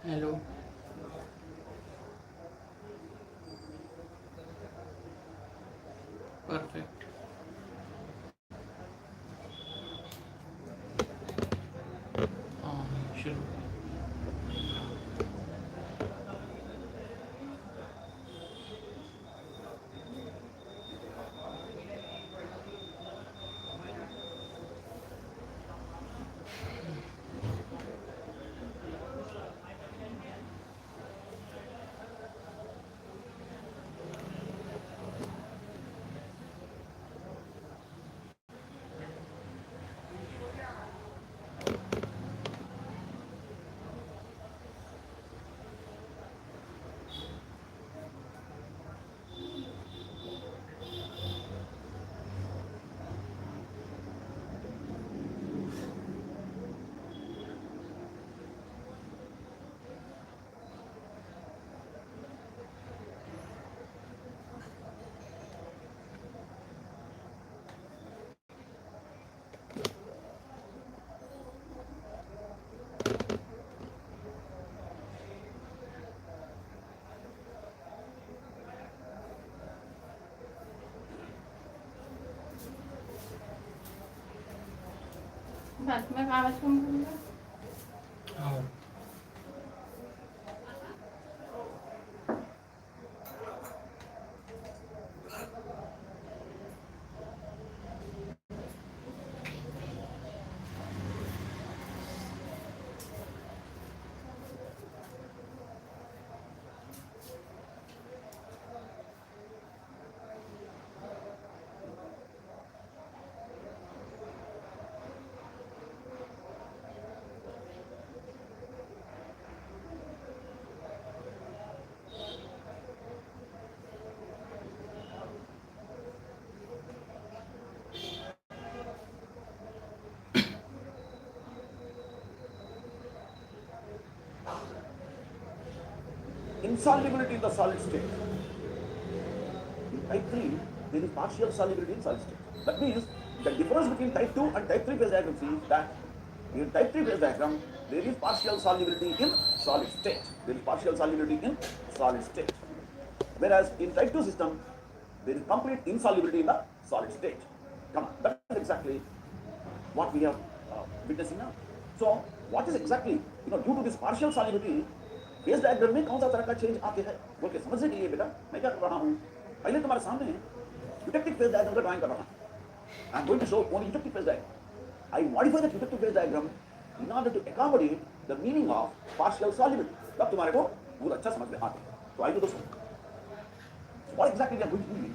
Hello. Perfect. Sure. बस मैं कागज कम करूँगा। Oh. Insolubility in the solid state. In type 3, there is partial solubility in solid state. That means the difference between type 2 and type 3 phase diagram is that in type 3 phase diagram, there is partial solubility in solid state. There is partial solubility in solid state. Whereas in type 2 system, there is complete insolubility in the solid state. Come on, that is exactly what we are witnessing now. So, what is exactly, due to this partial solubility, phase diagram में कौन सा तरह का change आते हैं बोल के समझने के लिए बेटा मैं क्या कर रहा हूँ, पहले तुम्हारे सामने डिटेक्टिव फेज डायग्राम का ड्राइंग कर रहा हूँ. I am going to show only eutectic phase diagram. I modify the eutectic phase diagram in order to accommodate the meaning of partial solubility. तब तुम्हारे को बहुत अच्छा समझ में आता है. तो आइए दोस्तों, what exactly we are going to do.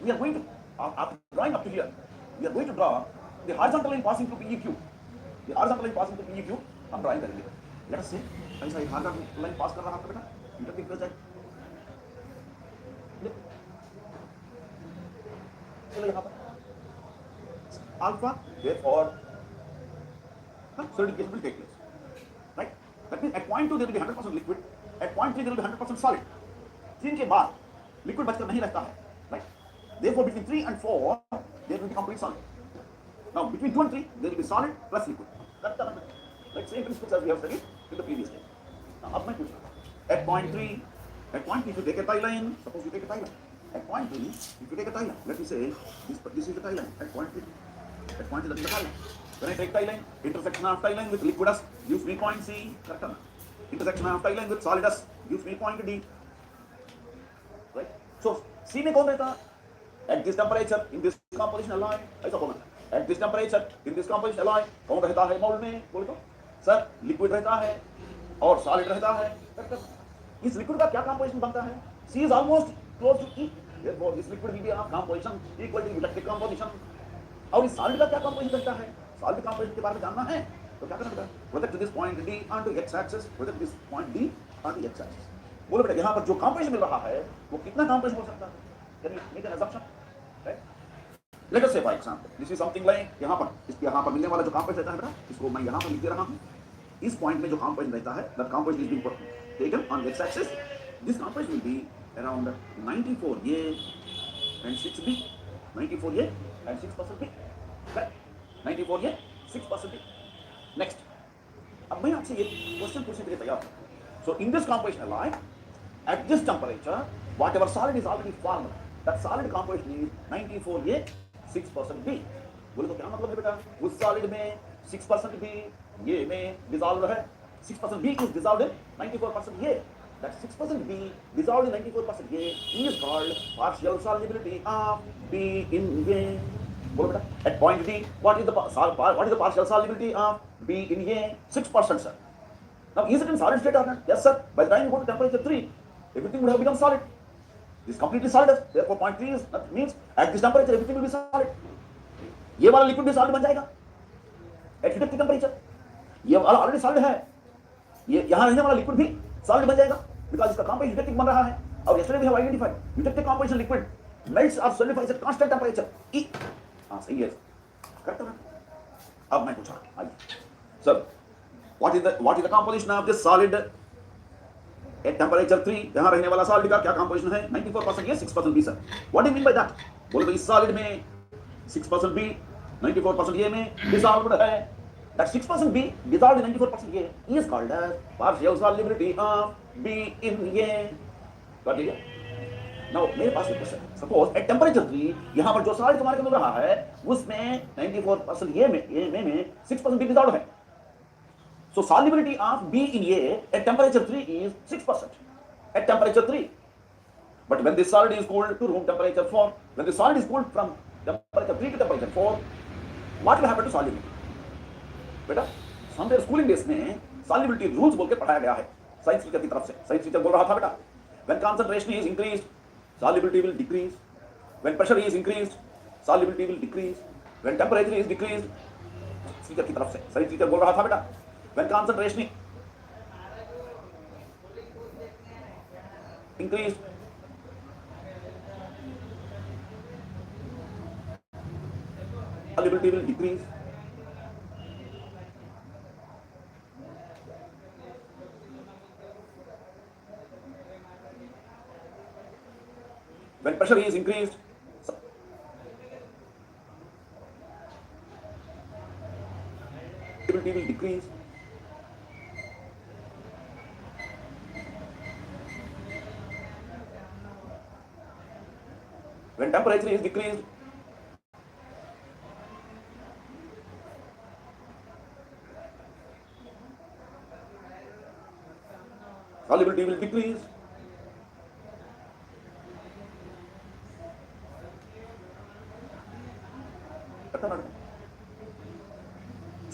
We are going to, after drawing up to here, we are going to draw the horizontal line passing through PEQ. The horizontal line passing through PEQ, हम drawing करेंगे. Let us say, ऐसा एक horizontal line pass कर रहा है आपका बेटा, intersect कर जाए. चलो यहाँ पर alpha, therefore, solidification will take place, right? That means at point 2 there will be 100% liquid, at point 3 there will be 100% solid. 3 के बाद liquid बचकर नहीं रहता है, right? Therefore, between 3 and 4, there will be complete solid. Now, between 2 and 3, there will be solid plus liquid. That's the like same principles as we have studied in the previous day. Now, up my question. At point 3, if you take a tie line, suppose you take a tie line. At point 3, if you take a tie line, let me say, this is the tie line. At point 3, at point 3, that is the tie line. When I take tie line, intersection of tie line with liquidus gives me point C, correct? Intersection of tie line with solidus gives me point D. Right? So, C में कौन रहता है? At this temperature, in this composition alloy, ऐसा बोलना. At this temperature, in this composition alloy, कौन रहता है mould में? बोले तो सर लिक्विड रहता है और सॉलिड रहता है. इस लिक्विड का क्या कंपोजिशन बनता है? C is almost close to E. Therefore, this liquid will be of composition equal to electric composition. और इस सॉलिड का क्या कंपोजिशन रहता है? सॉलिड कंपोजिशन के बारे में जानना है तो क्या करना पड़ेगा? Project this point D onto x axis, project this point D onto x axis. बोलो बेटा यहाँ पर जो कंपोजिशन मिल रहा है वो कितना कंपोजिशन हो सकता है? Can you make an assumption? Right? Let us say for example, this is something like यहाँ पर मिलने वाला जो कंपोजिशन रहता है बेटा, इसको मैं यहाँ पर लिख दे रहा हूँ. इस पॉइंट में जो कंपोजिशन रहता है, that composition is being taken on x axis. This composition will be around 94A and 6B. 94A and 6% B. Right? 94A, 6% B. Next, अब मैं आपसे ये क्वेश्चन पूछने के लिए तैयार हूं. So in this composition line, at this temperature, whatever solid is already formed, that solid composition is 94A, 6% B. बोले तो क्या मतलब है बेटा? उस solid में 6% B ये में dissolved है. 6% B is dissolved in 94% A. That 6% B dissolved in 94% A is called partial solubility of B in A. बोलो बेटा. At point D, what is the partial solubility of B in A? 6%, sir. Now, is it in solid state or not? Yes, sir. By the time you go to temperature 3, everything would have become solid. This is completely solid. Therefore, point 3 is, that means at this temperature, everything will be solid. ये वाला liquid भी solid बन जाएगा eight heat temperature. ये वाला already solid है. ये यहां रहने वाला लिक्विड भी सॉलिड बन जाएगा बिकॉज इसका कंपाउंड यूटेक्टिक बन रहा है. और yesterday we have identified eutectic compound liquid melts और solidifies at constant temperature E. हां सही है, करेक्ट है. अब मैं पूछा आइए sir, what is the composition of this solid at temperature 3? यहां रहने वाला सॉलिड का क्या कंपोजिशन है? 94% ये 6% B, sir. What do you mean by that? बोले तो इस सॉलिड में 6% B 94% ये में डिसॉल्व्ड है. दैट 6% B dissolved in 94% ये is called as partial solubility of B in ये. कर लीजिए. नाउ मेरे पास एक क्वेश्चन है. सपोज एट टेम्परेचर 3 यहां पर जो सॉलिड हमारे को मिल रहा है उसमें 94% ये में 6% B डिसॉल्व्ड है. So solubility of B in A at temperature 3 is 6% at temperature 3. But when this solid is cooled to room temperature 4, when the solid is cooled from temperature 3 to temperature 4, what will happen to solubility? बेटा somewhere schooling days में solubility rules बोल के पढ़ाया गया है science teacher की तरफ से. साइंस टीचर बोल रहा था बेटा when concentration is increased, solubility will decrease. When pressure is increased, solubility will decrease. When temperature is decreased, teacher की तरफ से साइंस टीचर बोल रहा था बेटा when concentration increased, solubility will decrease. When pressure is increased, solubility will decrease. When temperature is decreased, solubility will decrease.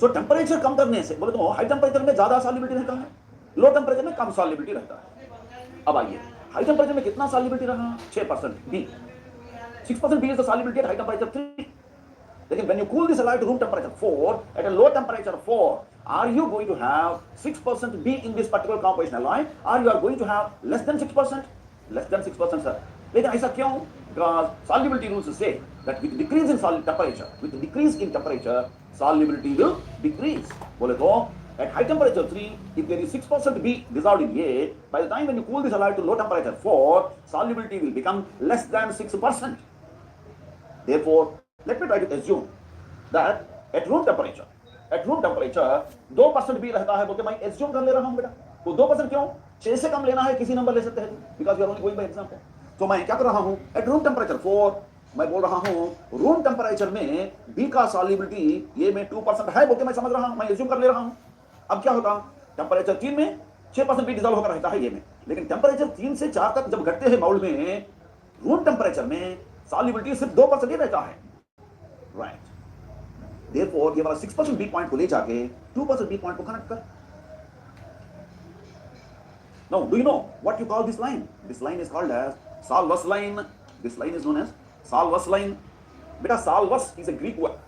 So temperature कम करने से बोले तो हाई टेम्परेचर में ज्यादा सॉल्युबिलिटी रहता है, लो टेम्परेचर में कम सॉल्युबिलिटी रहता है. अब आइए हाई टेम्परेचर में कितना सॉल्युबिलिटी रहा? 6% B. 6% B is the solubility at high temperature 3. लेकिन when you cool this alloy to room temperature 4, at a low temperature 4, are you going to have 6% B in this particular composition alloy, or you are going to have less than 6%? Less than 6%, sir. लेकिन ऐसा क्यों? Because solubility rules say that with decrease in temperature, solubility will decrease. बोले तो at high temperature 3, if there is 6% B dissolved in A, by the time when you cool this alloy to low temperature 4, solubility will become less than 6%. Therefore, let me try to assume that at room temperature 2% B रहता है बोलते मैं assume कर ले रहा हूं बेटा. तो 2% क्यों? 6 से कम लेना है, किसी नंबर ले सकते हैं because you are only going by example. तो मैं क्या कर रहा हूं? At room temperature 4 मैं बोल रहा हूं रूम टेम्परेचर में B का सॉल्युबिलिटी ये में 2% है बोलते मैं समझ रहा हूं, मैं assume कर ले रहा हूं. अब क्या होता? टेम्परेचर 3 में 6% B डिसॉल्व होकर रहता है ये में, लेकिन टेम्परेचर 3 से 4 तक जब घटते हैं माउल्ड में, रूम टेम्परेचर में सॉल्युबिलिटी सिर्फ 2% ही रहता है. राइट. Therefore, ये वाला 6% B पॉइंट को ले जाके 2% B पॉइंट को कनेक्ट कर. Now, do you know what you call this line? This line is called as solvus line. This line is known as solvus line. Beta, solvus is a Greek word.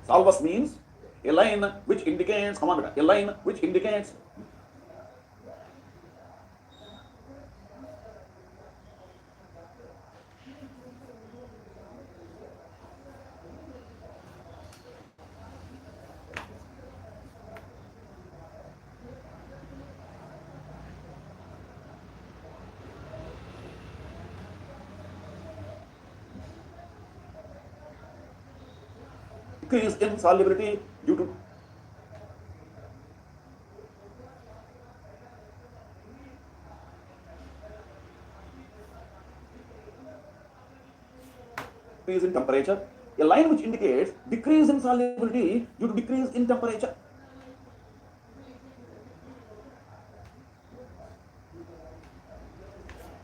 Solvus means a line which indicates, come on beta, a line which indicates decrease in solubility due to decrease in temperature. A line which indicates decrease in solubility due to decrease in temperature.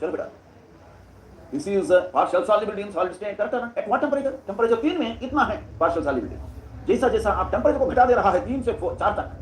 चलो बेटा, this is partial solubility in solid state. Correct है ना? At what temperature? Temperature 3 में इतना है partial solubility. जैसा जैसा आप टेम्परेचर को घटा दे रहा है 3 से 4 तक,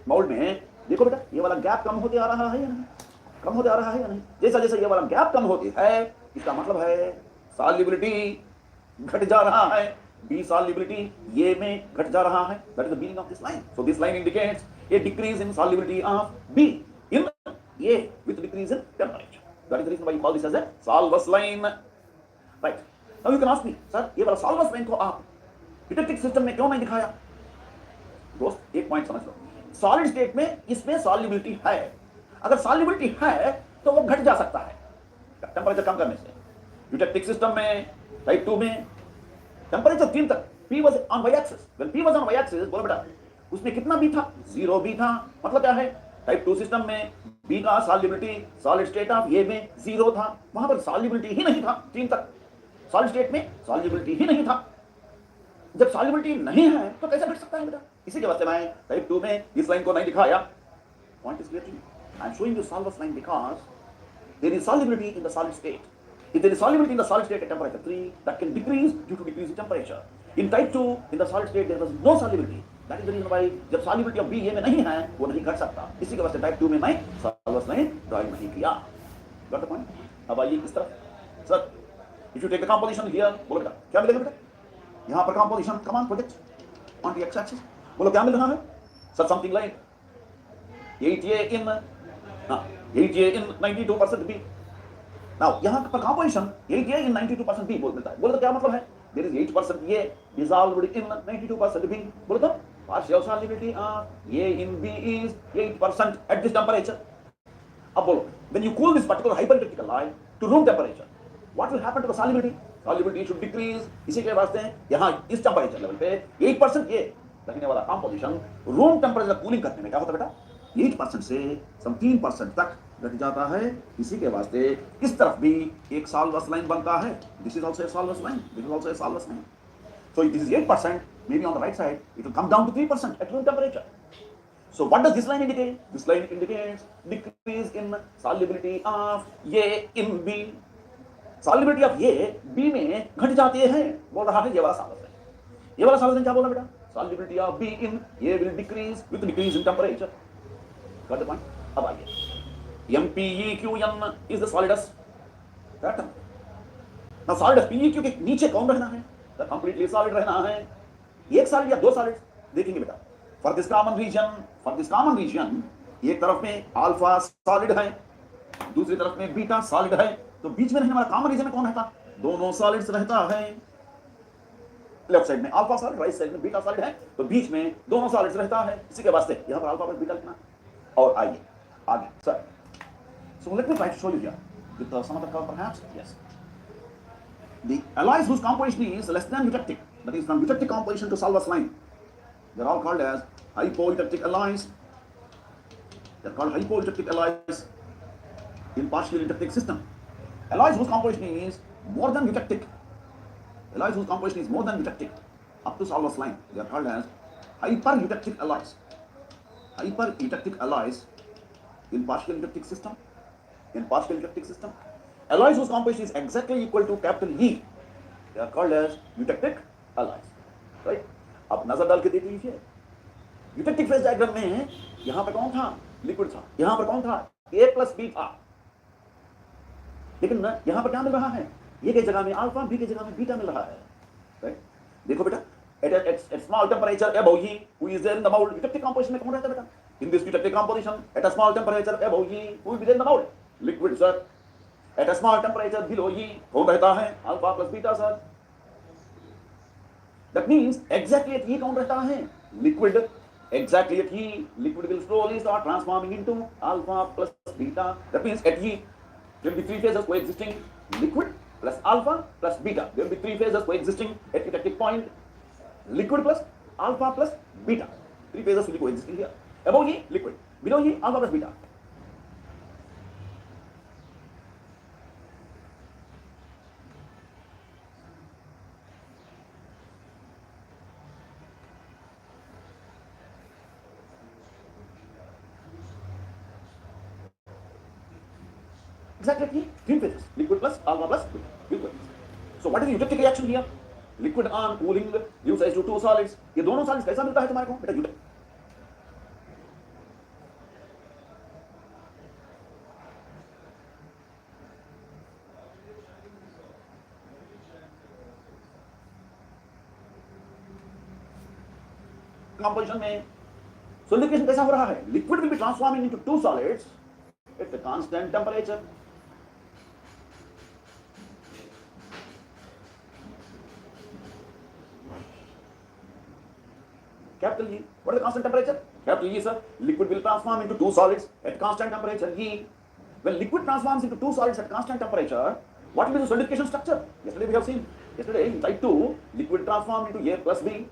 मोल्ड में देखो बेटा, ये वाला गैप कम होते आ रहा है या नहीं? कम होते आ रहा है या नहीं? जैसा जैसा ये वाला गैप कम होती है, इसका मतलब है सॉल्युबिलिटी घट जा रहा है, बी सॉल्युबिलिटी ये में घट जा रहा है. That is the meaning of this line. So this line indicates a decrease in solubility of B in A with decrease in temperature. That is the reason why we call this as a solvus line. Right. Now you can ask me, sir ये वाला सॉल्वस line को आप detective system में क्यों नहीं दिखाया? दोस्त एक पॉइंट समझ लो, सॉलिड स्टेट में इसमें सॉल्युबिलिटी है. अगर सॉल्युबिलिटी है तो वो घट जा सकता है टेंपरेचर कम करने से. यूटेक्टिक सिस्टम में टाइप 2 में टेंपरेचर 3 तक, P was on y axis. When P was on y axis, बोलो बेटा, उसमें कितना B था? 0 B था. मतलब क्या है? टाइप 2 सिस्टम में B का solubility solid state of A में 0 था. वहां पर सॉल्युबिलिटी ही नहीं था 3 तक. सॉलिड स्टेट में सॉल्युबिलिटी ही नहीं था. जब सॉल्युबिलिटी नहीं है तो कैसे घट सकता है बेटा? इसी के वास्ते मैं टाइप 2 में इस लाइन को नहीं दिखाया. Point is clear to you. I am showing you solvus line because there is solubility in the solid state. If there is solubility in the solid state at temperature 3, that can decrease due to decrease in temperature. In type 2, in the solid state there was no solubility. That is the reason why जब solubility of B A में नहीं है वो नहीं घट सकता. इसी के वास्ते टाइप 2 में मैं सॉल्वस लाइन ड्राइंग नहीं किया. Got the point? अब आइए इस तरफ. Sir, if you take the composition here, बोलो बेटा क्या मिलेगा बेटा? यहाँ पर composition, come on project on the x-axis. बोलो क्या मिल रहा है? Sir, something like 8A in 92% B. Now, यहाँ पर composition 8A in 92% B मिलता है. बोलो तो क्या मतलब है? There is 8% A dissolved in 92% B. बोलो तो partial solubility of A in B is 8% at this temperature. अब बोलो, when you cool this particular hypercritical alloy to room temperature, what will happen to the solubility? Solubility should decrease. इसी के वास्ते यहाँ इस temperature level पे 8% A रखने वाला composition रूम टेम्परेचर कूलिंग करने में क्या होता है बेटा? 8% से 3% तक घट जाता है. इसी के वास्ते इस तरफ भी एक सॉल्वस लाइन बनता है. This is also a solvus line. This is also a solvus line. So this is 8%. May be on the right side it will come down to 3% at room temperature. So what does this line indicate? This line indicates decrease in solubility of A in B. Solubility of A B में घट जाती है. बोल रहा है ये वाला सॉल्वस line. ये वाला सॉल्वस लाइन क्या बोला बेटा? Solubility of B in A will decrease with decrease in temperature. Got the point? अब आइए. MPEQM is the solidus. Correct? Now solidus PEQ के नीचे कौन रहना है? The completely solid रहना है. एक सॉलिड या दो सॉलिड देखेंगे बेटा. For this common region, एक तरफ में अल्फा सॉलिड है, दूसरी तरफ में बीटा सॉलिड है. तो बीच में रहने वाला कॉमन रीजन में कौन रहता? दोनों सॉलिड्स रहता है. लेफ्ट साइड में अल्फा सॉलिड, राइट साइड में बीटा सॉलिड है. तो बीच में दोनों सॉलिड्स रहता है. इसी के वास्ते यहाँ पर अल्फा पर बीटा लिखना. और आइए आगे sir. So let me try to show you here with some other color perhaps. Yes. The alloys whose composition is less than eutectic, that is from eutectic composition to solvus line, they are all called as hypoeutectic alloys. They are called hypoeutectic alloys in partially eutectic system. Alloys whose composition is more than eutectic, alloys whose composition is more than eutectic up to solvus line, they are called as hypereutectic alloys. Hypereutectic alloys in partial electric system, alloys whose composition is exactly equal to capital E, they are called as eutectic alloys, right? अब नजर डाल के देख लीजिए, eutectic phase diagram में यहां पर कौन था? लिक्विड था। यहां पर कौन था? A प्लस B था। लेकिन ना यहां पर क्या मिल रहा है? A की जगह में अल्फा, B की जगह में बीटा मिल रहा है, राइट? देखो बेटा, at small temperature above E, who is there in the mold? Eutectic composition में कौन रहता है बेटा? In this eutectic composition, at a small temperature above E, who will be there in the mold? Liquid, sir. At a small temperature below E, कौन रहता है? Alpha plus beta, sir. That means exactly at E कौन रहता है? Liquid. Exactly at E, liquid will slowly start transforming into alpha plus beta. That means at E, there will be three phases coexisting: liquid plus alpha plus beta. There will be three phases coexisting at eutectic point: liquid plus alpha plus beta. Three phases will be coexisting here. Above E, liquid. Below E, alpha plus beta. Exactly, three phases: liquid plus alpha plus liquid. So what is the eutectic reaction here? Liquid on cooling gives H2 solids. ये दोनों solids कैसा मिलता है तुम्हारे को? बेटा eutectic. Composition में solidification कैसा हो रहा है? Liquid will be transforming into two solids at a constant temperature. Capital E. What is the constant temperature? Capital E, sir. Liquid will transform into two solids at constant temperature E. When liquid transforms into two solids at constant temperature, what will be the solidification structure? Yesterday we have seen. Yesterday in type 2, liquid transformed into A plus B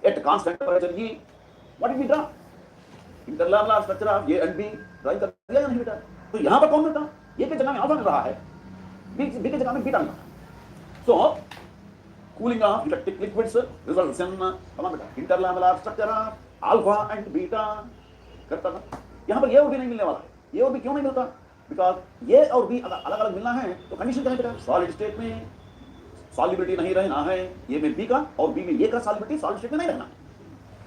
at constant temperature E. What did we draw? Interlamellar structure of A and B. Drawing कर दिया या नहीं बेटा? तो यहाँ पर कौन मिलता? A की जगह में अल्फा मिल रहा है, B की जगह में बीटा मिल रहा है. So cooling of eutectic liquids results in interlamellar structure of alpha and beta. करता था. यहाँ पर ये और भी नहीं मिलने वाला है. ये और भी क्यों नहीं मिलता? Because ये और भी अगर अलग अलग मिलना है तो कंडीशन क्या है बेटा? सॉलिड स्टेट में सॉल्युबिलिटी नहीं रहना है. ये में बी का और बी में ये का सॉल्युबिलिटी सॉलिड स्टेट में नहीं रहना है.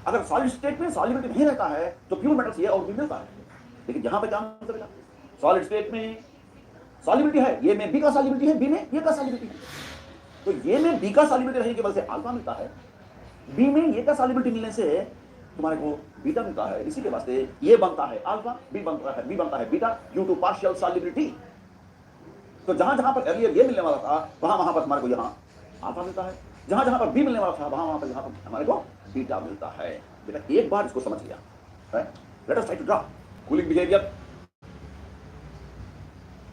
अगर सॉलिड स्टेट में सॉल्युबिलिटी नहीं रहता है तो प्योर मेटल्स ये और भी मिलता है. लेकिन यहाँ पे क्या मिलता है? सॉलिड स्टेट में सॉल्युबिलिटी है, ये में बी का सॉल्युबिलिटी है, बी में ये का सॉल्युबिलिटी है. तो ये में बी का सॉल्युबिलिटी रहने की वजह से अल्फा मिलता है, बी में ये का सॉल्युबिलिटी मिलने से तुम्हारे को बीटा मिलता है. इसी के वास्ते ये बनता है अल्फा, बी बनता है beta due to partial solubility. तो जहां जहां पर अर्लियर ये मिलने वाला था वहां पर हमारे को यहाँ अल्फा मिलता है. जहां पर बी मिलने वाला था वहां पर यहाँ पर हमारे को बीटा मिलता है. बेटा एक बार इसको समझ लिया, right? Let us try to draw cooling behaviour.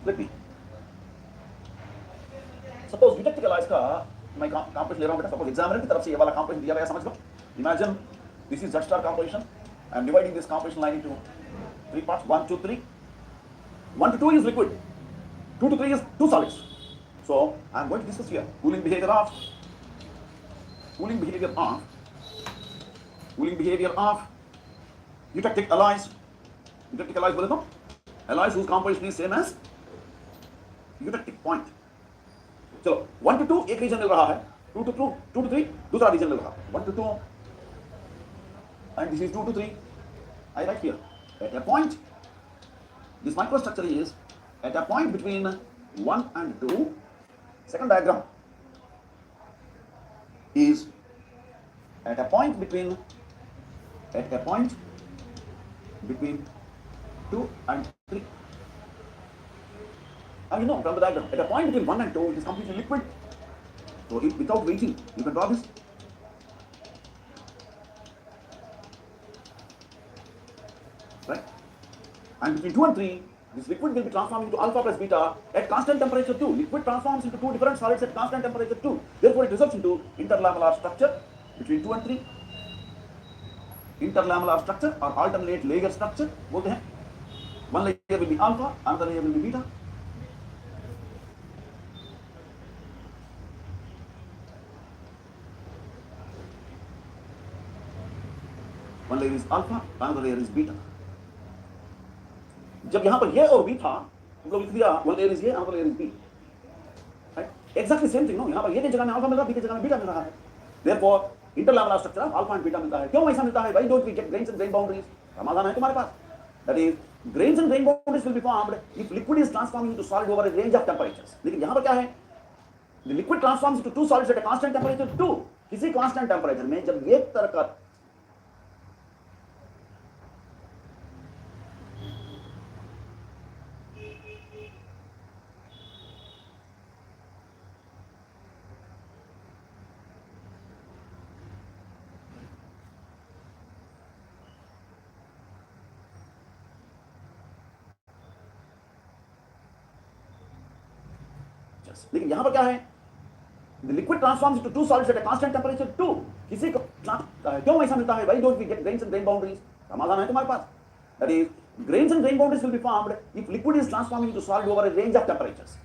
Let me suppose eutectic alloys का मैं कंपोजिशन ले रहा हूं बेटा. सपोज एग्जामिनर की तरफ से ये वाला कंपोजिशन दिया गया, समझ लो. Imagine this is Z star composition. I am dividing this composition line into three parts: 1, 2, 3. 1 to 2 is liquid, 2 to 3 is two solids. So I am going to discuss here cooling behavior of eutectic alloys. Eutectic alloys बोले तो alloys whose composition is same as eutectic point. चलो 1 to 2 एक reason मिल रहा है, 2 to 3 दूसरा reason मिल रहा है. 1 to 2 and this is 2 to 3. I write here at a point, this microstructure is at a point between 1 and 2. Second diagram is at a point between 2 and 3. Now you know from the diagram, at a point between 1 and 2 it is completely liquid. So without waiting you can draw this. Right? And between 2 and 3 this liquid will be transformed into alpha plus beta at constant temperature 2. Liquid transforms into two different solids at constant temperature 2. Therefore it results into interlamellar structure between 2 and 3. Interlamellar structure or alternate layer structure बोलते हैं. One layer will be alpha, another layer will be beta. One layer is alpha, another layer is beta. जब यहां पर ये और B था, हम लोग लिख दिया वन लेयर इज ये, another layer is B, right? Exactly same thing no, यहां पर ये की जगह में अल्फा मिल रहा है, बी की जगह में बीटा मिल रहा है। Therefore interlaminar structure of alpha and beta मिलता है। क्यों ऐसा मिलता है? Why don't we get grains and grain boundaries? समाधान है तुम्हारे पास, that is grains and grain boundaries will be formed if liquid is transforming into solid over a range of temperatures. लेकिन यहां पर क्या है? The liquid transforms into two solids at a constant temperature 2. किसी constant temperature में जब एक तरह का लेकिन यहां पर क्या है? The liquid transforms into two solids at a constant temperature 2. किसी को क्यों ऐसा मिलता है? Why don't we get grains and grain boundaries? समाधान है तुम्हारे पास, that is grains and grain boundaries will be formed if liquid is transforming into solid over a range of temperatures.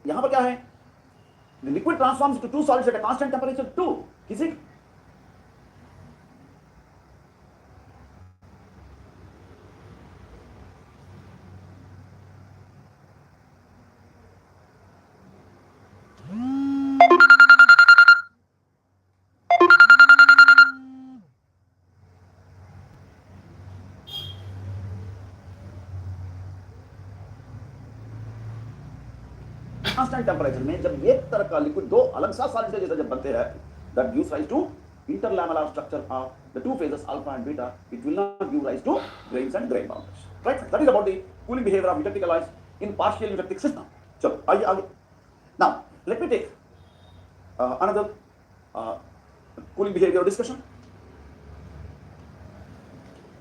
यहां पर क्या है? The liquid transforms into two solids at a constant temperature 2. किसी constant temperature में जब एक तरह का लिक्विड दो अलग सा सॉलिड से जैसे जब बनते हैं, that gives rise to interlamellar structure of the two phases alpha and beta. It will not give rise to grains and grain boundaries, right? That is about the cooling behavior of eutectic alloys in partial eutectic system. चलो आइए आगे. Now let me take another cooling behavior discussion.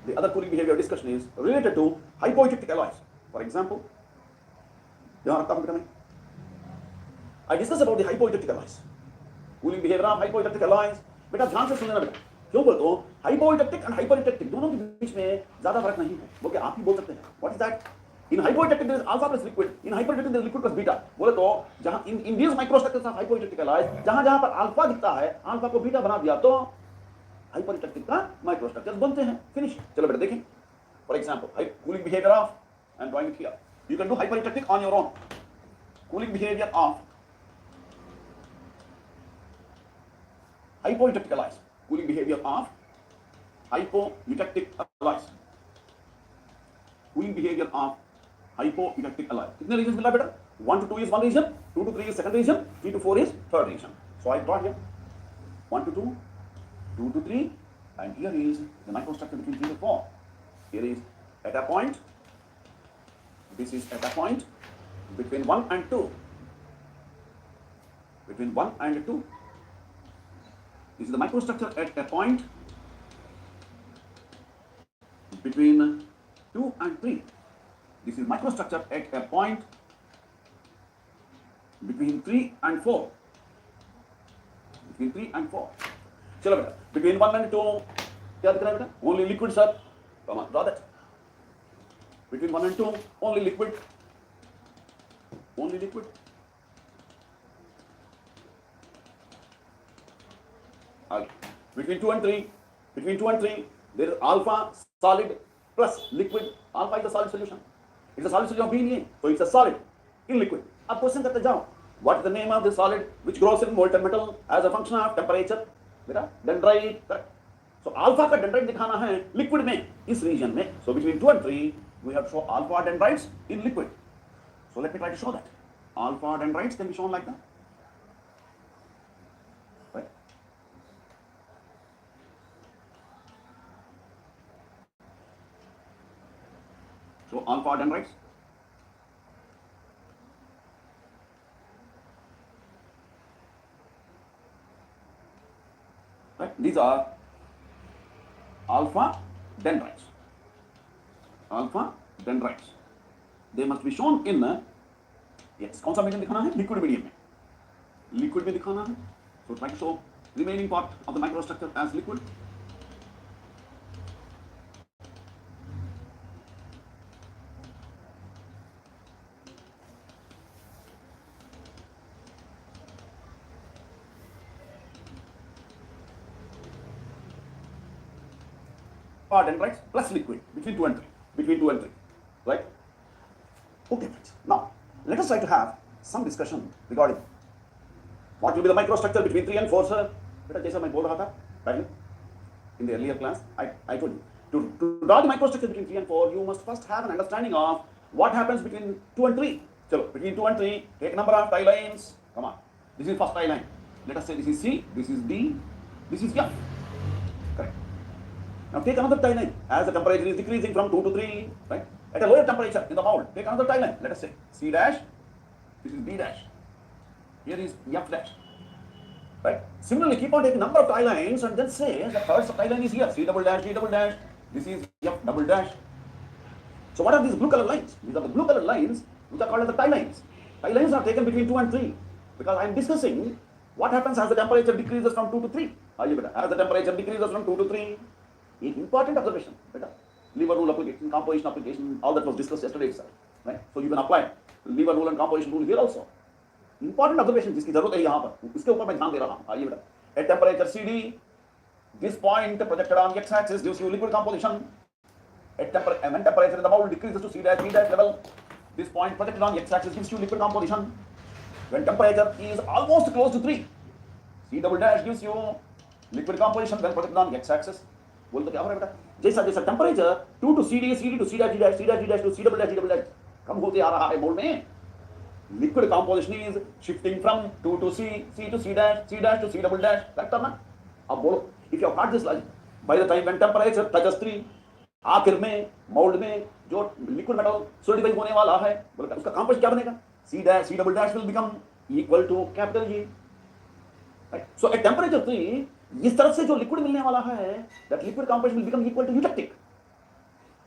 The other cooling behavior discussion is related to hypoeutectic alloys. For example, ध्यान रखता हूं बेटा मैं, I discuss about the hypoeutectic alloys. Cooling behavior of hypoeutectic alloys. बेटा ध्यान से सुनना बेटा, क्यों बोलते हो? हाइपोइटेक्टिक एंड हाइपरइटेक्टिक दोनों के बीच में ज्यादा फर्क नहीं है, वो क्या आप ही बोल सकते हैं? What is that? In hypoeutectic there is alpha plus liquid, in hypereutectic there is liquid plus beta. बोले तो जहां in this microstructures of hypoeutectic alloys, जहां जहां पर अल्फा दिखता है, अल्फा को बीटा बना दिया तो हाइपरइटेक्टिक का माइक्रोस्ट्रक्चर्स बनते हैं। फिनिश। चलो बेटा देखें, for example cooling behaviour of, I am drawing it here, you can do hypereutectic on your own. Cooling behaviour of hypoeutectic alloys. Cooling behavior of hypoeutectic alloys. Cooling behavior of hypoeutectic alloys. कितने regions मिला बेटा? 1 to 2 is one region, 2 to 3 is second region, 3 to 4 is third region. So I draw here 1 to 2, 2 to 3, and here is the microstructure between 3 to 4. Here is at a point. This is at a point between 1 and 2. Between 1 and 2. This is the microstructure at a point between 2 and 3. This is microstructure at a point between 3 and 4. Between 3 and 4. चलो बेटा, between 1 and 2 क्या दिख रहा है बेटा? Only liquid sir. Come on, draw that. Between 1 and 2, only liquid. Only liquid. Between 2 and 3, there is alpha solid plus liquid. Alpha is the solid solution. It's a solid solution of B in A, so it's a solid in liquid. अब question करते जाओ, what is the name of the solid which grows in molten metal as a function of temperature? बेटा dendrite, correct. So alpha का dendrite दिखाना है liquid में, इस reason में. So between 2 and 3, we have to show alpha dendrites in liquid. So let me try to show that. Alpha dendrites can be shown like that. So alpha dendrites. Right? These are alpha dendrites. Alpha dendrites. They must be shown in yes. कौन सा medium दिखाना है? Liquid medium में. Liquid में दिखाना है. So try to show remaining part of the microstructure as liquid. Dendrites plus liquid between 2 and 3, right? Okay, friends. Now let us try to have some discussion regarding what will be the microstructure between 3 and 4, sir. बेटा जैसा मैं बोल रहा था पहले in the earlier class, I told you to draw the microstructure between 3 and 4, you must first have an understanding of what happens between 2 and 3. So between 2 and 3, take number of tie lines. Come on, this is first tie line. Let us say this is C, this is D, this is F. Correct. Now take another tie line. As the temperature is decreasing from 2 to 3, right? At a lower temperature in the mold, take another tie line. Let us say C dash, this is B dash, here is F dash, right? Similarly, keep on taking number of tie lines and then say the first tie line is here, C double dash, D double dash, this is F double dash. So what are these blue color lines? These are the blue color lines which are called as the tie lines. Tie lines are taken between 2 and 3 because I am discussing what happens as the temperature decreases from 2 to 3. As the temperature decreases from 2 to 3, an important observation, better. Lever rule application, composition application, all that was discussed yesterday itself, right? So you can apply lever rule and composition rule here also. Important observation जिसकी जरूरत है यहाँ पर, इसके ऊपर मैं ध्यान दे रहा हूँ. आइए बेटा. At temperature CD, this point projected on x-axis gives you liquid composition. When temperature in the mold decreases to C dash, B dash level, this point projected on x-axis gives you liquid composition. When temperature is almost close to 3, C double dash gives you liquid composition when projected on x-axis. बोल तो क्या हो रहा है बेटा? जैसा जैसा temperature 2 to CD, CD to C dash, D dash, C dash, D dash to C double dash, D double dash कम होते आ रहा है मोल्ड में, liquid composition is shifting from 2 to C, C to C dash, C dash to C double dash. Correct ना? अब बोलो, if you have got this logic, by the time when temperature touches 3, आखिर में mould में जो liquid metal solidify होने वाला है, बोलो उसका कंपोजिशन क्या बनेगा? C dash, C double dash will become equal to capital G. Right? So at temperature 3, इस तरफ से जो लिक्विड मिलने वाला है, that liquid composition will become equal to eutectic.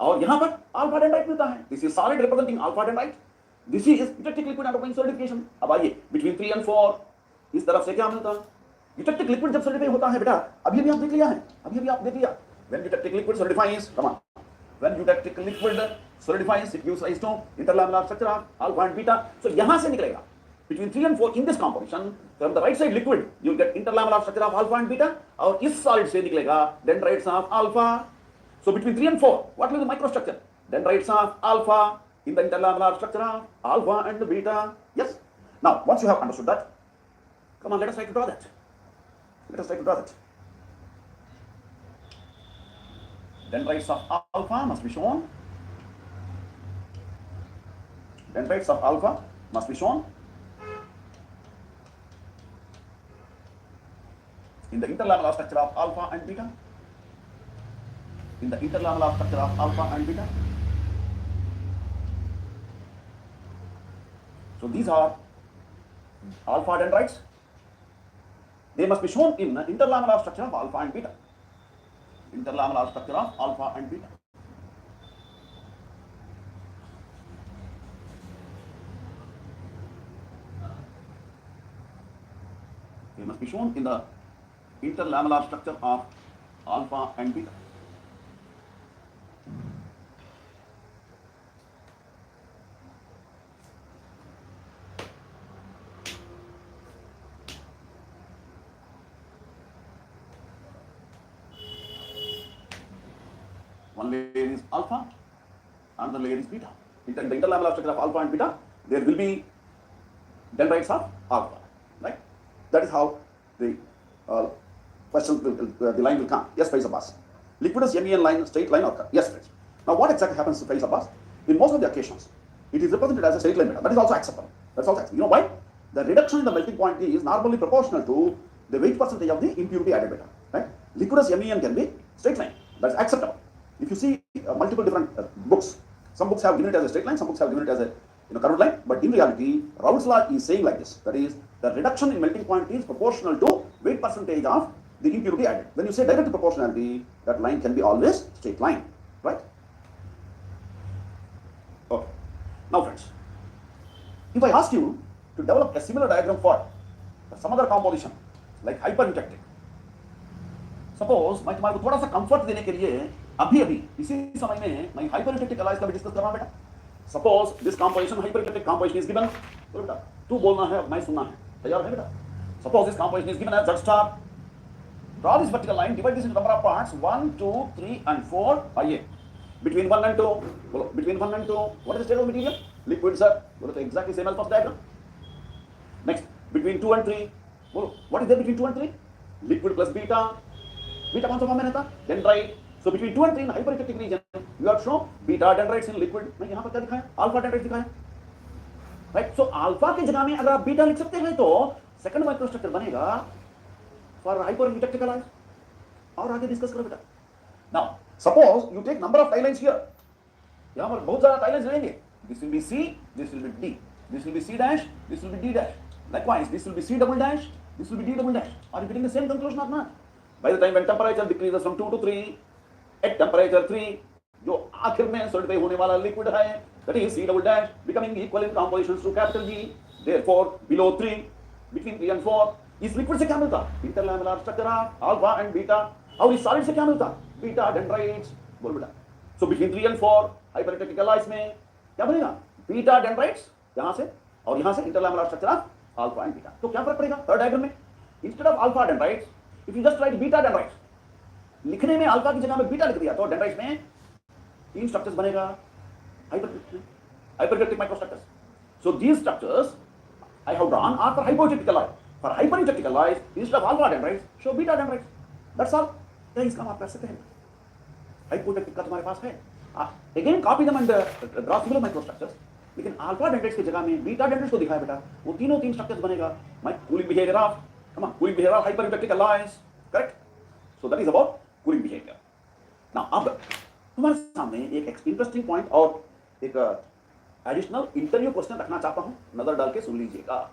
और यहाँ पर अल्फा डेंड्राइट मिलता है. This is solid representing alpha dendrite. This is eutectic liquid undergoing solidification. अब आइए between 3 and 4, इस तरफ से क्या मिलता है? Eutectic liquid जब solidify होता है बेटा, अभी आप देख लिया है, अभी आप देख लिया. When eutectic liquid solidifies, come on. When eutectic liquid solidifies, it gives rise to interlaminar structure of alpha and beta. So यहाँ से निकलेगा. Between 3 and 4 in this composition, from the right side liquid, you will get interlaminar structure of alpha and beta. और इस solid से निकलेगा dendrites of alpha. So between 3 and 4, what will be the microstructure? Dendrites of alpha in the interlaminar structure of alpha and beta. Yes. Now, once you have understood that, come on, let us try to draw that. Let us try to draw that. Dendrites of alpha must be shown. Dendrites of alpha must be shown in the interlaminar structure of alpha and beta. In the interlaminar structure of alpha and beta. So these are alpha dendrites. They must be shown in the interlaminar structure of alpha and beta. Interlaminar structure of alpha and beta. They must be shown in the interlaminar structure of alpha and beta. One layer is alpha, another layer is beta. In the interlaminar structure of alpha and beta, there will be dendrites of alpha, right? That is how the the line will come. Yes, phase Abbas. Liquidus MEN line, straight line occur. Yes, friends. Now, what exactly happens to phase Abbas? In most of the occasions, it is represented as a straight line beta. That is also acceptable. That's also acceptable. You know why? The reduction in the melting point is normally proportional to the weight percentage of the impurity added beta. Right? Liquidus MEN can be straight line. That's acceptable. If you see multiple different books, some books have given it as a straight line, some books have given it as a curved line. But in reality, Raoult's law is saying like this. That is, the reduction in melting point is proportional to weight percentage of the impurity added. When you say direct proportionality, that line can be always straight line, right? Okay. Now friends, if I ask you to develop a similar diagram for some other composition like hyperintactic, suppose मैं तुम्हारे को थोड़ा सा comfort देने के लिए अभी अभी इसी समय में मैं hyperintactic alloys का भी डिस्कस कर रहा हूं बेटा. Suppose this composition hyperintactic composition is given, तो बेटा तू बोलना है मैं सुनना है, तैयार है बेटा? Suppose this composition is given as Z star. Draw this vertical line, divide this into number of parts 1, 2, 3 and 4. आइए between 1 and 2, बोलो between 1 and 2, what is the state of material? Liquid sir, बोलो तो exactly same as first diagram. Next, between 2 and 3, बोलो what is there between 2 and 3? Liquid plus beta. Beta कौन सा form में रहता? Dendrite. So between 2 and 3 in hyperintactic region, you have shown beta dendrites in liquid. मैं यहाँ पर क्या दिखाया? Alpha dendrites दिखाया. Right? So alpha की जगह में अगर आप beta लिख सकते हैं तो second microstructure बनेगा for hyperintactic alloys. और आगे डिस्कस करो बेटा. Now suppose you take number of tie lines here. यहाँ पर बहुत सारा tie lines रहेंगे. This will be C, this will be D, this will be C dash, this will be D dash. Likewise, this will be C double dash, this will be D double dash. Are you getting the same conclusion or not? By the time when temperature decreases from 2 to 3, at temperature 3, जो आखिर में solidify होने वाला liquid है, that is C double dash, becoming equal in compositions to capital G. Therefore, below 3, between 3 and 4, इस liquid से क्या मिलता? Interlamellar structure of alpha and beta. और इस solid से क्या मिलता? Beta dendrites. बोल बेटा. So between 3 and 4, hyperintactic alloys में क्या बनेगा? Beta dendrites यहाँ से और यहाँ से interlamellar structure of alpha and beta. तो क्या फर्क पड़ेगा? थर्ड डायग्राम में instead of alpha dendrites, if you just write beta dendrites, लिखने में अल्फा की जगह में बीटा लिख दिया तो डेंड्राइट्स में तीन स्ट्रक्चर्स बनेगा hyperintactic microstructures. So these structures I have drawn are for hypointactic alloys. For hyperintactic alloys, instead of alpha dendrites, show beta dendrites. That's all. क्या इसका आप कर सकते हैं? Hypointactic का तुम्हारे पास है. Again copy them and draw similar microstructures. लेकिन अल्फा डेंड्राइट्स की जगह में बीटा डेंड्राइट्स को दिखाया बेटा. वो तीनों तीन स्ट्रक्चर्स बनेगा. My cooling behavior of, come on, cooling behavior of hyperintactic alloys. Correct? So that is about cooling behavior. Now अब तुम्हारे सामने एक इंटरेस्टिंग पॉइंट और एक एडिशनल इंटरव्यू क्वेश्चन रखना चाहता हूं, नजर डाल के सुन लीजिएगा.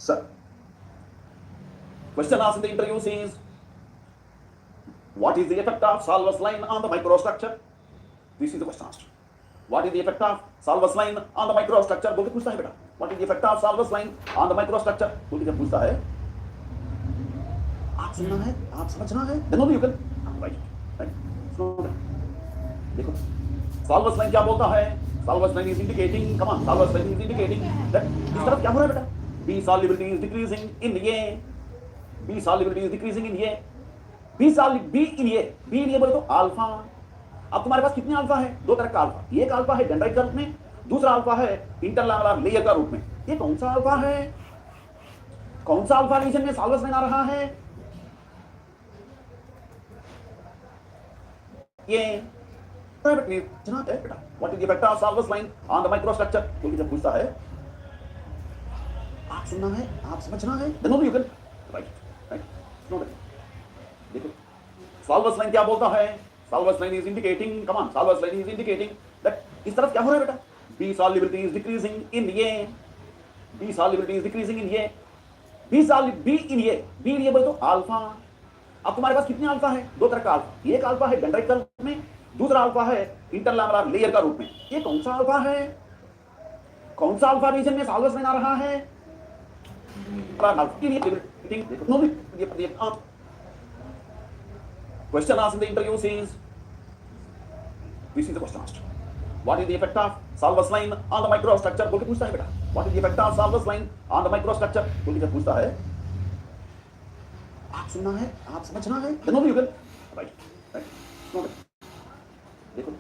Sir, question asked in the interview is what is the effect of solvus line on the microstructure? This is the question asked. What is the effect of solvus line on the microstructure बोल के पूछता है बेटा. What is the effect of solvus line on the microstructure बोल के पूछता है. आप सुनना है, आप समझना है, then only you can write. देखो सॉल्वस लाइन क्या बोलता है. Solvus line is indicating, come on, solvus line is indicating that इस तरफ क्या हो रहा है बेटा? B solubility is decreasing in A, B solubility is decreasing in A, B इन ये बोले तो अल्फा. अब तुम्हारे पास कितने अल्फा है? दो तरह का अल्फा. एक अल्फा है डेंड्राइट का रूप में, दूसरा अल्फा है इंटरलैमेलर लेयर का रूप में. ये कौन सा अल्फा है? कौन सा अल्फा रीजन में सॉल्वस लाइन आ रहा है? ये जना है बेटा. What is the effect of solvus line on the microstructure क्योंकि जब पूछता है आप सुनना है, आप समझना है, then only you can write. देखो सॉल्वस लाइन क्या बोलता है. Solvus line is indicating, come on, solvus line is indicating that इस तरफ क्या हो रहा है बेटा? B solubility is decreasing in A, B solubility is decreasing in A, B इन ये बोले तो अल्फा. अब तुम्हारे पास कितने अल्फा है? दो तरह का अल्फा. एक अल्फा है डेंड्राइट का रूप में, दूसरा अल्फा है इंटरलैमेलर लेयर का रूप में. ये कौन सा अल्फा है? कौन सा अल्फा रीजन में सॉल्वस लाइन आ रहा है? Question asked in the interview is this is the question asked. What is the effect of solvus line on the microstructure बोल के पूछता है बेटा. What is the effect of solvus line on the microstructure बोल के पूछता है. आप सुनना है, आप समझना है, then only you can write. देखो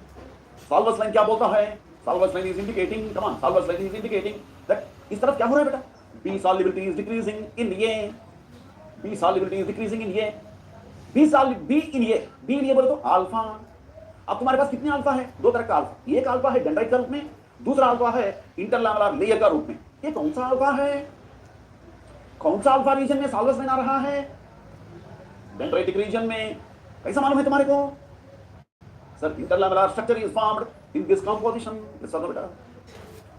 सॉल्वस लाइन क्या बोलता है. Solvus line is indicating, come on, solvus line is indicating that इस तरफ क्या हो रहा है बेटा? B solubility is decreasing in A, B solubility is decreasing in A, B इन ये बोले तो अल्फा. अब तुम्हारे पास कितने अल्फा है? दो तरह का अल्फा. एक अल्फा है डेंड्राइट का रूप में, दूसरा अल्फा है इंटरलैमेलर लेयर का रूप में. ये कौन सा अल्फा है? कौन सा अल्फा रीजन में सॉल्वस लाइन आ रहा है? डेंड्राइटिक रीजन में. कैसा मालूम है तुम्हारे को? Sir interlamellar structure is formed in this composition. Listen बेटा,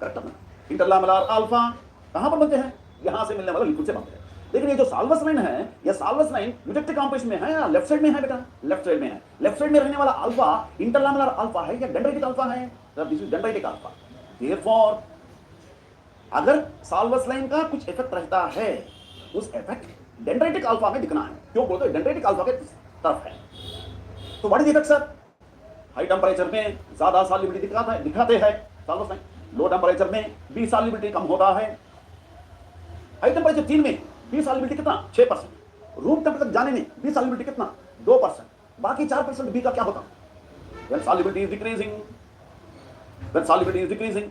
करेक्ट है. इंटरलैमेलर अल्फा कहां पर बनते हैं? यहां से मिलने वाला लिक्विड से बनते हैं. लेकिन ये जो साल्वस लाइन है, ये साल्वस लाइन यूटेक्टिक कॉम्पोजिशन में है या लेफ्ट साइड में है बेटा? लेफ्ट साइड में है। लेफ्ट साइड में रहने वाला अल्फा इंटरलैमिनर अल्फा है या डेंड्राइटिक अल्फा है? Sir this is dendritic alpha. Therefore अगर साल्वस लाइन का कुछ इफेक्ट रहता है, उस इफेक्ट डेंड्राइटिक अल्फा में दिखना है। क्यों बोलते हैं? डेंड्राइटिक अल्फा के तरफ है। तो what is effect sir? High temperature में ज्यादा सॉल्युबिलिटी दिखाते हैं साल्वस लाइन, लो टेम्परेचर में बी सॉल्युबिलिटी कम होता है। हाई टेम्परेचर 3 में बी सॉल्युबिलिटी कितना? 6%। रूम टेम्परेचर जाने में बी सॉल्युबिलिटी कितना? 2%। बाकी 4% बी का क्या होता? When solubility is decreasing, when solubility is decreasing,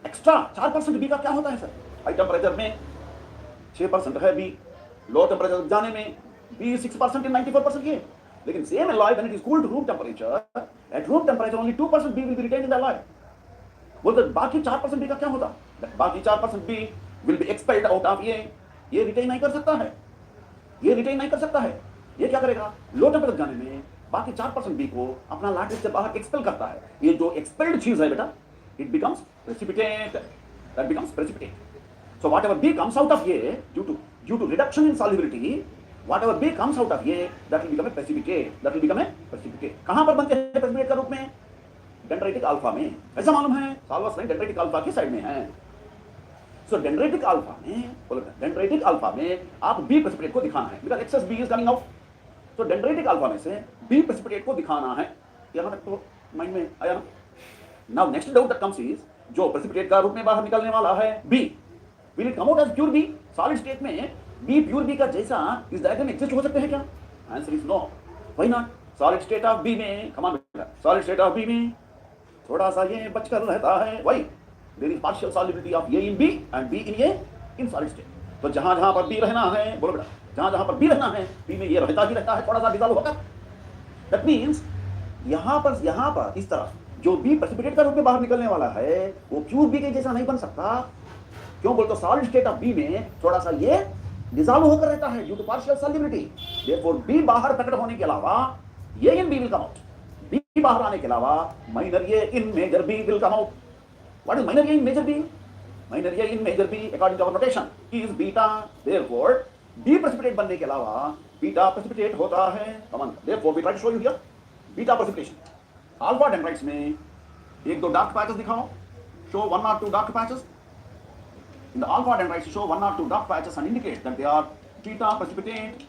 extra 4% B का क्या होता है सर? हाई टेम्परेचर में 6% है बी, लो टेम्परेचर जाने में बी 6% 94% ये। लेकिन same alloy when it is cooled to room temperature, at room temperature only 2% B will be retained in the alloy. बोलते बाकी 4% B का क्या होता? बाकी 4% B will be expelled out of ये रिटेन नहीं कर सकता है, ये रिटेन नहीं कर सकता है। ये क्या करेगा? लो टेम्परेचर जाने में बाकी 4% B को अपना लैटिस से बाहर एक्सपेल करता है। ये जो एक्सपेल्ड चीज है बेटा, it becomes precipitate, that becomes precipitate. So whatever B comes out of ये due to reduction in solubility, whatever B comes out of ये, that will become a precipitate, that will become a precipitate. कहां पर बनते हैं precipitate का रूप में? Dendritic alpha में। ऐसा मालूम है साल्वस लाइन डेंड्राइटिक अल्फा की साइड में है। सो डेंड्राइटिक अल्फा में, डेंड्राइटिक अल्फा में आप बी प्रेसिपिटेट को दिखाना है, because excess B is coming out. तो डेंड्राइटिक अल्फा में से बी प्रेसिपिटेट को दिखाना है। यहां तक तो माइंड में आया ना? Now next doubt that comes is, जो प्रेसिपिटेट का रूप में बाहर निकलने वाला है B, will it come out as pure B? Solid state में बी प्योर बी का जैसा इस डायग्राम में एग्जिस्ट हो सकते हैं क्या? Answer is no. Why not? Solid state of B में, कम ऑन बेटा, सॉलिड स्टेट ऑफ बी में थोड़ा सा ये बचकर रहता है। Why? There is partial solubility of A in B and B in A in solid state. तो जहां जहां पर बी रहना है, बोलो बेटा, जहां जहां पर बी रहना है, बी में ये रहता ही रहता है, थोड़ा सा डिसॉल्व होता। दैट मींस यहां पर इस तरफ जो बी प्रेसिपिटेट का रूप में बाहर निकलने वाला है, वो प्योर बी के जैसा नहीं बन सकता। क्यों बोलते? सॉलिड स्टेट ऑफ बी में थोड़ा सा ये डिसॉल्व होकर रहता है due to partial solubility. Therefore B बाहर प्रकट होने के अलावा ये इन B will come out. B बाहर आने के अलावा माइनर ये इन major B will come out. What is minor ये इन मेजर बी? माइनर ये इन major B according to our notation is beta. Therefore B precipitate बनने के अलावा बीटा प्रेसिपिटेट होता है। Come on, therefore we try to show you here beta precipitation. Alpha dendrites में एक दो डार्क पैचेस दिखाओ, show 1 or 2 dark patches. In the alpha dendrites, show 1 or 2 dark patches and indicate that they are beta precipitate.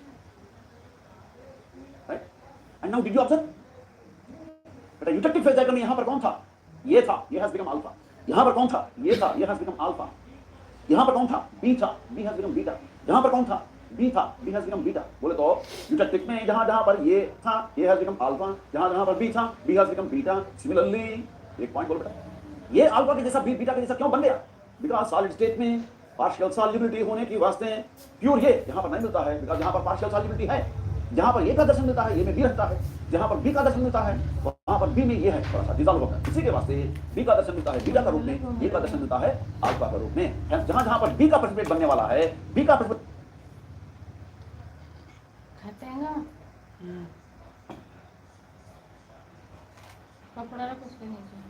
Right? And now, did you observe? But eutectic phase diagram में यहाँ पर कौन था? ये था, ये has become alpha. यहाँ पर कौन था? ये था, ये has become alpha. यहाँ पर कौन था? B था, B has become beta. यहाँ पर कौन था? B था, B has become beta. बोले तो eutectic में जहाँ जहाँ पर ये था, ये has become alpha. जहाँ जहाँ पर B था, B has become beta. Similarly, एक पॉइंट बोल बेटा, ये अल्फा के जैसा बीटा के जैसा क्यों बन गया? बिकॉज सॉलिड स्टेट में पार्शियल सॉल्युबिलिटी होने की वास्ते प्योर ये यहाँ पर नहीं मिलता है। बिकॉज यहाँ पर पार्शियल सॉल्युबिलिटी है, जहाँ पर ए का दर्शन मिलता है, ये में बी रहता है। जहाँ पर बी का दर्शन मिलता है, वहाँ पर बी में ये है, थोड़ा सा डिसॉल्व होता है। इसी के वास्ते बी का दर्शन मिलता है बीटा का रूप में, ए का दर्शन मिलता है अल्फा का रूप में। जहाँ जहाँ पर बी का प्रेसिपिटेट बनने वाला है, बी का प्रेसिपिटेट खाते हैं ना कपड़ा रख उसके नीचे।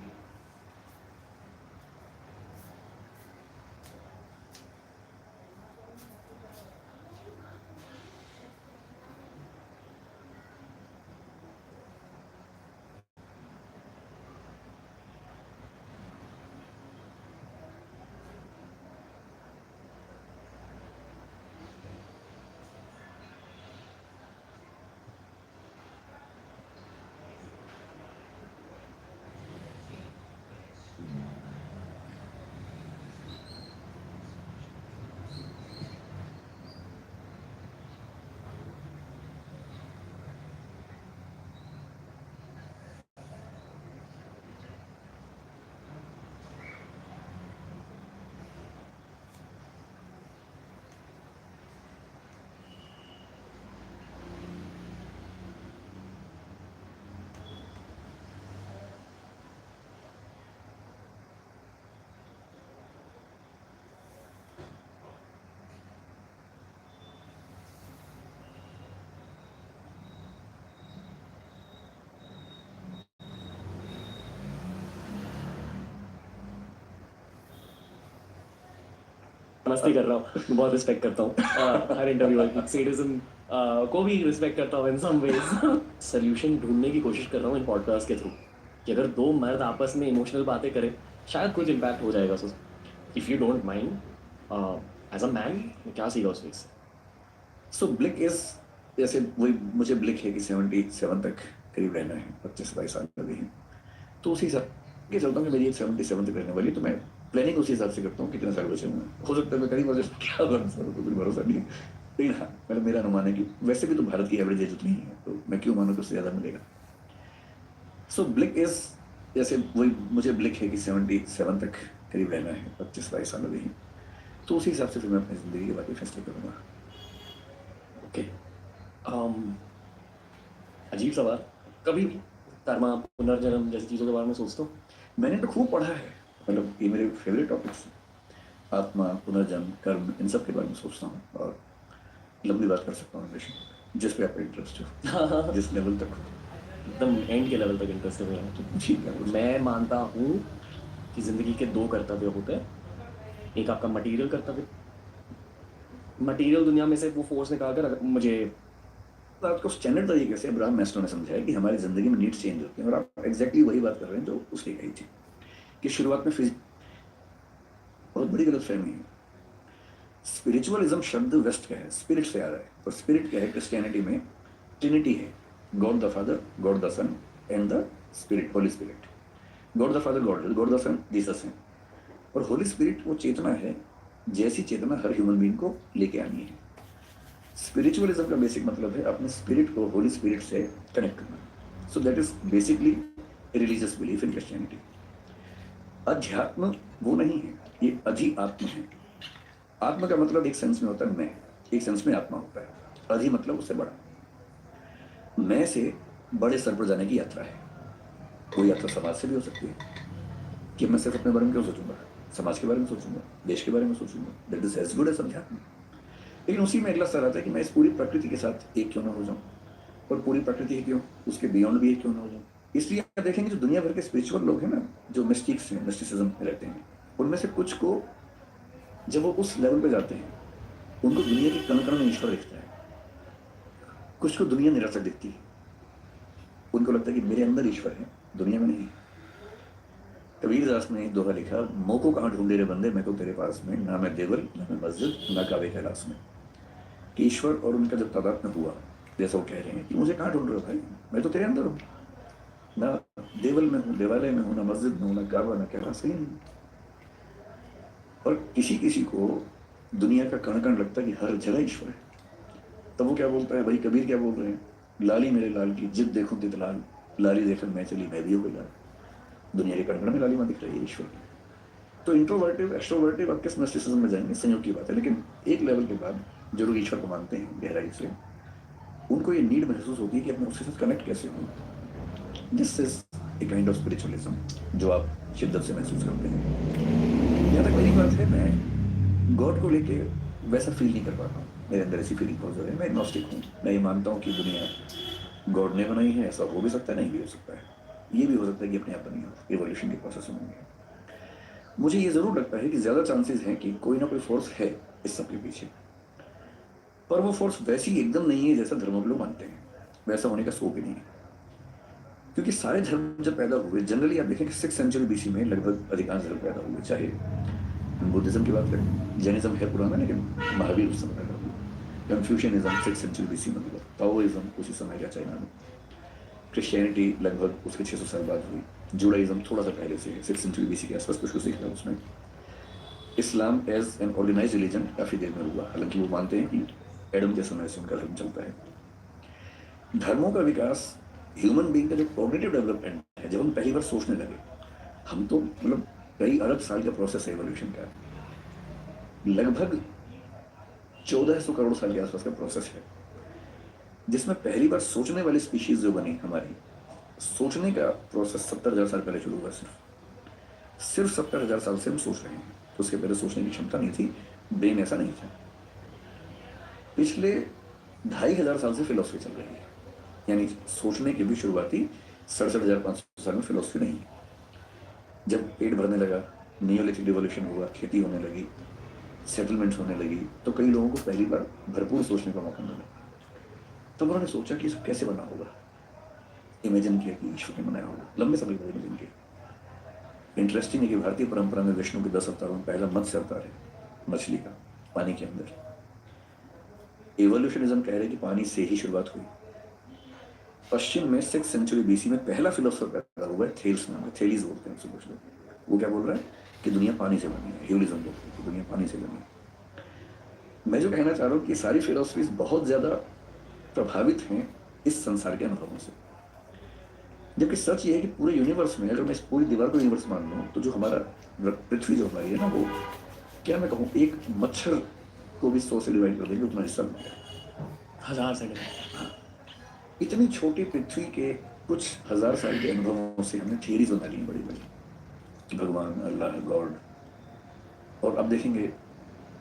मस्ती कर रहा हूँ, मैं बहुत रिस्पेक्ट करता हूँ हर इंटरव्यूअर की सेडिज्म को भी रिस्पेक्ट करता हूँ इन सम वेज। सोल्यूशन ढूंढने की कोशिश कर रहा हूँ इन पॉडकास्ट के थ्रू कि अगर दो मर्द आपस में इमोशनल बातें करें शायद कुछ इम्पैक्ट हो जाएगा। So if you don't mind as a man क्या सीगा उस फेस। सो ब्लिक इज, जैसे वही मुझे ब्लिक है कि 77 तक करीब रहना है, 25-22 साल लगे हैं, तो उसी हिसाब के चलता हूँ कि मेरी 77 तक रहने वाली है, तो मैं प्लानिंग उसी हिसाब से करता हूँ कितने साल बचे हुए हो सकता है मैं करीब वजह क्या भरोसा हो, कोई भरोसा नहीं है, लेकिन हाँ मतलब मेरा अनुमान है कि वैसे भी तो भारत की एवरेज एज उतनी ही है, तो मैं क्यों मानूँ कि उससे ज़्यादा मिलेगा। सो ब्लिक इज, जैसे वही मुझे ब्लिक है कि 77 तक करीब रहना है, 25-22 साल लगे हैं, तो उसी हिसाब से फिर मैं अपनी ज़िंदगी के बाकी फैसले करूँगा। ओके अजीब सवाल, कभी भी कर्मा पुनर्जन्म जैसी चीज़ों के बारे में सोचता हूँ। मैंने तो खूब पढ़ा है, मतलब ये मेरे फेवरेट टॉपिक्स हैं, आत्मा, पुनर्जन्म, कर्म, इन सब के बारे में सोचता हूँ और लंबी बात कर सकता हूँ इंग्लिश में, जिस पे आपका इंटरेस्ट हो, जिस लेवल तक हो। एकदम एंड के लेवल तक इंटरेस्ट है मेरा। ठीक है, मैं मानता हूँ कि जिंदगी के दो कर्तव्य होते हैं, एक आपका मटेरियल कर्तव्य, मटेरियल दुनिया में से वो फोर्स निकाल कर अगर मुझे आपको स्टैंडर्ड तरीके से अब्राहम मैस्लो ने समझाया कि हमारी जिंदगी में नीड्स चेंज होती हैं, और आप एग्जैक्टली वही बात कर रहे हैं जो उसने कही थी कि शुरुआत में बहुत बड़ी गलतफहमी है। स्पिरिचुअलिज्म शब्द वेस्ट का है, स्पिरिट से आ रहा है, और स्पिरिट क्या है क्रिश्चियनिटी में, ट्रिनिटी है, God the father, God the son and the spirit, holy spirit. God the father God है, गॉड द सन जीसस है, और होली स्पिरिट वो चेतना है जैसी चेतना हर ह्यूमन बीइंग को लेके आनी है। स्पिरिचुअलिज्म का बेसिक मतलब है अपने स्पिरिट को होली स्पिरिट से कनेक्ट करना। So that is basically religious belief in Christianity. अध्यात्म वो नहीं है, ये अधि आत्म है। आत्म का मतलब एक सेंस में होता है मैं, एक सेंस में आत्मा होता है, अधि मतलब उससे बड़ा। मैं से बड़े स्तर पर जाने की यात्रा है। कोई यात्रा समाज से भी हो सकती है कि मैं सिर्फ अपने बारे में क्यों सोचूंगा, समाज के बारे में सोचूंगा, देश के बारे में सोचूंगा, that is as good as अध्यात्म। लेकिन उसी में अगला स्तर आता है कि मैं इस पूरी प्रकृति के साथ एक क्यों ना हो जाऊं, और पूरी प्रकृति है क्यों, उसके बियॉन्ड भी एक क्यों ना हो जाऊं। इसलिए आप देखेंगे जो दुनिया भर के स्पिरिचुअल लोग हैं ना, जो मिस्टिक्स हैं, मिस्टिसिज्म में रहते हैं, उनमें से कुछ को जब वो उस लेवल पे जाते हैं उनको दुनिया के कण कण में ईश्वर दिखता है, कुछ को दुनिया निरर्थक दिखती है, उनको लगता है कि मेरे अंदर ईश्वर है, दुनिया में नहीं। कबीरदास ने एक दोहा लिखा, मोको कहाँ ढूंढे रे बंदे मैं तो तेरे पास में, ना मैं देवल ना मैं मस्जिद ना काबे कैलाश में। कि ईश्वर और उनका जब तादात्म्य हुआ, जैसा वो कह रहे हैं कि मुझे कहाँ ढूंढ रहे हो भाई, मैं तो तेरे अंदर हूँ, ना देवल में हूँ, देवालय में हूँ, ना मस्जिद में हूँ, ना काबा ना कैलाश ही नहीं। और किसी किसी को दुनिया का कण कण लगता है कि हर जगह ईश्वर है, तब वो क्या बोलता है, भाई कबीर क्या बोल रहे हैं, लाली मेरे लाल की जिद देखूं तित लाल, लाली देखकर मैं चली मैं भी हो गई लाल। दुनिया के कण कण में लालिमा दिख रही है ईश्वर की। तो इंट्रोवर्टिव एक्सट्रोवर्टिव आप किस मिस्टिसिज्म में जाएंगे, संयोग की बात है, लेकिन एक लेवल के बाद जो लोग ईश्वर को मानते हैं गहराई से, उनको ये नीड महसूस होती है कि अपने उसके साथ कनेक्ट कैसे हों। This is a kind of spiritualism जो आप शिद्दत से महसूस करते हैं। यहाँ तक मेरी बात है, मैं गॉड को लेके वैसा फील नहीं कर पाता हूँ, मेरे अंदर ऐसी फीलिंग बहुत ज़्यादा है। मैं एग्नोस्टिक हूँ, मैं ये मानता हूँ कि दुनिया गॉड ने बनाई है, ऐसा हो भी सकता है, नहीं भी हो सकता है, ये भी हो सकता है कि अपने आप बनी हो, एवोल्यूशन के प्रोसेस में होंगे। मुझे ये ज़रूर लगता है कि ज़्यादा चांसेस हैं कि कोई ना कोई फोर्स है इस सब के पीछे, पर वो फोर्स वैसी एकदम नहीं है जैसा धर्मों के लोग मानते हैं, वैसा होने का स्कोप ही नहीं है। क्योंकि सारे धर्म जब पैदा हुए, जनरली आप देखें कि 6th सेंचुरी बीसी में लगभग अधिकांश धर्म पैदा हुए, चाहे बुद्धिज्म की बात करें, जैनिज्म है पुराना लेकिन महावीर उस समय पैदा हुआ, कन्फ्यूशनिज्म 6th सेंचुरी बीसी में हुआ, ताओइज्म उसी समय का चाइना में, क्रिश्चियनिटी लगभग उसके 600 साल बाद हुई, जुडाइज्म थोड़ा सा पहले से 6th सेंचुरी बीसी के आसपास कुछ सीखा उसमें, Islam as an organise religion काफ़ी देर में हुआ, हालांकि वो मानते हैं कि एडम के समय से उनका धर्म चलता है। धर्मों का विकास ह्यूमन बीइंग का जो कॉग्निटिव डेवलपमेंट है, जब हम पहली बार सोचने लगे, हम तो मतलब कई अरब साल का प्रोसेस है एवोल्यूशन का, लगभग 1400 करोड़ साल के आसपास का प्रोसेस है, जिसमें पहली बार सोचने वाली स्पीशीज जो बनी हमारी, सोचने का प्रोसेस 70,000 साल पहले शुरू हुआ। सिर्फ 70,000 साल से हम सोच रहे हैं, तो उसके पहले सोचने की क्षमता नहीं थी, ब्रेन ऐसा नहीं था। पिछले 2,500 साल से फिलोसफी चल रही है, यानी सोचने की भी शुरुआती 67,500 साल में फिलोसफी नहीं है। जब पेट भरने लगा, नियोलिथिक रिवॉल्यूशन हुआ, खेती होने लगी, सेटलमेंट्स होने लगी, तो कई लोगों को पहली बार भरपूर सोचने का मौका मिला। तब उन्होंने सोचा कि इसको कैसे बना होगा, इमेजिन किया कि ईश्वर ने बनाया होगा, लंबे समय बाद इमेजिन किया। इंटरेस्टिंग है कि भारतीय परंपरा में विष्णु के 10 अवतारों में पहला मत्स्य अवतार है, मछली का, पानी के अंदर। एवोल्यूशनिज्म कह रहे हैं कि पानी से ही शुरुआत हुई। पश्चिम में 6th सेंचुरी बीसी में पहला फिलोसफर पैदा हुआ है, थेल्स नाम है, थेलीज बोलते हैं उससे कुछ लोग। वो क्या बोल रहा है कि दुनिया पानी से बनी है, ह्यूलिज्म बोलते हैं कि दुनिया पानी से बनी है। मैं जो कहना चाह रहा हूँ कि सारी फिलोसफीज बहुत ज्यादा प्रभावित हैं इस संसार के अनुभवों से, जबकि सच ये है कि पूरे यूनिवर्स में, अगर मैं इस पूरी दीवार को यूनिवर्स मान लूँ, तो जो हमारा पृथ्वी जो हमारी है ना, वो क्या मैं कहूँ, एक मच्छर को भी 100 से डिवाइड कर देंगे उतना हिस्सा बन गया। 1000 से इतनी छोटी पृथ्वी के कुछ हजार साल के अनुभवों से हमने थियरीज बना ली बड़ी बड़ी कि भगवान, अल्लाह, गॉड। और अब देखेंगे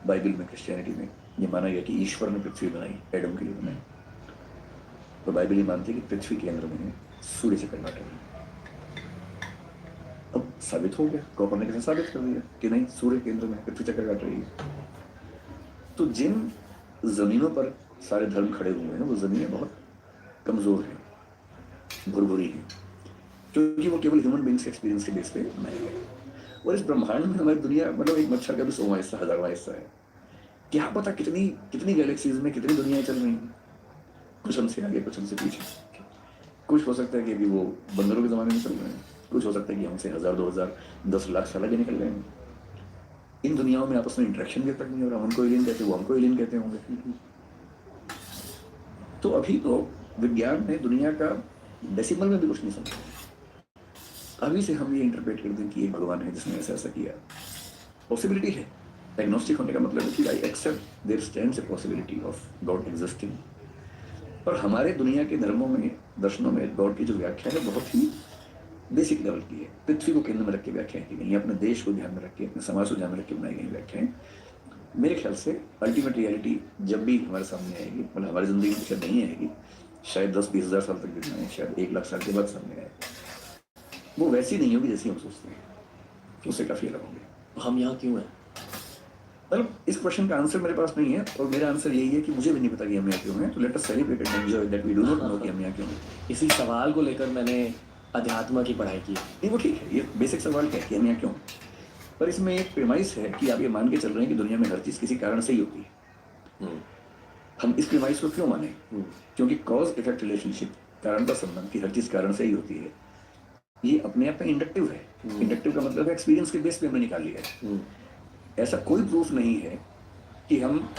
बाइबल में, क्रिश्चियनिटी में ये माना गया कि ईश्वर ने पृथ्वी बनाई, एडम के लिए बनाई। तो बाइबल ये मानती है कि पृथ्वी केंद्र में सूर्य से कन्वर्ट है। अब साबित हो गया, कोपरनिकस ने साबित कर दिया कि नहीं, सूर्य केंद्र में पृथ्वी चक्कर काट रही है। तो जिन जमीनों पर सारे धर्म खड़े हुए हैं, वो जमीनें बहुत कमजोर है, भुरभुरी है, क्योंकि वो केवल ह्यूमन बीइंग्स एक्सपीरियंस के बेस पे बनाई गई। और इस ब्रह्मांड में हमारी दुनिया मतलब एक मच्छर का भी 100वां हिस्सा, 1000वां हिस्सा है। क्या पता कितनी कितनी गैलेक्सीज में कितनी दुनियाएं चल रही हैं, कुछ हमसे आगे, कुछ हमसे पीछे। कुछ हो सकता है कि अभी वो बंदरों के जमाने में चल रहे हैं, कुछ हो सकता है कि हमसे 1000, 2000, 10 लाख साल आगे निकल गए हैं। इन दुनियाओं में आपस में इंटरेक्शन भी तक नहीं हो रहा, उनको एलियन कहते हैं, वो हमको एलियन कहते होंगे। तो अभी तो विज्ञान ने दुनिया का डेसिमल में भी कुछ नहीं समझा। अभी से हम ये इंटरप्रेट कर दें कि एक भगवान है जिसने ऐसा ऐसा किया, पॉसिबिलिटी है। एग्नोस्टिक होने का मतलब है कि I accept there stands a possibility of God existing. और हमारे दुनिया के धर्मों में, दर्शनों में गॉड की जो व्याख्या है बहुत ही बेसिक लेवल की है। पृथ्वी को केंद्र में रख के व्याख्या की गई है, अपने देश को ध्यान में रख के, अपने समाज को ध्यान में रख के बनाई गई व्याख्याएं। मेरे ख्याल से अल्टीमेट रियलिटी जब भी हमारे सामने आएगी, मतलब हमारी जिंदगी में शायद नहीं आएगी, शायद 10-20 हज़ार साल तक भी नहीं, शायद 1 लाख साल के बाद सामने आए, वो वैसी नहीं होगी जैसी हम सोचते हैं, उससे काफी अलग होंगे। हम यहाँ क्यों हैं? मतलब इस क्वेश्चन का आंसर मेरे पास नहीं है, और मेरा आंसर यही है कि मुझे भी नहीं पता कि हम यहाँ क्यों हैं। तो let us celebrate and enjoy that we do not know कि हम यहाँ क्यों हैं। इसी सवाल को लेकर मैंने अध्यात्म की पढ़ाई की। नहीं, वो ठीक है, ये बेसिक सवाल क्या है कि हम यहाँ क्यों हैं। पर इसमें एक प्रेमाइस है कि आप ये मान के चल रहे हैं कि दुनिया में हर चीज किसी कारण से ही होती है। हम इस प्रेमाइस को क्यों माने? क्योंकि कॉज इफेक्ट रिलेशनशिप, कारण का संबंध की हर चीज कारण से ही होती है, ये अपने आप में इंडक्टिव है। इंडक्टिव का मतलब है एक्सपीरियंस के बेस पे हमने निकाल लिया है। ऐसा कोई प्रूफ नहीं है कि हम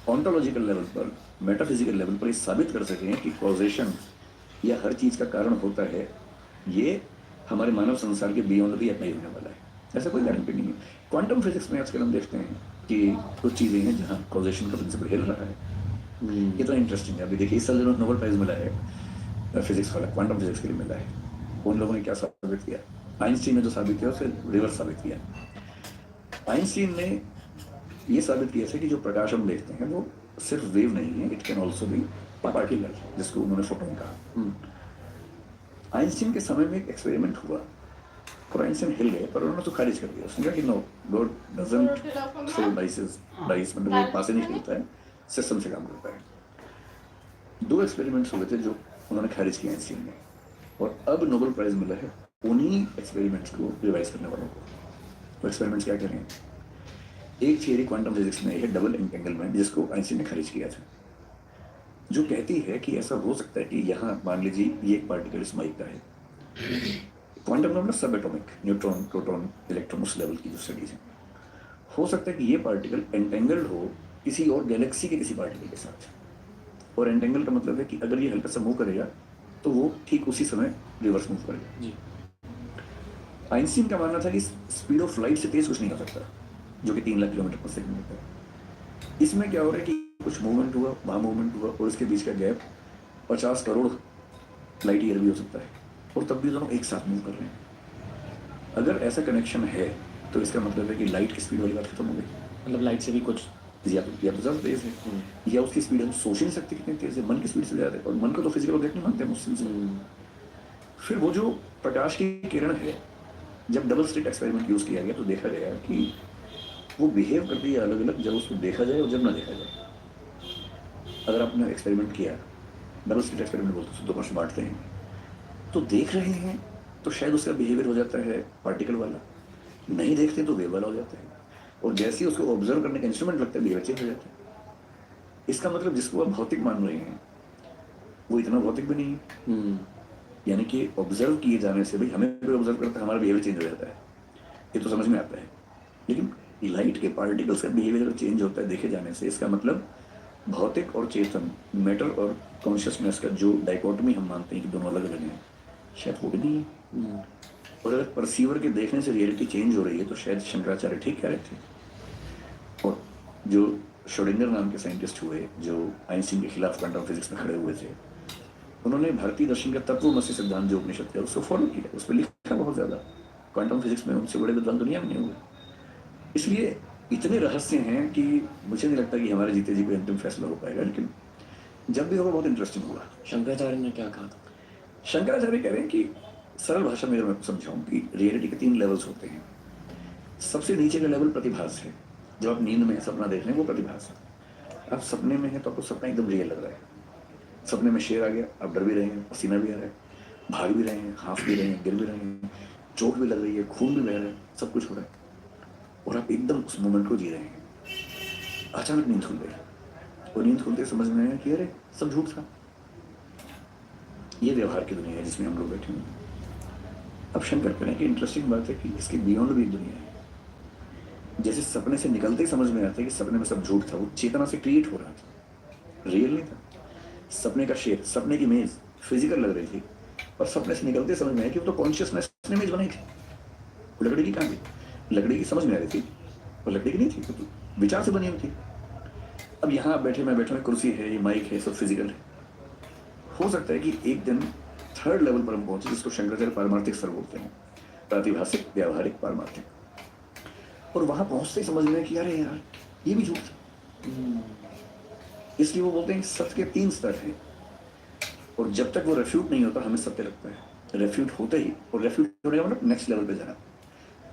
ऑन्टोलॉजिकल लेवल पर, मेटाफिजिकल लेवल पर इस साबित कर सकें कि कॉजेशन या हर चीज का कारण होता है, ये हमारे मानव संसार के बियॉन्ड भी अप्लाई होने वाला है। ऐसा कोई गारंटी नहीं है। क्वांटम फिजिक्स में आजकल हम देखते हैं कि कुछ चीजें हैं जहाँ कॉजेशन का प्रिंसिपल हिल रहा है। कितना इंटरेस्टिंग है। अभी देखिए इस साल जो नोबेल प्राइज मिला है फिजिक्स वाला, क्वांटम फिजिक्स के लिए मिला है, उन लोगों ने क्या साबित किया? आइंस्टीन ने जो साबित किया उसे रिवर्स साबित किया। आइंस्टीन ने ये साबित किया कि जो प्रकाश हम देखते हैं वो सिर्फ वेव नहीं है, it can also be particle, जिसको उन्होंने फोटोन कहा। आइंस्टीन के समय में एक एक्सपेरिमेंट हुआ और आइंस्टीन हिल गए, पर उन्होंने तो खारिज कर दिया। उसने कहा कि no, God doesn't throw dice, मतलब वो पास नहीं खेलता है, सिस्टम से काम करता है। 2 एक्सपेरिमेंट्स हुए थे जो उन्होंने खारिज किया आइंस्टीन ने, और अब नोबेल प्राइज मिला है उन्हीं एक्सपेरिमेंट्स को रिवाइज करने वालों को। वो एक्सपेरिमेंट्स क्या कह रहे हैं? एक थियरी क्वांटम फिजिक्स में है डबल एंटेंगलमेंट, जिसको आइंस्टीन ने खारिज किया था, जो कहती है कि ऐसा हो सकता है कि यहाँ मान लीजिए ये एक पार्टिकल इस माइक का है, क्वांटम मतलब सब एटॉमिक, न्यूट्रॉन, प्रोटॉन, इलेक्ट्रॉन, उस लेवल की जो स्टडीज है, हो सकता है कि ये पार्टिकल एंटेंगल्ड हो किसी और गैलेक्सी के किसी पार्टिकल के साथ। और एंटेंगल का मतलब है कि अगर ये हल्का सा मूव करेगा तो वो ठीक उसी समय रिवर्स मूव करेगा। आइंस्टीन का मानना था कि स्पीड ऑफ लाइट से तेज कुछ नहीं हो सकता, जो कि 3 लाख किलोमीटर पर सेकंड होता है। इसमें क्या हो रहा है कि कुछ मूवमेंट हुआ, वहाँ मूवमेंट हुआ, और इसके बीच का गैप 50 करोड़ लाइट ईयर भी हो सकता है, और तब भी दोनों एक साथ मूव कर रहे हैं। अगर ऐसा कनेक्शन है तो इसका मतलब है कि लाइट की स्पीड वाली बात खत्म हो गई। मतलब लाइट से भी कुछ या तो ज़्यादा तेज है, या उसकी स्पीड हम सोच नहीं सकते कितनी तेज है, मन की स्पीड से ज़्यादा है, और मन को तो फिजिकल ऑब्जेक्ट नहीं मानते हम उससे। फिर वो जो प्रकाश की किरण है, जब डबल स्लिट एक्सपेरिमेंट यूज किया गया तो देखा गया कि वो बिहेव करती है अलग अलग जब उसको देखा जाए और जब ना देखा जाए। अगर आपने एक्सपेरिमेंट किया, डबल स्लिट एक्सपेरिमेंट बोलते हैं, दो क्वेश्चन बांटते हैं, तो देख रहे हैं तो शायद उसका बिहेवियर हो जाता है पार्टिकल वाला, नहीं देखते तो वेव वाला हो जाता है, और जैसे ही उसको ऑब्जर्व करने का इंस्ट्रूमेंट लगता है बिहेवियर चेंज हो जाता है। इसका मतलब जिसको आप भौतिक मान रहे हैं वो इतना भौतिक भी नहीं है। यानी कि ऑब्जर्व किए जाने से, भाई हमें कोई ऑब्जर्व करता है, हमारा बिहेवियर चेंज हो जाता है, ये तो समझ में आता है। लेकिन लाइट के पार्टिकल्स का बिहेवियर अगर चेंज होता है देखे जाने से, इसका मतलब भौतिक और चेतन, मैटर और कॉन्शियसनेस का जो डाइकोटमी हम मानते हैं कि दोनों अलग अलग हैं, शायद वो भी नहीं है। और अगर परसीवर के देखने से रियलिटी चेंज हो रही है तो शायद शंकराचार्य ठीक कह रहे थे। और जो श्रोडिंगर नाम के साइंटिस्ट हुए जो आइंस्टीन के खिलाफ क्वांटम फिजिक्स में खड़े हुए थे, उन्होंने भारतीय दर्शन का तत्वमसी सिद्धांत जो उपनिषद है उसको फॉलो किया, उस पर लिखा बहुत ज्यादा। क्वांटम फिजिक्स में उनसे बड़े विद्वान दुनिया में नहीं हुए। इसलिए इतने रहस्य हैं कि मुझे नहीं लगता कि हमारे जीते जी कोई अंतिम फैसला हो पाएगा, लेकिन जब भी होगा बहुत इंटरेस्टिंग होगा। शंकराचार्य ने क्या कहा था? शंकराचार्य कह रहे हैं कि सरल भाषा में अगर मैं समझाऊं कि रियलिटी के 3 लेवल्स होते हैं। सबसे नीचे का लेवल प्रतिभास है। जब आप नींद में सपना देख रहे हैं वो प्रतिभास है। आप सपने में हैं तो आपको सपना एकदम रियल लग रहा है। सपने में शेर आ गया, आप डर भी रहे हैं, पसीना भी आ रहा है, भाग भी रहे हैं, हाँफ भी रहे हैं, गिर भी रहे हैं, चोट भी लग रही है, खून भी बह रहा है, सब कुछ हो रहा है और आप एकदम उस मोमेंट को जी रहे हैं। अचानक नींद खुल गई और नींद खुलते समझ में आया कि अरे सब झूठ था। ये व्यवहार की दुनिया है जिसमें हम लोग बैठे हैं। अब शंकर करें कि इंटरेस्टिंग बात है कि इसके बियॉन्ड भी दुनिया है। जैसे सपने से निकलते ही समझ में आता है कि सपने में सब झूठ था, वो चेतना से क्रिएट हो रहा था, रियल नहीं था। सपने का शेर, सपने की मेज फिजिकल लग रही थी, और सपने से निकलते समझ में आया कि वो तो कॉन्शियसनेस ने मेज बनाई थी। वो लकड़ी की कहाँ थी? लकड़ी की समझ में आ रही थी, वो लकड़ी की नहीं थी, तो विचार से बनी हुई थी। अब यहाँ आप बैठे, मैं बैठा हूँ, कुर्सी है, ये माइक है, सब फिजिकल है। हो सकता है कि एक दिन थर्ड लेवल पर हम पहुंचे जिसको शंकराचार्य पारमार्थिक स्तर बोलते हैं, प्रातिभाषिक, व्यावहारिक, पारमार्थिक। और वहां पहुंचते ही समझ में कि अरे यार ये भी झूठ था। इसलिए वो बोलते हैं सत्य के 3 स्तर हैं, और जब तक वो रेफ्यूट नहीं होता हमें सत्य लगता है। रेफ्यूट होते ही, और रेफ्यूट होने का मतलब नेक्स्ट लेवल पे जाना।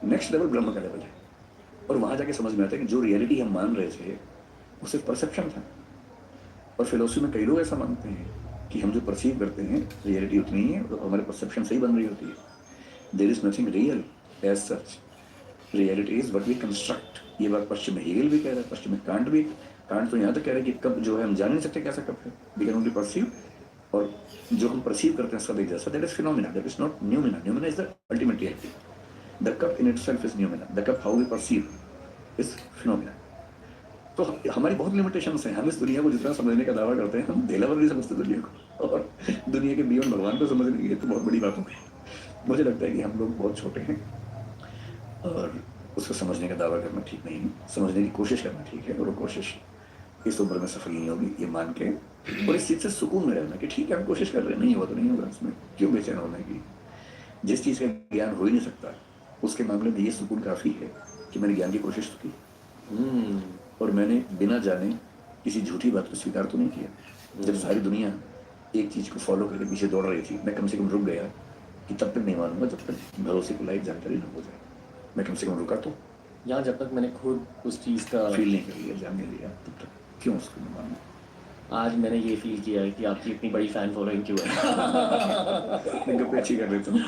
नेक्स्ट लेवल ब्रह्म का लेवल है, और वहां जाके समझ में आता है कि जो रियलिटी हम मान रहे थे वो सिर्फ परसेप्शन था। और फिलोसफी में कई लोग ऐसा मानते हैं कि हम जो परसीव करते हैं रियलिटी उतनी ही है, तो हमारे परसेप्शन से ही बन रही होती है। There is nothing real as such, reality is what we construct. ये बात पश्चिम में हेगल भी कह रहा है, पश्चिम में कांट भी। कांट तो यहाँ तक कह रहे हैं कि कब जो है हम जान नहीं सकते कैसा कब है, वी कैन ओनली परसीव। और जो हम परसीव करते हैं सब एक जैसा, that is phenomena, that is not noumena. Noumena is the ultimate reality. The cup in itself is noumena, the cup how we perceive is phenomena. तो हमारी बहुत लिमिटेशंस हैं। हम इस दुनिया को जितना समझने का दावा करते हैं, हम ढेला भर नहीं समझते दुनिया को, और दुनिया के बियॉन्ड भगवान को समझ लेंगे तो बहुत बड़ी बात हो गई। मुझे लगता है कि हम लोग बहुत छोटे हैं और उसको समझने का दावा करना ठीक नहीं है। समझने की कोशिश करना ठीक है, और वो कोशिश इस उम्र में सफल नहीं होगी ये मान के, और इस चीज़ से सुकून में रहना कि ठीक है हम कोशिश कर रहे हैं, नहीं हुआ तो नहीं होगा, इसमें क्यों बेचैन होने की। जिस चीज़ का ज्ञान हो ही नहीं सकता उसके मामले में ये सुकून काफ़ी है कि मैंने ज्ञान की कोशिश तो की, और मैंने बिना जाने किसी झूठी बात को स्वीकार तो नहीं किया। जब सारी दुनिया एक चीज़ को फॉलो करके पीछे दौड़ रही थी, मैं कम से कम रुक गया कि तब तक नहीं मानूंगा जब तक भरोसे को लायक जानकारी ना हो जाए। मैं कम से कम रुका तो, यहाँ जब तक मैंने खुद उस चीज़ का फील नहीं कर लिया, जान नहीं लिया, तब तक क्यों उसको नहीं मानूं। आज मैंने ये फील किया है कि आपकी इतनी बड़ी फैन फॉलोइंग क्यों है। गप्पे अच्छी कर रहे तुम।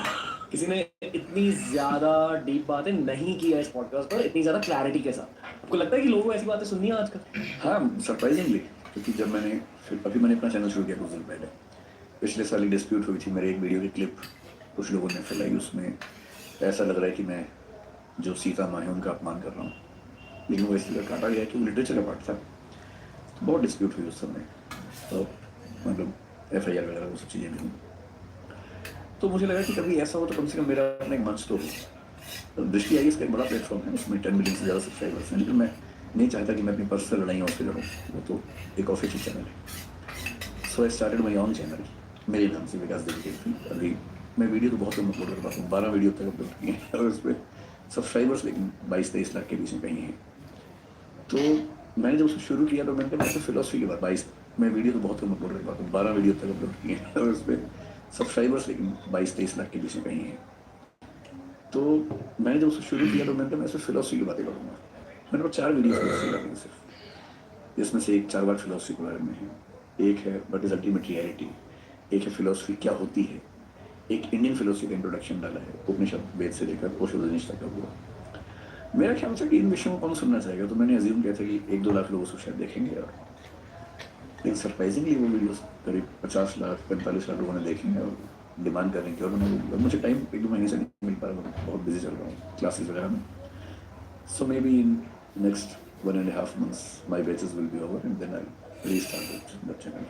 किसी ने इतनी ज्यादा डीप बातें नहीं की है इस पॉडकास्ट पर, इतनी ज्यादा क्लैरिटी के साथ। आपको लगता है कि लोगों को ऐसी बातें सुननी है आजकल? हाँ, सरप्राइजिंगली, क्योंकि जब अभी मैंने अपना चैनल शुरू किया कुछ दिन पहले, पिछले साल एक डिस्प्यूट हुई थी, मेरे एक वीडियो की क्लिप कुछ लोगों ने फैलाई, उसमें ऐसा लग रहा है कि मैं जो सीता माँ है उनका अपमान कर रहा हूँ, लेकिन वो इसलिए काटा गया कि वो लिटरेचर का पार्ट था। तो बहुत डिस्प्यूट हुई उस समय, तो मतलब FIR वगैरह वो सब चीज़ें भी हुई। तो मुझे लगा कि कभी ऐसा हो तो कम से कम मेरा अपना एक मंच तो हो। तो दृष्टि आई इसका एक बड़ा प्लेटफॉर्म है, उसमें 10 मिलियन से ज़्यादा सब्सक्राइबर्स हैं, लेकिन मैं नहीं चाहता कि मैं अपनी पर्सनल लड़ाइयों से लड़ूँ, वो तो एक ऑफिशियल चैनल है। So I started my own channel, मेरे नाम से विकास देवी थी। अभी मैं वीडियो तो बहुत कम अपलोड कर पाता हूँ, 12 वीडियो तक अपलोड किए हैं, और उस पर सब्सक्राइबर्स लेकिन 22-23 लाख के बीच में कहीं हैं। तो मैंने जब उसको शुरू किया तो मैंने कहा मैं तो फिलोसफी की बात, 22 मैं वीडियो तो बहुत कम अपलोड कर पाता हूँ, 12 वीडियो तक अपलोड किए हैं, और उस पर सब्सक्राइबर्स लेकिन 22-23 लाख के बीच में कहीं हैं। तो मैंने जब उसको शुरू किया तो मैंने कहा मैं सिर्फ फिलोसफी की बातें करूँगा, मेरे पास 4 वीडियो फिलोसफी सिर्फ, जिसमें से एक 4 बार फिलोसफी के बारे में है, एक है व्हाट इज अल्टीमेट रियलिटी, एक है फिलोसफी क्या होती है, एक इंडियन फिलोसफी का इंट्रोडक्शन डाला है, उपनिषद वेद से लेकर पोस्टल तक का पूरा। मेरा ख्याल से कि इन विषयों को कौन सुनना चाहेगा, तो मैंने अज्यूम किया था कि 1-2 लाख लोग उसको शायद देखेंगे, और लेकिन सरप्राइजिंगली वो वीडियोस करीब 50 लाख 45 लाख लोगों ने देखे हैं और डिमांड करने की। और मुझे टाइम 1-2 महीने से नहीं मिल पा रहा, मैं बहुत बिजी चल रहा हूँ क्लासेस वगैरह में। So may be in next 1.5 months my batches will be over and then I'll restart with the channel.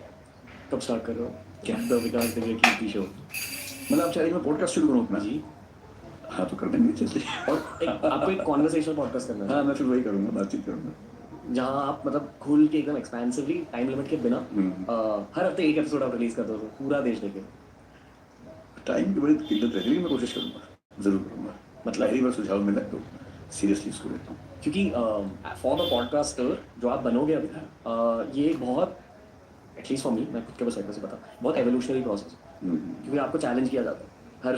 कब स्टार्ट कर रहे हो क्या द विकास दिव्य की शो? मतलब आप चाहेंगे मैं पॉडकास्ट शुरू करूँ अपना? जी हाँ तो कर देंगे, चलिए। और आपको एक कॉन्वर्सेशनल पॉडकास्ट करना है हाँ मैं फिर वही करूँगा, बातचीत करूँगा, जहाँ आप मतलब खुल के एकदम एक्सपेंसिवली टाइम लिमिट के बिना हर हफ्ते एक एपिसोड आप रिलीज कर दो पूरा देश देखे। टाइम की बड़ी किल्लत रहेगी, मैं कोशिश करूँगा, ज़रूर करूँगा। मतलब पहली बार सुझाव मिला तो सीरियसली इसको लेता हूँ, क्योंकि फॉर द पॉडकास्टर जो आप बनोगे अभी ये बहुत एटलीस्ट फॉर मी, मैं खुद के पर्सपेक्टिव से बता, बहुत एवोल्यूशनरी प्रोसेस, क्योंकि आपको चैलेंज किया जाता है हर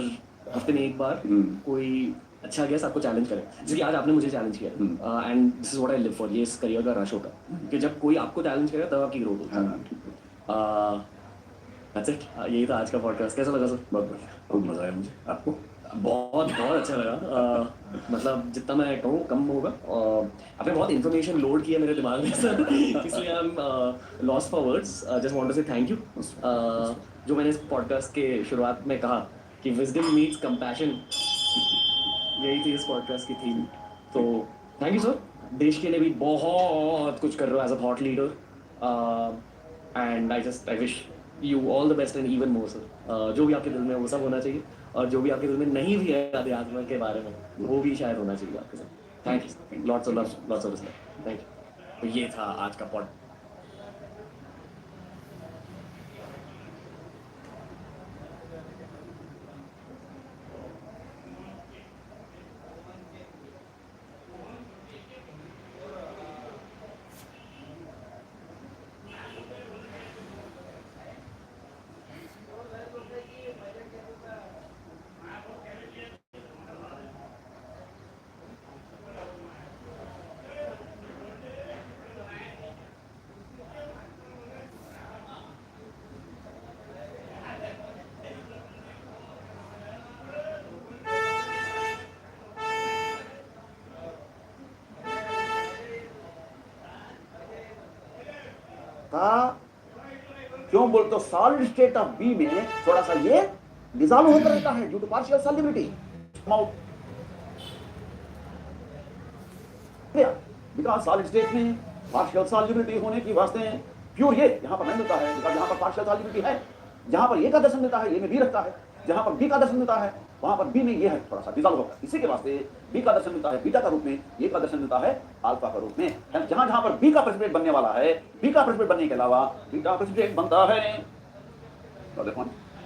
हफ्ते में एक बार। कोई अच्छा गेस्ट आपको चैलेंज करे, जैसे कि आज आपने मुझे चैलेंज किया, and this is what I live for. ये इस करियर का रश होता है कि जब कोई आपको चैलेंज करेगा तब आपकी ग्रोथ होती है। हाँ ठीक है, दैट्स इट, यही था आज का पॉडकास्ट। कैसा लगा सर? बहुत बढ़िया, खूब मज़ा आया मुझे। आपको? बहुत बहुत अच्छा लगा। मतलब जितना मैं कहूँ कम होगा। आपने बहुत इन्फॉर्मेशन लोड किया मेरे दिमाग में सर, इसलिए I am lost for words. Just want to say thank you. जो मैंने इस पॉडकास्ट के शुरुआत में कहा कि विजडम मीट्स कंपैशन, यही थी इस पॉडकास्ट की थीम। तो थैंक यू सर। देश के लिए भी बहुत कुछ कर रहे हो as a thought leader, and I wish you all the best and even more sir. जो भी आपके दिल में वो सब होना चाहिए, और जो भी आपके दिल में नहीं भी है अध्यात्म के बारे में वो भी शायद होना चाहिए आपके साथ। Thank you, lots of love, lots of respect, thank you. तो ये था आज का पॉड। क्यों बोलते हो सॉलिड स्टेट ऑफ बी में थोड़ा सा ये डिसॉल्व होता रहता है due to partial solubility, because solid state में पार्शियल सॉल्युबिलिटी होने की वास्ते प्योर ये यहाँ पर नहीं मिलता है, बिकॉज यहाँ पर पार्शियल सॉल्युबिलिटी है। जहाँ पर ए का दर्शन मिलता है ये में बी रखता है, जहाँ पर बी का दर्शन मिलता है वहां पर बी में ये है थोड़ा सा डिसॉल्व होगा। इसी के वास्ते बी का दर्शन मिलता है बीटा का रूप में, ए का दर्शन मिलता है अल्फा का रूप में। जहां जहां पर बी का प्रेसिपिटेट बनने वाला है, बी का प्रेसिपिटेट बनने के अलावा बीटा प्रेसिपिटेट बनता है।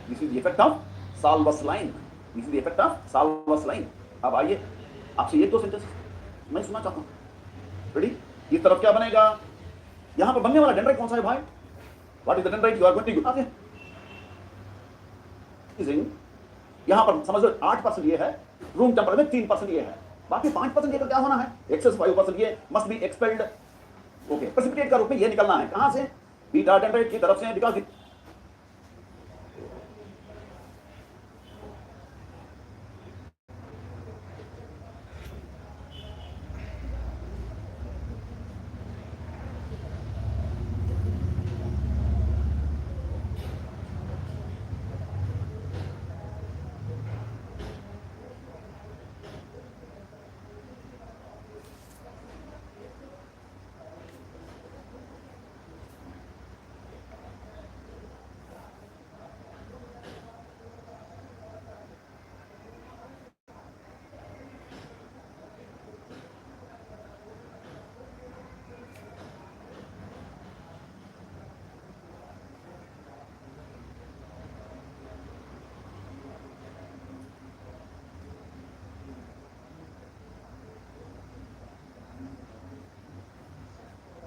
This is the effect of solvus line, this is the effect of solvus line. अब आइए आपसे ये 2 सेंटेंस मैं सुनना चाहता हूँ। रेडी? इस तरफ क्या बनेगा? यहां पर बनने वाला डेंड्राइट कौन सा है भाई? What is the dendrite you are going to आगे? यहां पर समझ लो 8% ये है, रूम टेम्परेचर में 3% ये है, बाकी 5% ये का क्या होना है? एक्सेस 5% ये must be expelled. Okay, precipitate का रूप में ये निकलना है कहां से? बीटा डेंड्राइट की तरफ से, because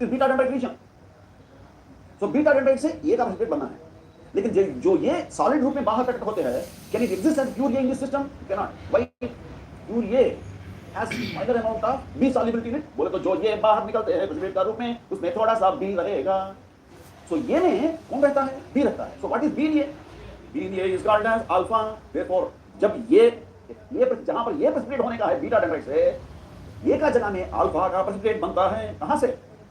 beta dendrite region. So beta dendrite से ये का प्रेसिपिटेट बनना है, लेकिन जो ये सॉलिड रूप में बाहर प्रकट होते हैं, can it exist as pure A in this system? Can not. Why? Pure A has minor amount of B solubility in it. बोले तो जो ये बाहर निकलते हैं प्रेसिपिटेट का रूप में उसमें थोड़ा सा B रहेगा. So ये में कौन रहता है? B रहता है. So what is B in ये? B in ये is called as alpha. Therefore जब ये जहाँ पर ये प्रेसिपिटेट होने का है बीटा डेंड्राइट से, ये का जगह में अल्फा का प्रेसिपिटेट बनता है. कहाँ से?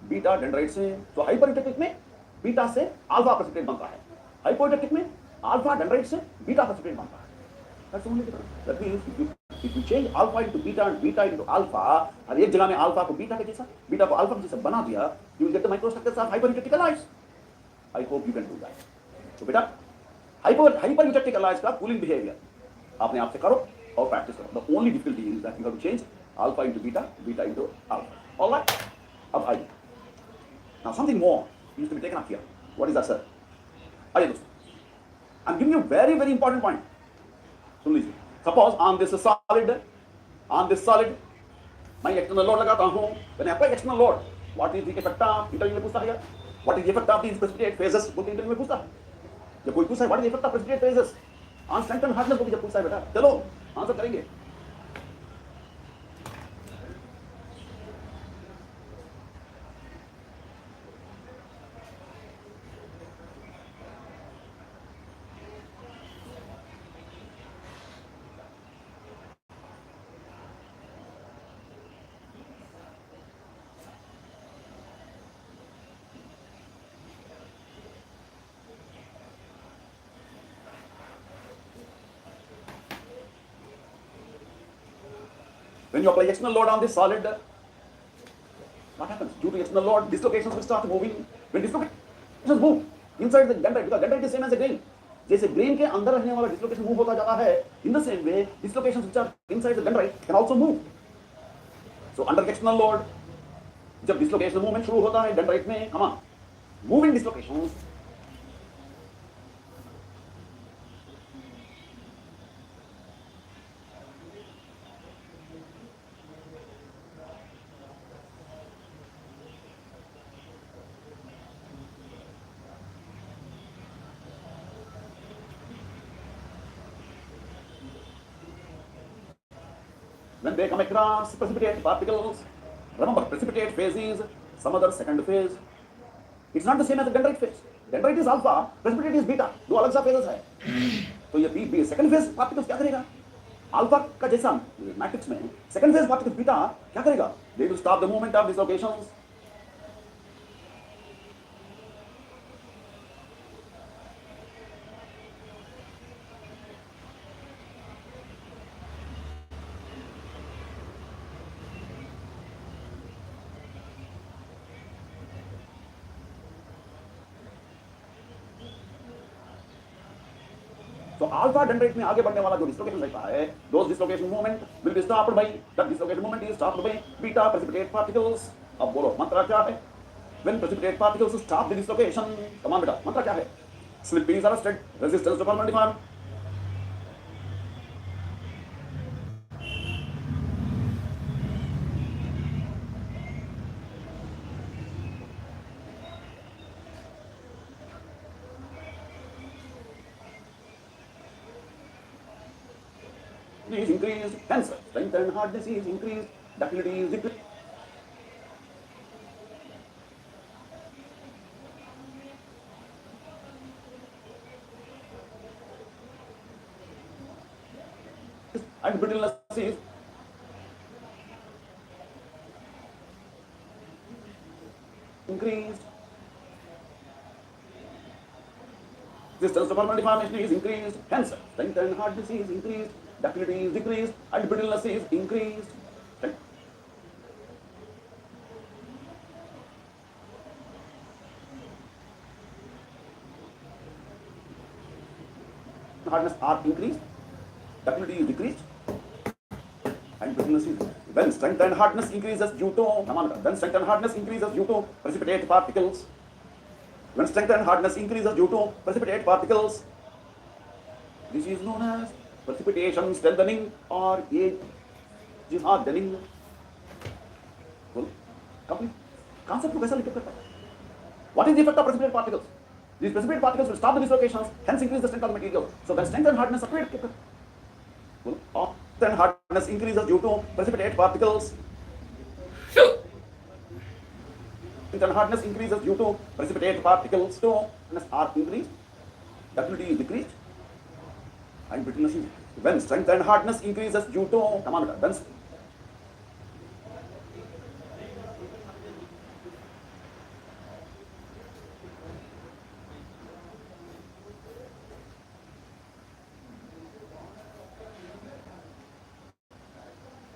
बीटा डेंड्राइट से. तो हाइपरइलेक्ट्रिक में बीटा से अल्फा प्रेसिपिटेट बनता है. हाइपोइलेक्ट्रिक में अल्फा डेंड्राइट से बीटा प्रेसिपिटेट बनता है. That's only difference. That means if you change alpha into beta and beta into alpha, और एक जगह में अल्फा को बीटा के जैसा, बीटा को अल्फा के जैसा बना दिया, you will get the microstructures of hypereutic alloys. I hope you can do that. So बेटा, hypereutic alloys का cooling behavior आपने आप से करो और practice करो. The only difficulty is that you have to change alpha into beta, beta into alpha. All right? अब आइए. Now something more needs to be taken up here. What is that, sir? आइए दोस्तों. I'm giving you very very important point. सुन लीजिए. Suppose on this solid मैं external load लगाता हूँ. When I apply external load, what is the effect of interview में पूछता है. What is the effect of these precipitate phases? बोलते interview में पूछता है. जब कोई पूछता है what is the effect of precipitate phases on strength and hardness, को जब पूछता है बेटा, चलो आंसर करेंगे. When you apply external load on this solid, what happens? Due to external load, dislocations will start moving. When dislocations move inside the dendrite, because dendrite is same as a grain. जैसे grain के अंदर रहने वाला dislocation move होता जाता है, in the same way, dislocations which are inside the dendrite can also move. So under external load, जब dislocation movement शुरू होता है dendrite में, come on, moving dislocations. When they come across precipitate particles, remember precipitate phase is some other second phase. It's not the same as the dendrite phase. Dendrite is alpha, precipitate is beta. दो अलग सा phases है. तो ये second phase particles क्या करेगा? Alpha का जैसा मैट्रिक्स में second phase particles beta क्या करेगा? They will stop the movement of dislocations. So alpha dendrite में आगे बढ़ने वाला जो dislocation रहता है, those dislocation movement will be stopped by, that dislocation movement is stopped by beta precipitate particles. अब बोलो मंत्र क्या है? When precipitate particles stop the dislocation, come on बेटा, मंत्र क्या है? Slip is arrested, resistance to permanent deform. Is increased, hence strength and hardness is increased, ductility is decreased. And brittleness is increased. Distance to permanent deformation is increased, hence strength and hardness is increased. Ductility is decreased and brittleness is increased. Right? Hardness are increased, ductility is decreased, and brittleness is. When strength and hardness increases due to, when strength and hardness increases due to precipitate particles, when strength and hardness increases due to precipitate particles, this is known as precipitation strengthening or age hardening. Complete concept को कैसा लिख करता है? What is the effect of precipitate particles? These precipitate particles will stop the dislocations, hence increase the strength of the material. So when strength and hardness separate, strength and hardness hardness increases due to precipitate particles. Strength and hardness increases due to precipitate particles. So hardness are increased, ductility is decreased, and brittleness is. When strength and hardness increases due to, come on,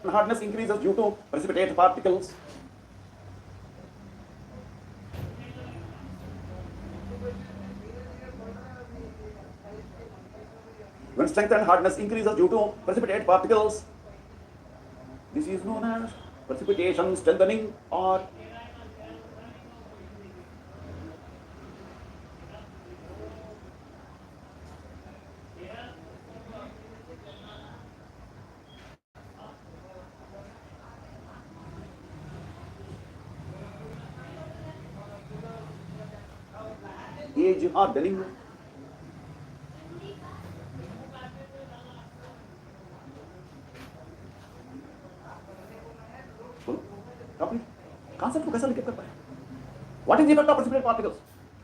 when hardness increases due to precipitate particles. When strength and hardness increases due to precipitate particles, this is known as precipitation strengthening or age hardening. Concept को कैसा लिख कर पाए? What is the effect of precipitate particles?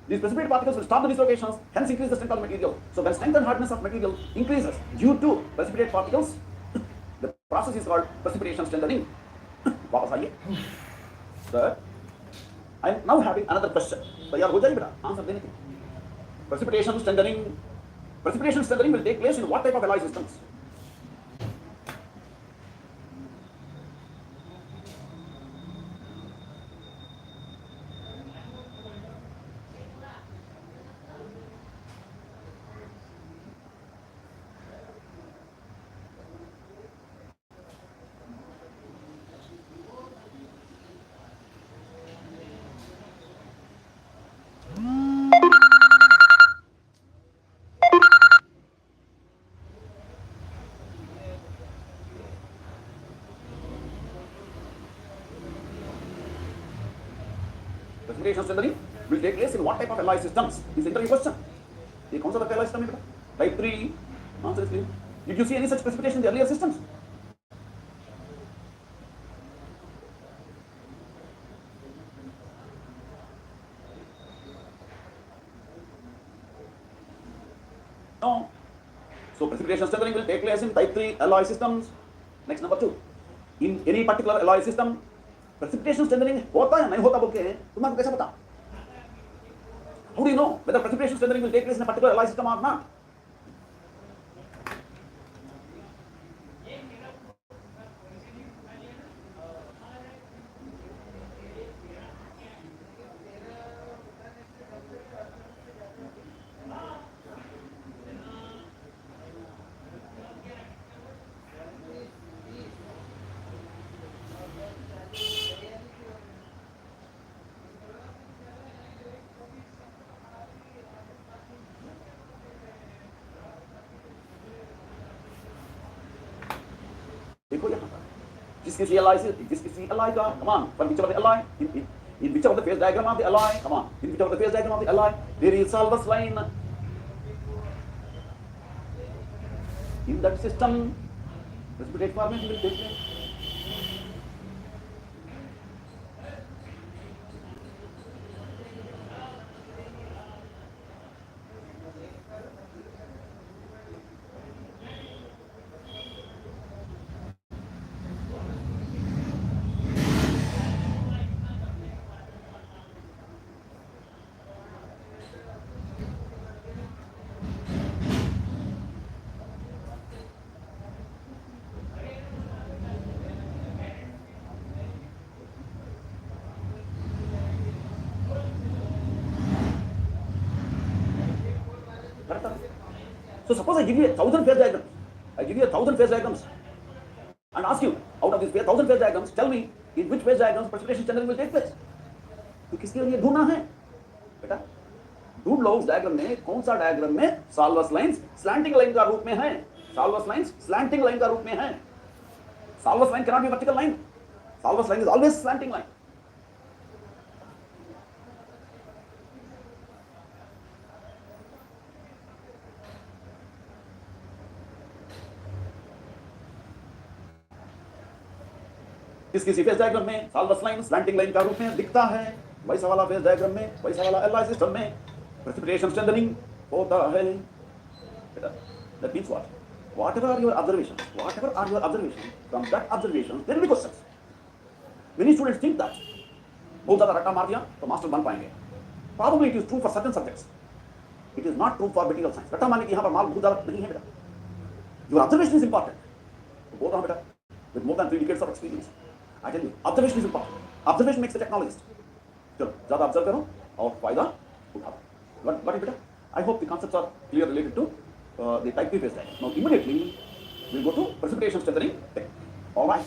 These precipitate particles will stop the dislocations, hence increase the strength of the material. So when strength and hardness of material increases due to precipitate particles, the process is called precipitation strengthening. वापस आइए. Sir, I am now having another question. तैयार हो जाइए बेटा, answer देने के. Precipitation strengthening will take place in what type of alloy systems? Precipitation strengthening will take place in what type of alloy systems? Is the interview question. ये कौन सा alloy system है बेटा? Type 3. Answer is clear. Did you see any such precipitation in the earlier systems? No. So precipitation strengthening will take place in type 3 alloy systems. Next, number 2. In any particular alloy system, precipitation strengthening होता है नहीं होता बोल के तुम्हारे को कैसे पता? How do you know whether precipitation strengthening will take place in a particular alloy system or not? देखो यहाँ पर जिस किसी alloy का come on for which of the alloy in which of the phase diagram of the alloy come on in which of the phase diagram of the alloy there is solvus line in that system precipitate formation will take place. So suppose I give you 1,000 phase diagrams. I give you 1,000 phase diagrams and ask you, out of these 1,000 phase diagrams, tell me in which phase diagrams precipitation strengthening will take place. तो किसके लिए ढूंढना है बेटा? ढूंढ लो उस diagram में कौन सा डायग्राम में सॉल्वस लाइंस स्लैंटिंग लाइन का रूप में है. सॉल्वस लाइंस स्लैंटिंग लाइन का रूप में है. Solvus line cannot be vertical line. Solvus line is always slanting line. किसी फेज डायग्राम में साल्वर्स लाइन स्लैंटिंग लाइन का रूप में दिखता है, वैसा वाला फेज डायग्राम में, वैसा वाला एलआई सिस्टम में प्रेसिपिटेशन स्ट्रेंथनिंग होता है। That means what? Whatever are your observations, from that observation, there will be questions. Many students think that बहुत ज़्यादा रट्टा मार दिया तो मास्टर बन पाएंगे। Probably it is true for certain subjects. It is not true for material science. रट्टा मारने की यहाँ पर माल बहुत ज़्यादा नहीं है बेटा। Your observation is important. तो बोल रहा हूँ बेटा, with more than 3 decades of experience, I tell you, observation is important. Observation makes the technologist. चलो ज़्यादा ऑब्जर्व करो और फायदा उठाओ। But बेटा, I hope the concepts are clear related to the type P phase diagram. Now immediately we'll go to precipitation strengthening technique. All right.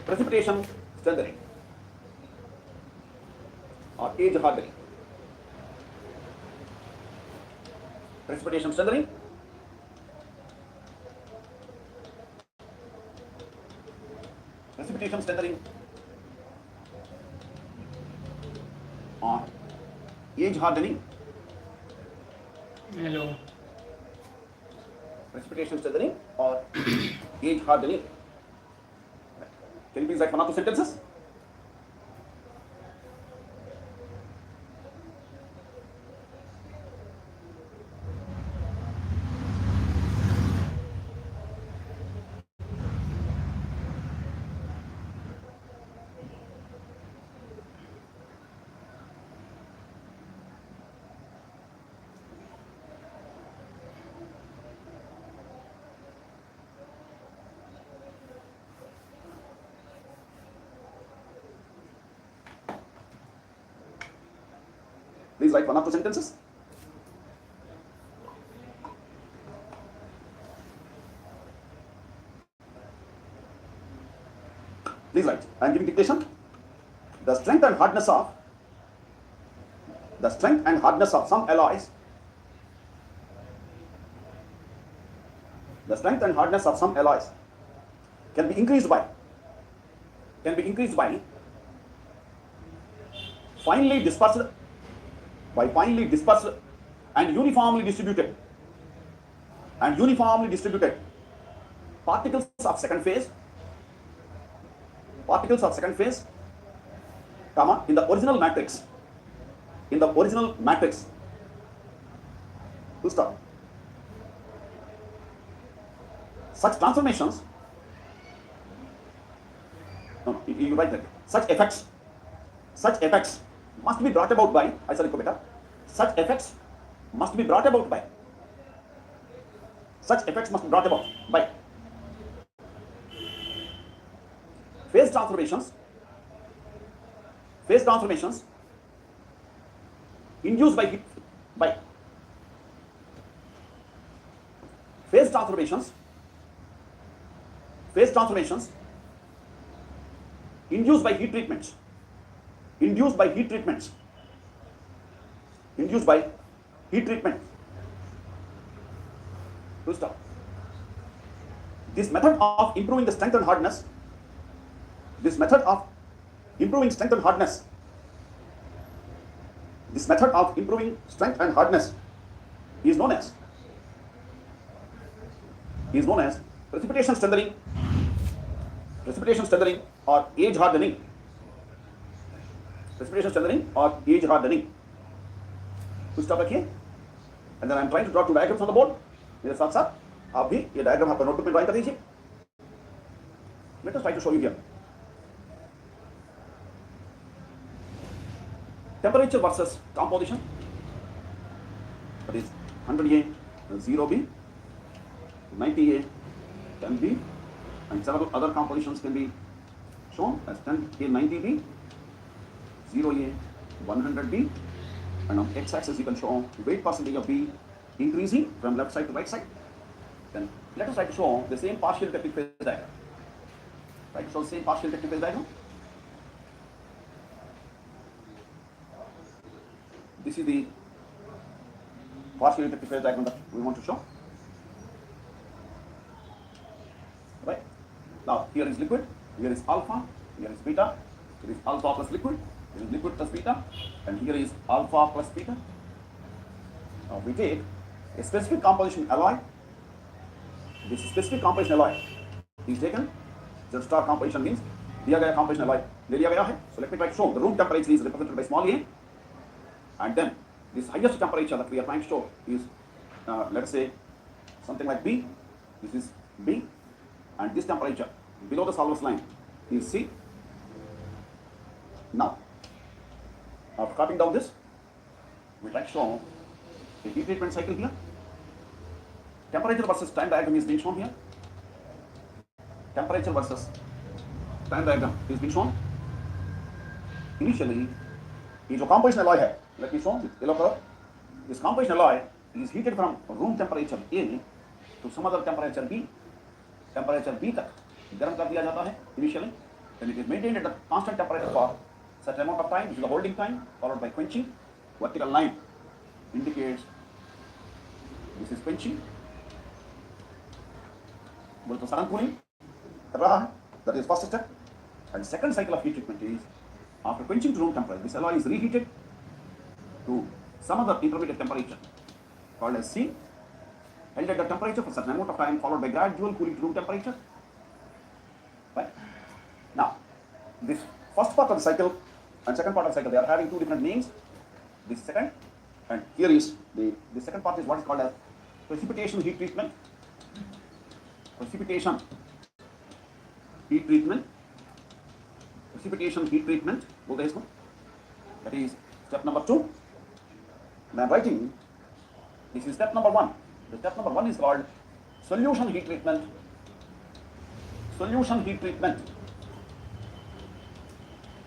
Precipitation strengthening or age hardening. Precipitation strengthening. Precipitation strengthening or age hardening. Hello. Precipitation strengthening or age hardening. Can you please write 1 or 2 sentences? Please write 1 or 2 sentences. Please write. I am giving dictation. The strength and hardness of some alloys. The strength and hardness of some alloys can be increased by finely dispersed and uniformly distributed particles of second phase, comma, in the original matrix. Full stop. Such transformations, no, you write that. Such effects must be brought about by, such effects must be brought about by phase transformations induced by phase transformations induced by heat treatments. Full stop. This method of improving strength and hardness is known as precipitation strengthening or age hardening. Full stop रखिए. And then I am trying to draw 2 diagrams on the board. मेरे साथ साथ आप भी ये diagram आपका notebook में drawing कर दीजिए. Let us try to show you here. Temperature versus composition. That is 100A, 0B, 90A, 10B, and several other compositions can be shown as 10A, 90B, 0A, 100B, and on x-axis you can show weight percentage of B increasing from left side to right side. Then let us try to show the same partial technique phase diagram. This is the partial technique phase diagram that we want to show. Right? Now here is liquid, here is alpha, here is beta, here is alpha plus liquid, here is liquid plus beta, and here is alpha plus beta. Now we take a specific composition alloy. This specific composition alloy is taken The star composition means दिया गया composition alloy ले लिया गया है. So let me try to show the room temperature is represented by small a, and then this highest temperature that we are trying to show is let us say something like B. This is B, and this temperature below the solver's line is C. Now, after cutting down this, we try to show a heat treatment cycle here. Temperature versus time diagram is being shown here. Temperature versus time diagram is being shown. Initially, ये जो composition alloy है, let me show with yellow color. This composition alloy is heated from room temperature A to some other temperature B. Temperature B तक गर्म कर दिया जाता है initially. Then it is maintained at a constant temperature for such amount of time, which is the holding time, followed by quenching. Vertical line indicates this is quenching. बोले तो sudden cooling कर रहा है. That is first step. And second cycle of heat treatment is after quenching to room temperature, this alloy is reheated to some other intermediate temperature called as C, held at the temperature for certain amount of time, followed by gradual cooling to room temperature. Right? Now, this first part of the cycle and second part of the cycle, they are having two different names. This second, and here is the second part is what is called as precipitation heat treatment. Precipitation heat treatment. Precipitation heat treatment. बोलते हैं इसको. That is step number 2. And I am writing. This is step number 1. The step number 1 is called solution heat treatment. Solution heat treatment.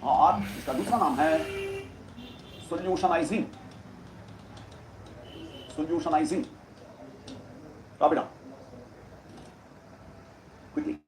और इसका दूसरा नाम है solutionizing. Solutionizing. Copy down. Quickly.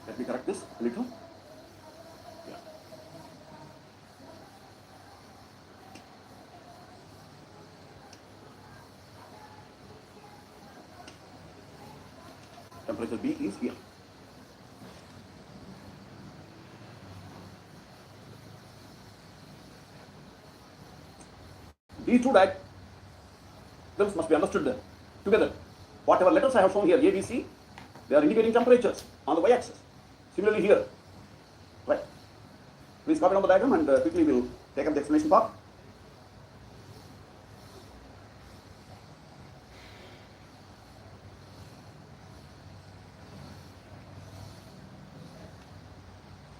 Let me correct this a little. Yeah. Temperature B is here. These two diagrams must be understood together. Whatever letters I have shown here, A, B, C, they are indicating temperatures on the y-axis. Similarly here, right? Please copy down the diagram and quickly we'll take up the explanation part.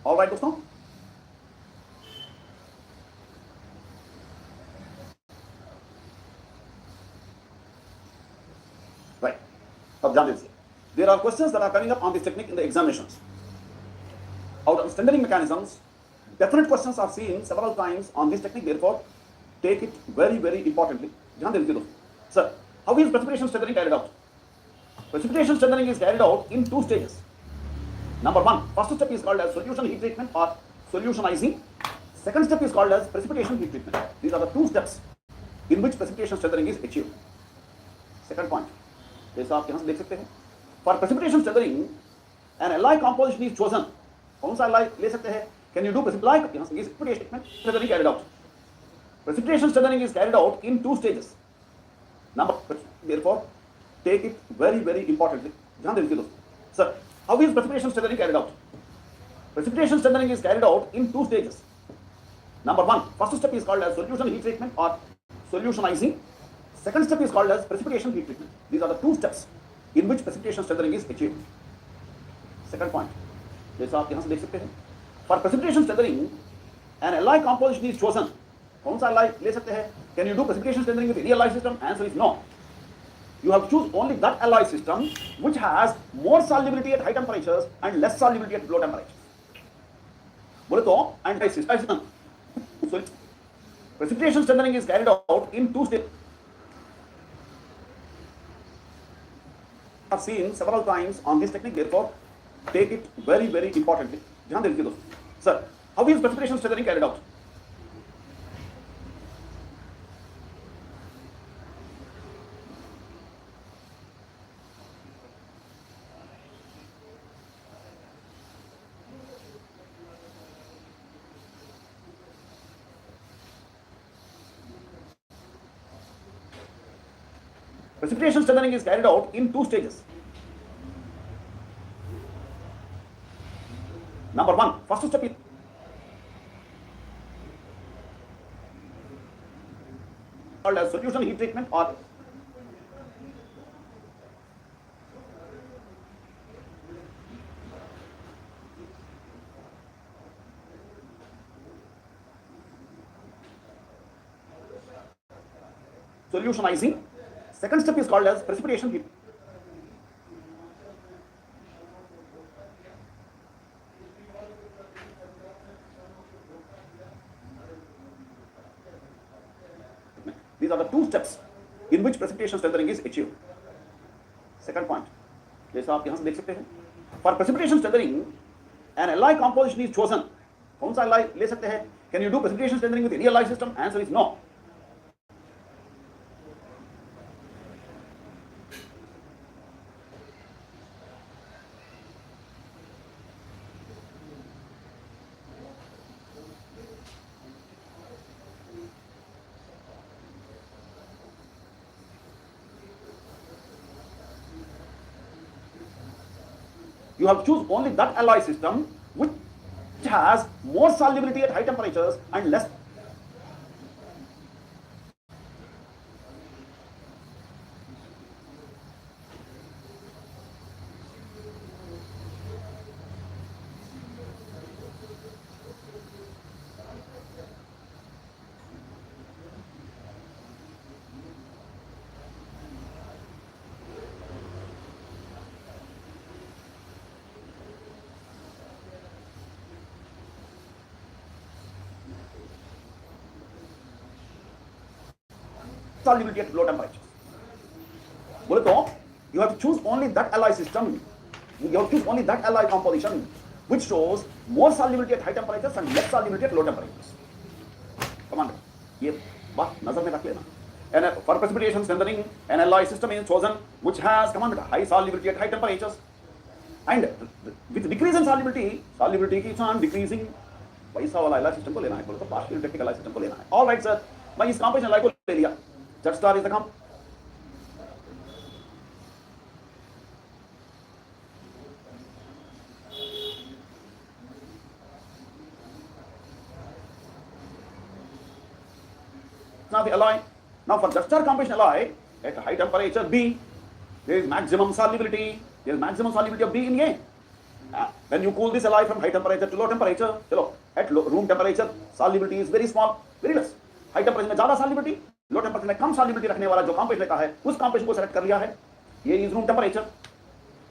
All right, दोस्तों? Right. अब ध्यान दीजिए. There are questions that are coming up on this technique in the examinations. Out of strengthening mechanisms, definite questions are seen several times on this technique. Therefore, take it very, very importantly. ध्यान दीजिए दोस्तों. Sir, how is precipitation strengthening carried out? Precipitation strengthening is carried out in two stages. Number one, first step is called as solution heat treatment or solutionizing. Second step is called as precipitation heat treatment. These are the two steps in which precipitation strengthening is achieved. Second point, जैसा आप यहाँ से देख सकते हैं, for precipitation strengthening, an alloy composition is chosen. कौन सा alloy ले सकते हैं? Can you do precipitation? यहाँ से precipitation treatment strengthening carried out. Precipitation strengthening is carried out in two stages. Therefore, take it very, very importantly. ध्यान दीजिए दोस्तों. Sir, how is precipitation strengthening carried out? Precipitation strengthening is carried out in two stages. Number one, first step is called as solution heat treatment or solutionizing. Second step is called as precipitation heat treatment. These are the two steps in which precipitation strengthening is achieved. Second point, जैसा आप यहाँ से देख सकते हैं, for precipitation strengthening, an alloy composition is chosen. कौन सा alloy ले सकते हैं? Can you do precipitation strengthening with any alloy system? Answer is no. You have to choose only that alloy system which has more solubility at high temperatures and less solubility at low temperatures. बोले तो anti-system. So precipitation strengthening is carried out in two stages. I've seen several times on this technique. Therefore, take it very, very importantly. ध्यान दीजिए दोस्तों. Sir, how is precipitation strengthening carried out? Precipitation strengthening is carried out in two stages. Number one, first step is called as solution heat treatment or solutionizing. Second step is called as precipitation heat. These are the two steps in which precipitation strengthening is achieved. Second point, जैसा आप यहाँ से देख सकते हैं, for precipitation strengthening, an alloy composition is chosen. कौन सा alloy ले सकते हैं? Can you do precipitation strengthening with any alloy system? Answer is no. You have to choose only that alloy system which has more solubility at high temperatures and less. solubility at low temperatures. बोले तो you have to choose only that alloy system. You have to choose only that alloy composition which shows more solubility at high temperatures and less solubility at low temperatures. Come on, ये बात नजर में रख लेना. And for precipitation strengthening, an alloy system is chosen which has, come on, high solubility at high temperatures. And with decrease in solubility keeps on decreasing. वैसा वाला alloy system को लेना है, बोले तो partial technical alloy system को लेना है. All right sir, मैं इस composition alloy को ले लिया. Z star is the comp. Now the alloy. Now for Z star composition alloy at high temperature B, there is maximum solubility. There is maximum solubility of B in A. When you cool this alloy from high temperature to low temperature, चलो at room temperature solubility is very small, very less. High temperature में ज़्यादा solubility, low temperature में कम solubility रखने वाला जो composition लेता है, उस composition को select कर लिया है. ये is room temperature,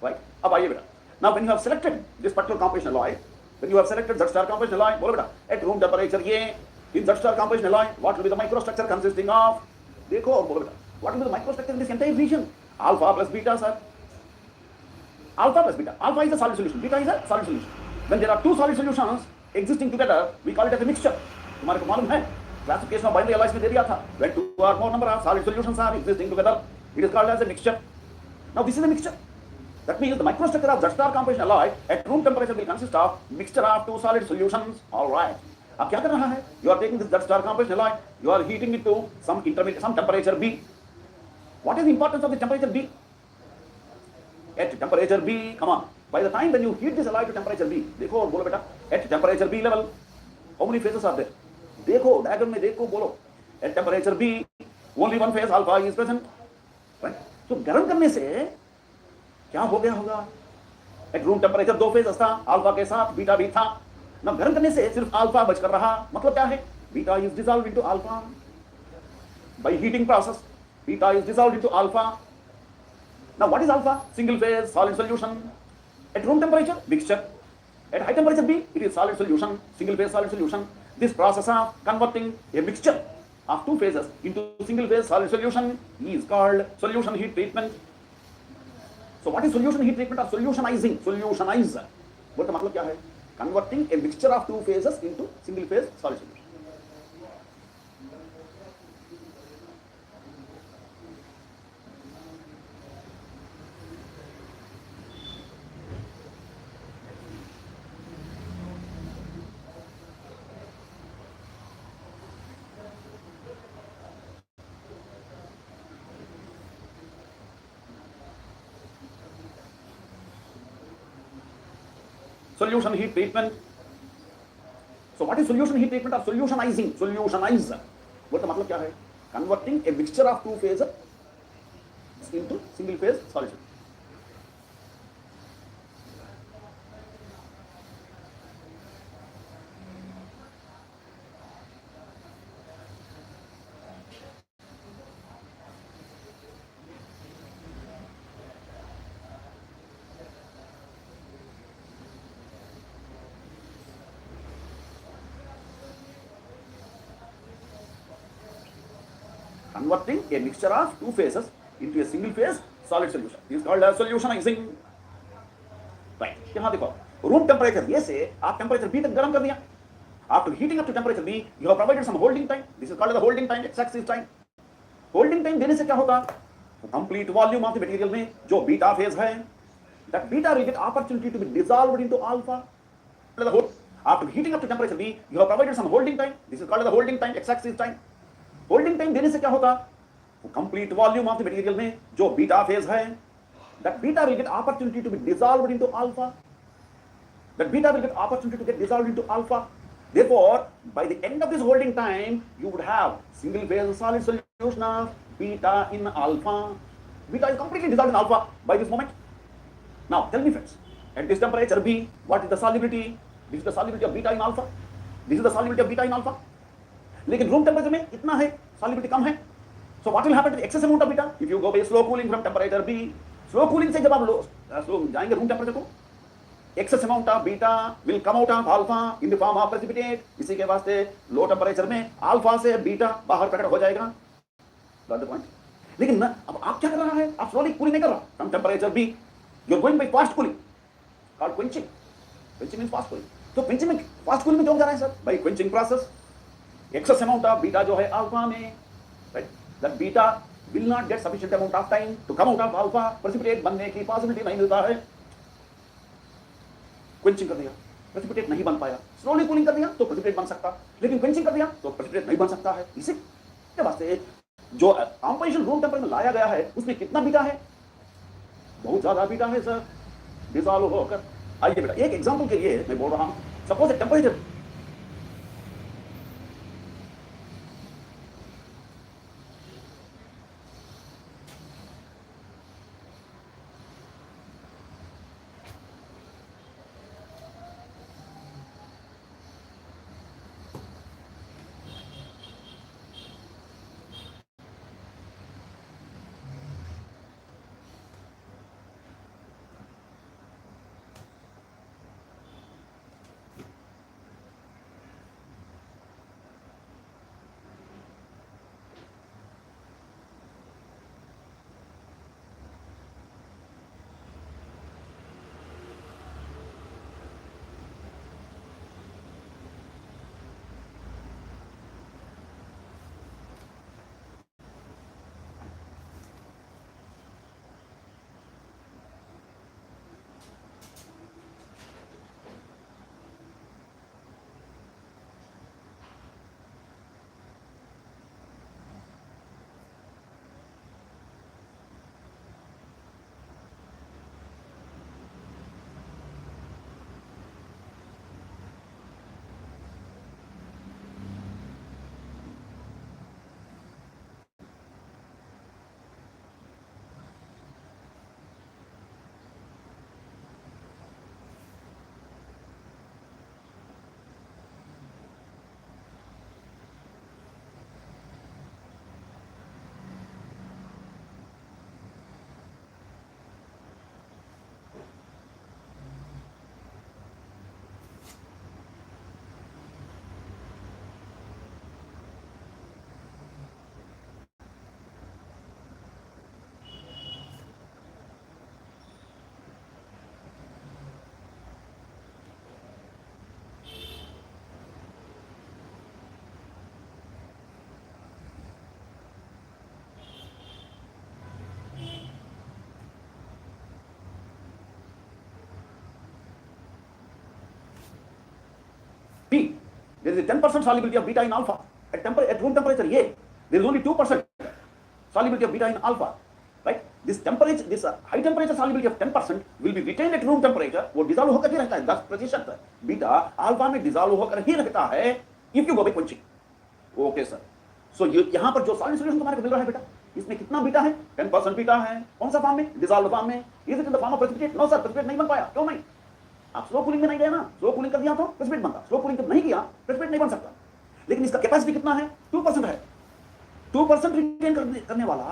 right? अब आइए बेटा. Now when you have selected this particular composition alloy, when you have selected Z star composition alloy, बोलो बेटा at room temperature ये in Z star composition alloy, what will be the microstructure consisting of? देखो और बोलो बेटा, what will be the microstructure in this entire region? Alpha plus beta, sir. Alpha plus beta. Alpha is a solid solution. Beta is a solid solution. When there are two solid solutions existing together, we call it as a mixture. तुम्हारे को मालूम है? Classification of binary alloys में दे दिया था. When two or more number of solid solutions are existing together, it is called as a mixture. Now this is a mixture. That means the microstructure of Z star composition alloy at room temperature will consist of mixture of two solid solutions. All right. अब क्या कर रहा है? You are taking this Z star composition alloy. You are heating it to some temperature B. What is the importance of the temperature B? At temperature B, come on. By the time when you heat this alloy to temperature B, देखो और बोलो बेटा, at temperature B level, how many phases are there? देखो diagram में देखो बोलो. At temperature B, only one phase alpha is present. Right? So गर्म करने से क्या हो गया होगा? At room temperature दो phases था, alpha के साथ बीटा भी था. Now गर्म करने से सिर्फ alpha बच कर रहा. मतलब क्या है? Beta is dissolved into alpha. By heating process, beta is dissolved into alpha. Now what is alpha? Single phase solid solution. At room temperature, mixture. At high temperature B, it is solid solution, single phase solid solution. This process of converting a mixture of two phases into single phase solid solution is called solution heat treatment. So what is solution heat treatment or solutionizing? Solutionize. What मतलब क्या है? Converting a mixture of two phases into single phase solid solution. Solution heat treatment. So what is solution heat treatment or solutionizing? Solutionize. What the मतलब क्या है? Converting a mixture of two phases into single phase solution. Converting a mixture of two phases into a single phase solid solution. This is called as solutionizing. Right. यहाँ देखो room temperature ये से आप temperature B तक गर्म कर दिया. After heating up to temperature B, you have provided some holding time. This is called as the holding time. X-axis time. Holding time देने से क्या होगा? Complete volume of the material में जो beta phase है, that beta will get opportunity to be dissolved into alpha. After heating up to temperature B, you have provided some holding time. This is called as the holding time. X-axis time. Holding time देने से क्या होगा? Complete volume of the material में जो beta phase है, that beta will get opportunity to be dissolved into alpha. That beta will get opportunity to get dissolved into alpha. Therefore, by the end of this holding time, you would have single phase solid solution of beta in alpha. Beta is completely dissolved in alpha by this moment. Now, tell me friends, at this temperature B, what is the solubility? This is the solubility of beta in alpha. This is the solubility of beta in alpha. लेकिन room temperature में इतना है, solubility कम है. So what will happen to the excess amount of beta if you go by slow cooling from temperature B. Slow cooling से जब आप slow जाएंगे रूम टेम्परेचर को, excess amount of beta will come out of alpha in the form of precipitate. इसी के वास्ते low temperature में alpha से बीटा बाहर प्रकट हो जाएगा. Got the point? लेकिन ना अब आप क्या कर रहा है, आप स्लोली कूलिंग नहीं कर रहा, from temperature B you are going by fast cooling, called quenching. Quenching means fast cooling. तो क्वेंचिंग में, फास्ट कूलिंग में क्यों जा रहे हैं sir? By quenching process excess amount of beta जो है अल्फा में, right? That beta will not get sufficient amount of time to come out of alpha, precipitate बनने की पॉसिबिलिटी नहीं मिलता है। क्वेंचिंग कर दिया, प्रेसिपिटेट नहीं बन पाया। स्लोली कूलिंग कर दिया तो प्रेसिपिटेट बन सकता, लेकिन क्वेंचिंग कर दिया तो प्रेसिपिटेट नहीं बन सकता है। इसी के वास्ते जो कंपोजिशन रूम टेम्परेचर में लाया गया है उसमें कितना बीटा है? बहुत ज्यादा बीटा है सर, डिसॉल्व होकर। आइए बेटा एक एग्जांपल के लिए मैं बोल रहा हूं, suppose a temperature B, there is a 10% solubility of beta in alpha. At room temperature A, there is only 2% solubility of beta in alpha. Right? This temperature, this high temperature solubility of 10% will be retained at room temperature. वो dissolve होकर ही रहता है, 10% beta alpha में dissolve होकर ही रहता है if you go by quenching. Okay sir. So यहाँ पर जो सॉलिड सॉल्यूशन तुम्हारे को मिल रहा है बेटा, इसमें कितना बीटा है? 10% बीटा है। कौन सा फॉर्म में? डिसॉल्व फॉर्म में। Is it in the form of precipitate? No sir, precipitate नहीं बन पाया। क्यों नहीं? आप स्लो कूलिंग में नहीं गए ना, स्लो कूलिंग कर दिया तो प्रेसिपिटेट बनता, स्लो कूलिंग जब नहीं किया प्रेसिपिटेट नहीं बन सकता। लेकिन इसका कैपेसिटी कितना है? 2% है। 2% रिटेन करने वाला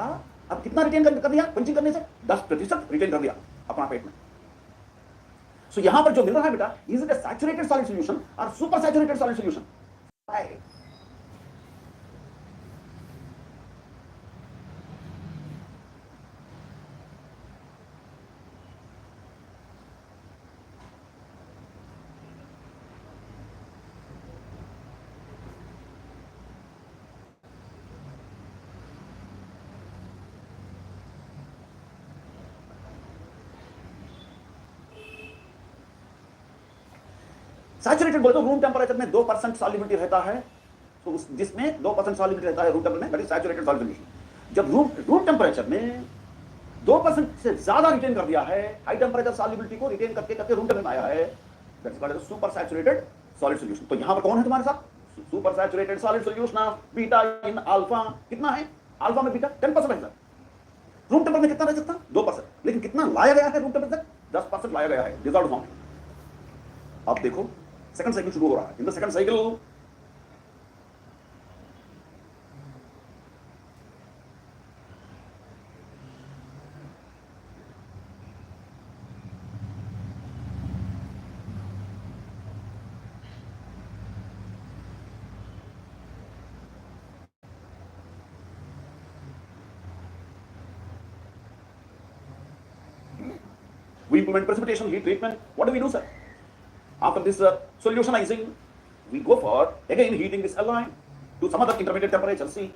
अब कितना रिटेन कर दिया? क्वेंचिंग करने से 10% रिटेन कर दिया अपना पेट में। सो यहां पर जो मिल रहा है बेटा, is it a saturated solid solution और super saturated solid solution? Saturated बोले तो रूम टेम्परेचर में 2% सॉल्युबिलिटी रहता है, तो जिसमें 2% सॉल्युबिलिटी रहता है रूम टेम्परेचर में, that is saturated solid solution. जब रूम टेम्परेचर में 2% से ज्यादा रिटेन कर दिया है, हाई टेम्परेचर सॉल्युबिलिटी को रिटेन करके करके रूम टेम्परेचर में आया है, that is called as super saturated solid solution. तो यहां पर कौन है तुम्हारे साथ? Super saturated solid solution of beta in alpha. कितना है अल्फा में? बीटा 10% है। रूम टेम्परेचर में कितना रह सकता? 2%। लेकिन कितना लाया गया है रूम टेम्परेचर? 10% लाया गया है डिसॉल्व्ड फॉर्म में। अब देखो सेकंड साइकिल शुरू हो रहा है। In the second cycle implement precipitation heat treatment. What do we do, sir? After this solutionizing, we go for again heating this alloy to some other intermediate temperature C.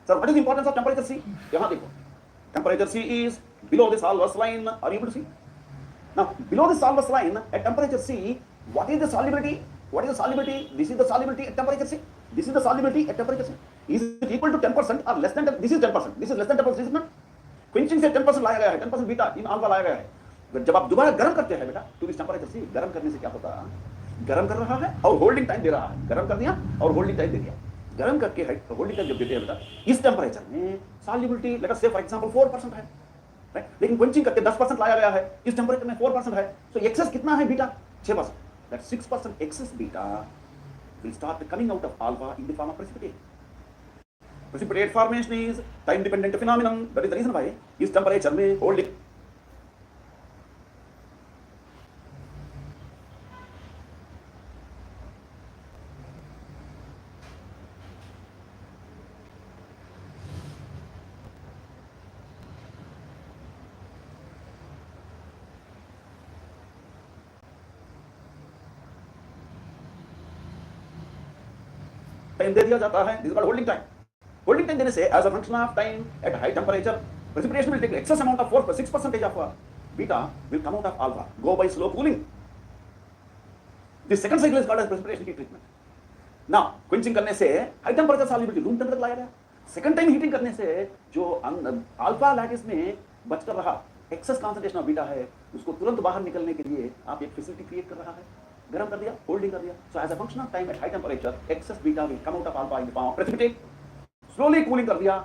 Sir, what is the importance of temperature C? यहाँ देखो. Temperature C is below the solver's line. Are you able to see? Now, below the solver's line at temperature C, what is the solubility? What is the solubility? This is the solubility at temperature C. This is the solubility at temperature C. Is it equal to 10% or less than 10%? This is 10%. This is less than 10%, is it not? Quenching से 10% लाया गया है, 10% beta in alpha लाया गया है. जब आप दोबारा गर्म करते हैं बेटा, तो इस टेम्परेचर से गर्म करने से क्या होता है? गर्म कर रहा है और होल्डिंग टाइम दे रहा है. गर्म कर दिया और होल्डिंग टाइम दे दिया. गर्म करके होल्डिंग टाइम जब देते हैं बेटा, इस टेम्परेचर में सॉल्युबिलिटी लेट अस से फॉर एग्जांपल 4% है. राइट? लेकिन क्वेंचिंग करके 10% लाया गया है, इस टेम्परेचर में 4% है. सो एक्सेस कितना है beta? 6%. That 6% excess beta will start coming out of alpha in the form of precipitate. Precipitate formation is time dependent phenomenon. That is the reason why इस temperature में holding टाइम दे दिया जाता है. This is called holding time. Holding time देने से as a function of time at high temperature precipitation will take excess amount of 6% of beta will come out of alpha, go by slow cooling. The second cycle is called as precipitation heat treatment. Now quenching करने से high temperature solubility room temperature लाया गया. Second time heating करने से जो alpha lattice में बचकर रहा एक्सेस कॉन्सेंट्रेशन ऑफ बीटा है, उसको तुरंत बाहर निकलने के लिए आप एक फैसिलिटी क्रिएट कर रहा है. गर्म कर दिया, होल्डिंग कर दिया. So as a function of time at high temperature excess beta will come out of alpha in the form of precipitate. Slowly cooling कर दिया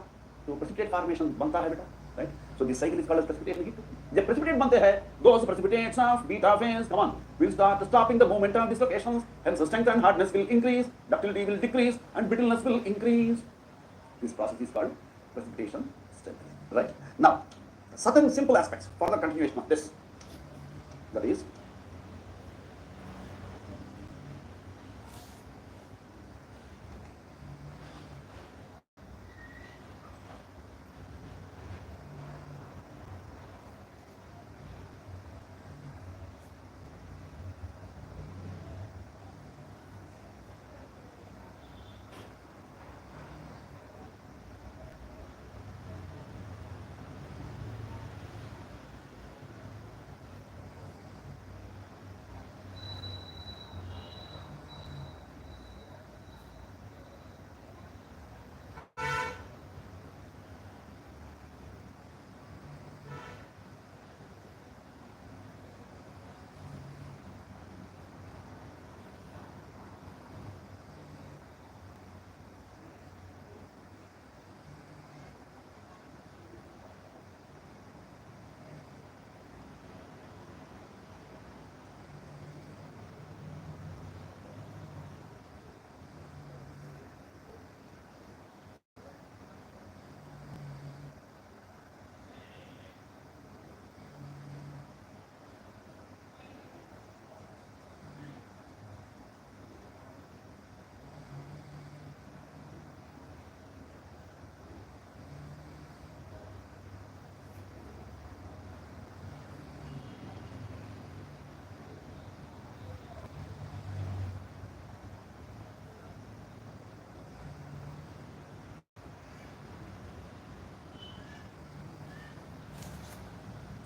तो प्रेसिपिटेट फॉर्मेशन बनता है बेटा. Right? So this cycle is called as precipitation heat. जब precipitate बनते हैं, those precipitates of beta phase come on will start stopping the movement of dislocations, hence the strength and hardness will increase, ductility will decrease and brittleness will increase. This process is called precipitation strengthening. Right? Now certain simple aspects for the continuation of this, that is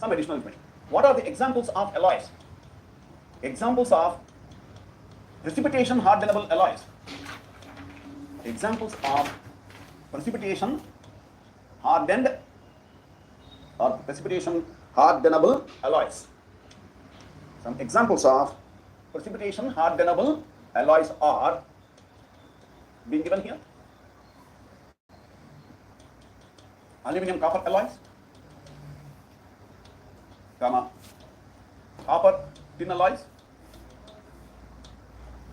some additional information. What are the examples of alloys? Examples of precipitation hardenable alloys. Examples of precipitation hardened or precipitation hardenable alloys. Some examples of precipitation hardenable alloys are being given here. Aluminum copper alloys, comma, copper tin alloys,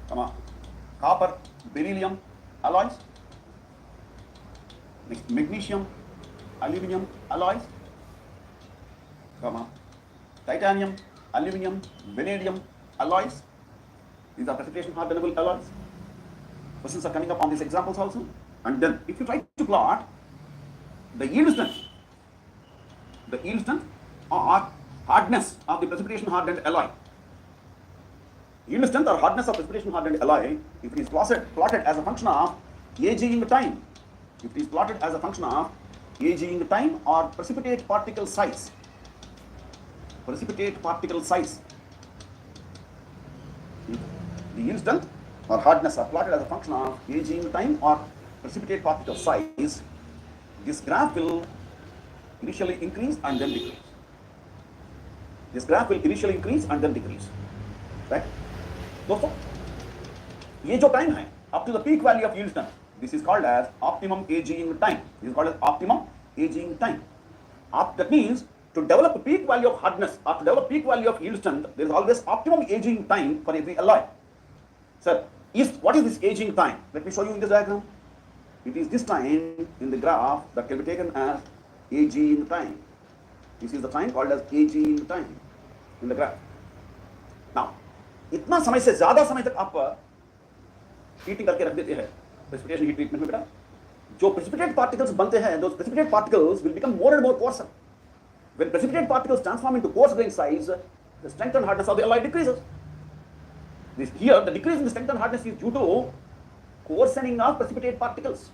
comma, copper beryllium alloys, magnesium aluminum alloys, comma, titanium aluminum vanadium alloys. These are precipitation hardenable alloys. Questions are coming up on these examples also. And then if you try to plot the yield strength or hardness of the precipitation hardened alloy. Yield strength or hardness of precipitation hardened alloy, if it is plotted as a function of aging time, if it is plotted as a function of aging time or precipitate particle size, if the yield strength or hardness are plotted as a function of aging time or precipitate particle size, this graph will initially increase and then decrease. Right? दोस्तों, ये जो time है up to the peak value of yield strength, this is called as optimum aging time. That means to develop a peak value of hardness or to develop peak value of yield strength, there is always optimum aging time for every alloy. Sir, what is this aging time? Let me show you in this diagram. It is this time in the graph that can be taken as aging time. This is the time called as aging time in the graph. Now, इतना समय से ज्यादा समय तक आप heating करके रख देते हैं प्रेसिपिटेशन हीट ट्रीटमेंट में बेटा, जो प्रेसिपिटेट पार्टिकल्स बनते हैं, those precipitate particles will become more and more coarser. When precipitate particles transform into coarse grain size, the strength and hardness of the alloy decreases. Here, the decrease in the strength and hardness is due to coarsening of precipitate particles.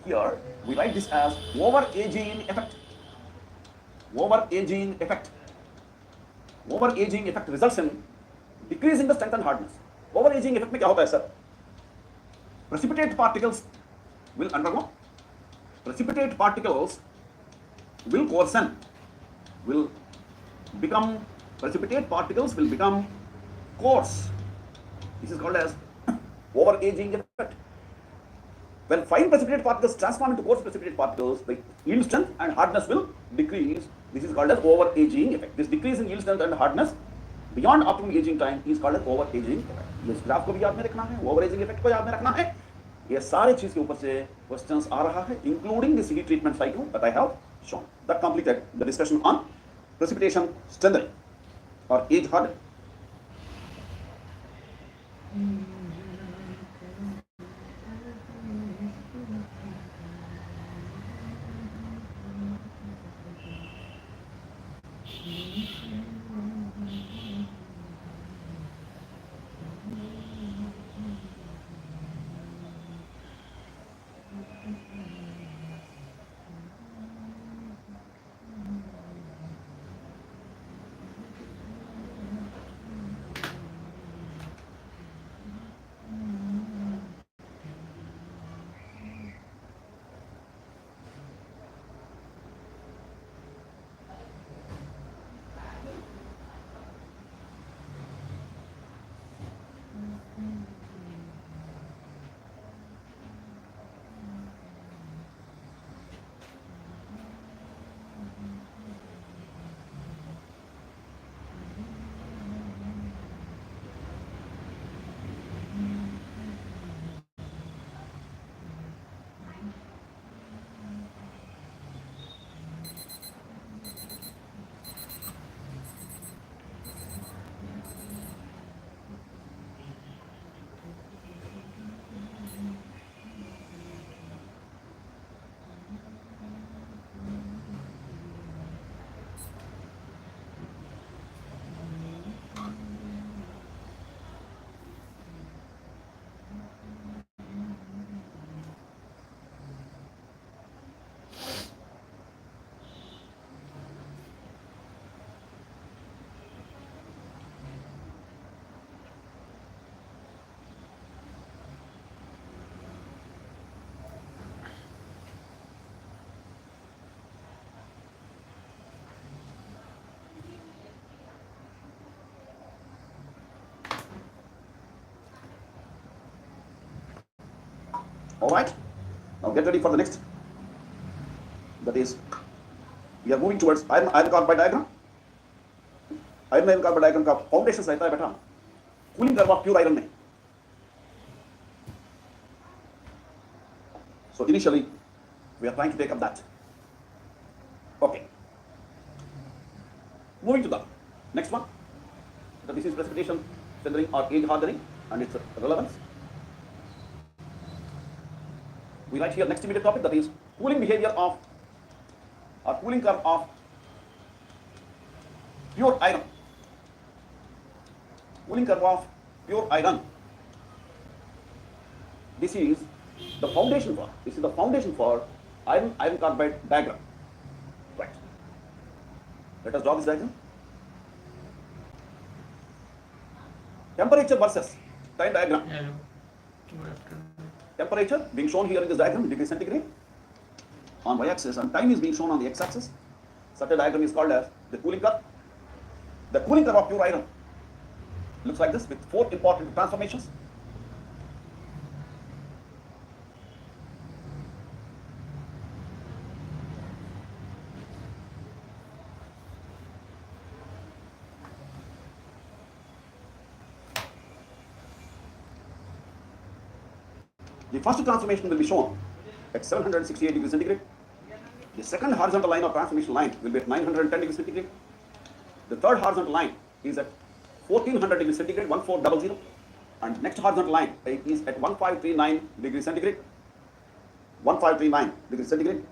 Here, we write this as overaging effect. Overaging effect results in decrease in the strength and hardness. Overaging effect में क्या होता है sir? Precipitate particles will undergo. Precipitate particles will coarsen. Precipitate particles will become coarse. This is called as overaging effect. When fine precipitate particles transform into coarse precipitate particles, the yield strength and hardness will decrease. This is called as overaging effect. This decrease in yield strength and hardness beyond optimum aging time is called as overaging effect. इस graph को भी याद में रखना है, overaging effect को याद में रखना है. ये सारे चीज के ऊपर से क्वेश्चंस आ रहा है, including this heat treatment cycle that I have shown. That completed the discussion on precipitation strengthening or age hardening. All right, now get ready for the next. That is, we are moving towards iron carbide diagram. Iron carbide diagram का foundation रहता है बेटा cooling curve of pure iron में. So initially we are trying to take up that. Okay. Moving to the next one. That this is precipitation strengthening or age hardening and its relevance. We write here next immediate topic, that is cooling behavior of or cooling curve of pure iron. Cooling curve of pure iron. This is the foundation for iron carbide diagram. Right. Let us draw this diagram. Temperature versus time diagram. Hello. Good afternoon. Temperature being shown here in this diagram in degree centigrade on y-axis, and time is being shown on the x-axis. Such a diagram is called as the cooling curve. The cooling curve of pure iron looks like this with 4 important transformations. The first transformation will be shown at 768 degrees centigrade. The second horizontal line of transformation line will be at 910 degrees centigrade. The third horizontal line is at 1400 degrees centigrade, 1400, and next horizontal line is at 1539 degrees centigrade. 1539 degrees centigrade.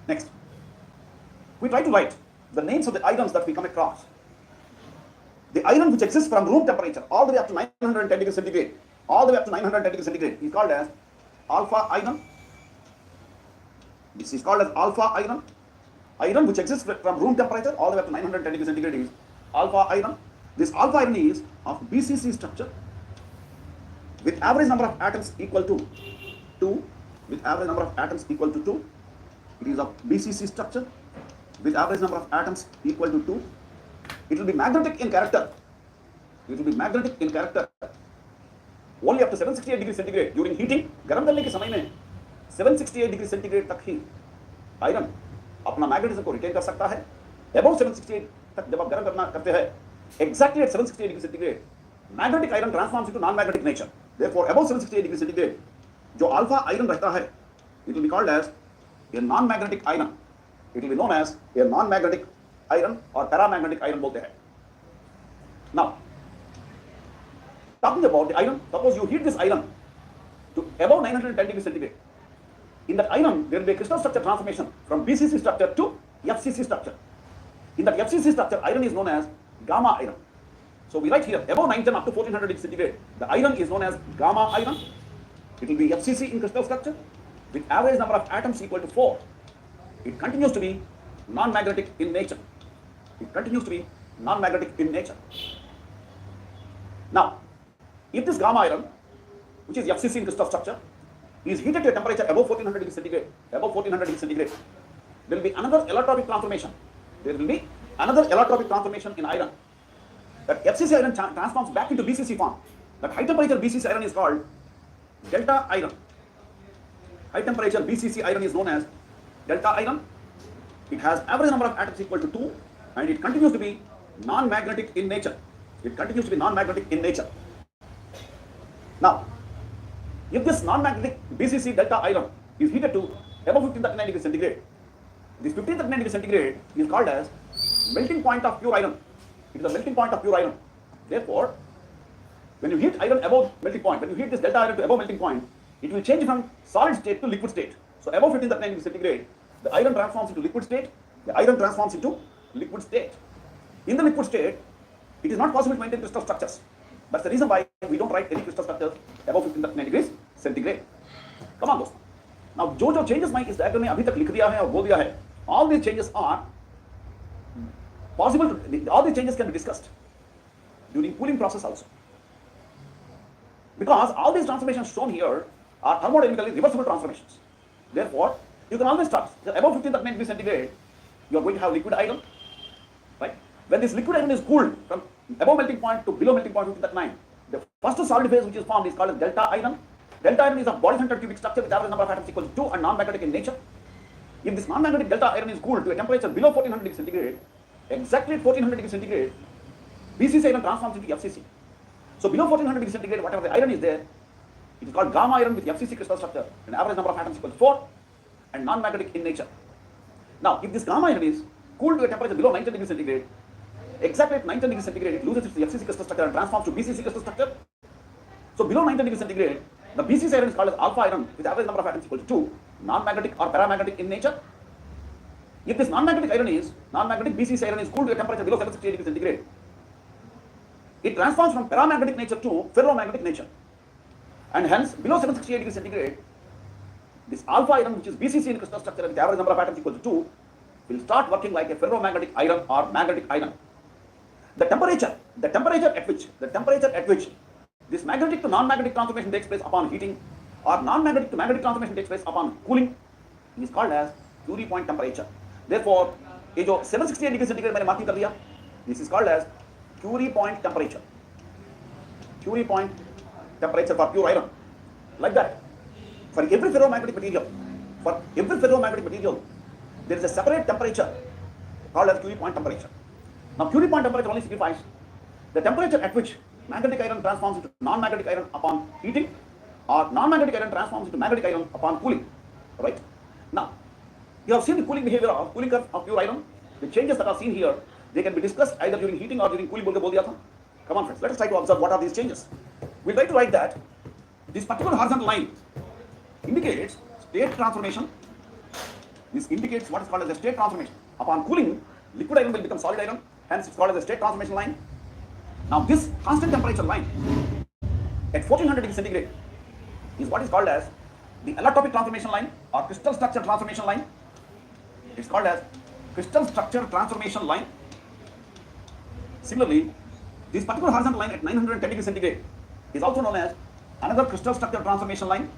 Next, we try to write the names of the items that we come across. The iron which exists from room temperature all the way up to 910 degrees centigrade, is called as alpha iron. This is called as alpha iron. Iron which exists from room temperature all the way up to 910 degrees centigrade is alpha iron. This alpha iron is of BCC structure with average number of atoms equal to 2. With average number of atoms equal to 2. It is of BCC structure with average number of atoms equal to 2. It will be magnetic in character. Only up to 768 degrees centigrade during heating. गर्म करने के समय में 768 degree centigrade तक ही iron अपना magnetism को retain कर सकता है. Above 768 तक जब आप गर्म करते हैं, exactly at 768 degree centigrade, magnetic iron transforms into non-magnetic nature. Therefore, above 768 degree centigrade, जो alpha iron रहता है, it will be called as a non-magnetic iron. It will be known as a non-magnetic iron or paramagnetic iron बोलते हैं. Now, talking about the iron, suppose you heat this iron to above 910 degrees centigrade. In that iron, there will be a crystal structure transformation from BCC structure to FCC structure. In that FCC structure, iron is known as gamma iron. So we write here above 910 up to 1400 degrees centigrade, the iron is known as gamma iron. It will be FCC in crystal structure with average number of atoms equal to 4. It continues to be non-magnetic in nature. Now, if this gamma iron, which is FCC in crystal structure, is heated to a temperature above 1400 degrees centigrade, there will be another allotropic transformation. In iron. That FCC iron transforms back into BCC form. That high temperature BCC iron is called delta iron. High temperature BCC iron is known as delta iron. It has average number of atoms equal to 2, and it continues to be non-magnetic in nature. Now, if this non-magnetic BCC delta iron is heated to above 1539 degrees centigrade, this 1539 degrees centigrade is called as melting point of pure iron. It is a melting point of pure iron. Therefore, when you heat iron above melting point, when you heat this delta iron to above melting point, it will change from solid state to liquid state. So above 1539 degrees centigrade, the iron transforms into liquid state. In the liquid state, it is not possible to maintain crystal structures. That's the reason why we don't write any crystal structures above 1539 degrees centigrade. Come on, दोस्तों. Now, जो changes मैं इस diagram में अभी तक लिख दिया है और बोल दिया है, all these changes are possible. All these changes can be discussed during cooling process also, because all these transformations shown here are thermodynamically reversible transformations. Therefore, you can always start above 1539 degrees centigrade. You are going to have liquid iron, right? When this liquid iron is cooled from above melting point to below melting point 1539, the first solid phase which is formed is called as delta iron. Delta iron is a body center cubic structure with average number of atoms equal to 2 and non-magnetic in nature. If this non-magnetic delta iron is cooled to a temperature below 1400 degrees centigrade, exactly at 1400 degrees centigrade, BCC iron transforms into FCC. So below 1400 degrees centigrade, whatever the iron is there, it is called gamma iron with FCC crystal structure and average number of atoms equal to 4 and non-magnetic in nature. Now, if this gamma iron is cooled to a temperature below 90 degrees centigrade, exactly at 90 degrees centigrade, it loses its FCC crystal structure and transforms to BCC crystal structure. So below 90 degrees centigrade, the BCC iron is called as alpha iron with average number of atoms equal to 2, non-magnetic or paramagnetic in nature? If this non-magnetic iron is, non-magnetic BCC iron is cooled to a temperature below 768 degrees centigrade, it transforms from paramagnetic nature to ferromagnetic nature. And hence, below 768 degrees centigrade, this alpha iron, which is BCC in crystal structure with the average number of atoms equal to 2, will start working like a ferromagnetic iron or magnetic iron. The temperature at which this magnetic to non-magnetic transformation takes place upon heating or non-magnetic to magnetic transformation takes place upon cooling is called as Curie point temperature. Therefore, ये जो 768 degree centigrade मैंने marking कर दिया, this is called as Curie point temperature. Curie point temperature for pure iron. Like that, for every ferromagnetic material, there is a separate temperature called as Curie point temperature. Now, Curie point temperature only signifies the temperature at which magnetic iron transforms into non-magnetic iron upon heating, or non-magnetic iron transforms into magnetic iron upon cooling. Right? Now, you have seen the cooling behavior of cooling curve of pure iron. The changes that are seen here, they can be discussed either during heating or during cooling. Come on, friends, let us try to observe what are these changes. We'll try to write that this particular horizontal line indicates state transformation. This indicates what is called as a state transformation. Upon cooling, liquid iron will become solid iron, hence it's called as a state transformation line. Now, this constant temperature line at 1400 degrees centigrade is what is called as the allotropic transformation line or crystal structure transformation line. It's called as crystal structure transformation line. Similarly, this particular horizontal line at 910 degrees centigrade is also known as another crystal structure transformation line.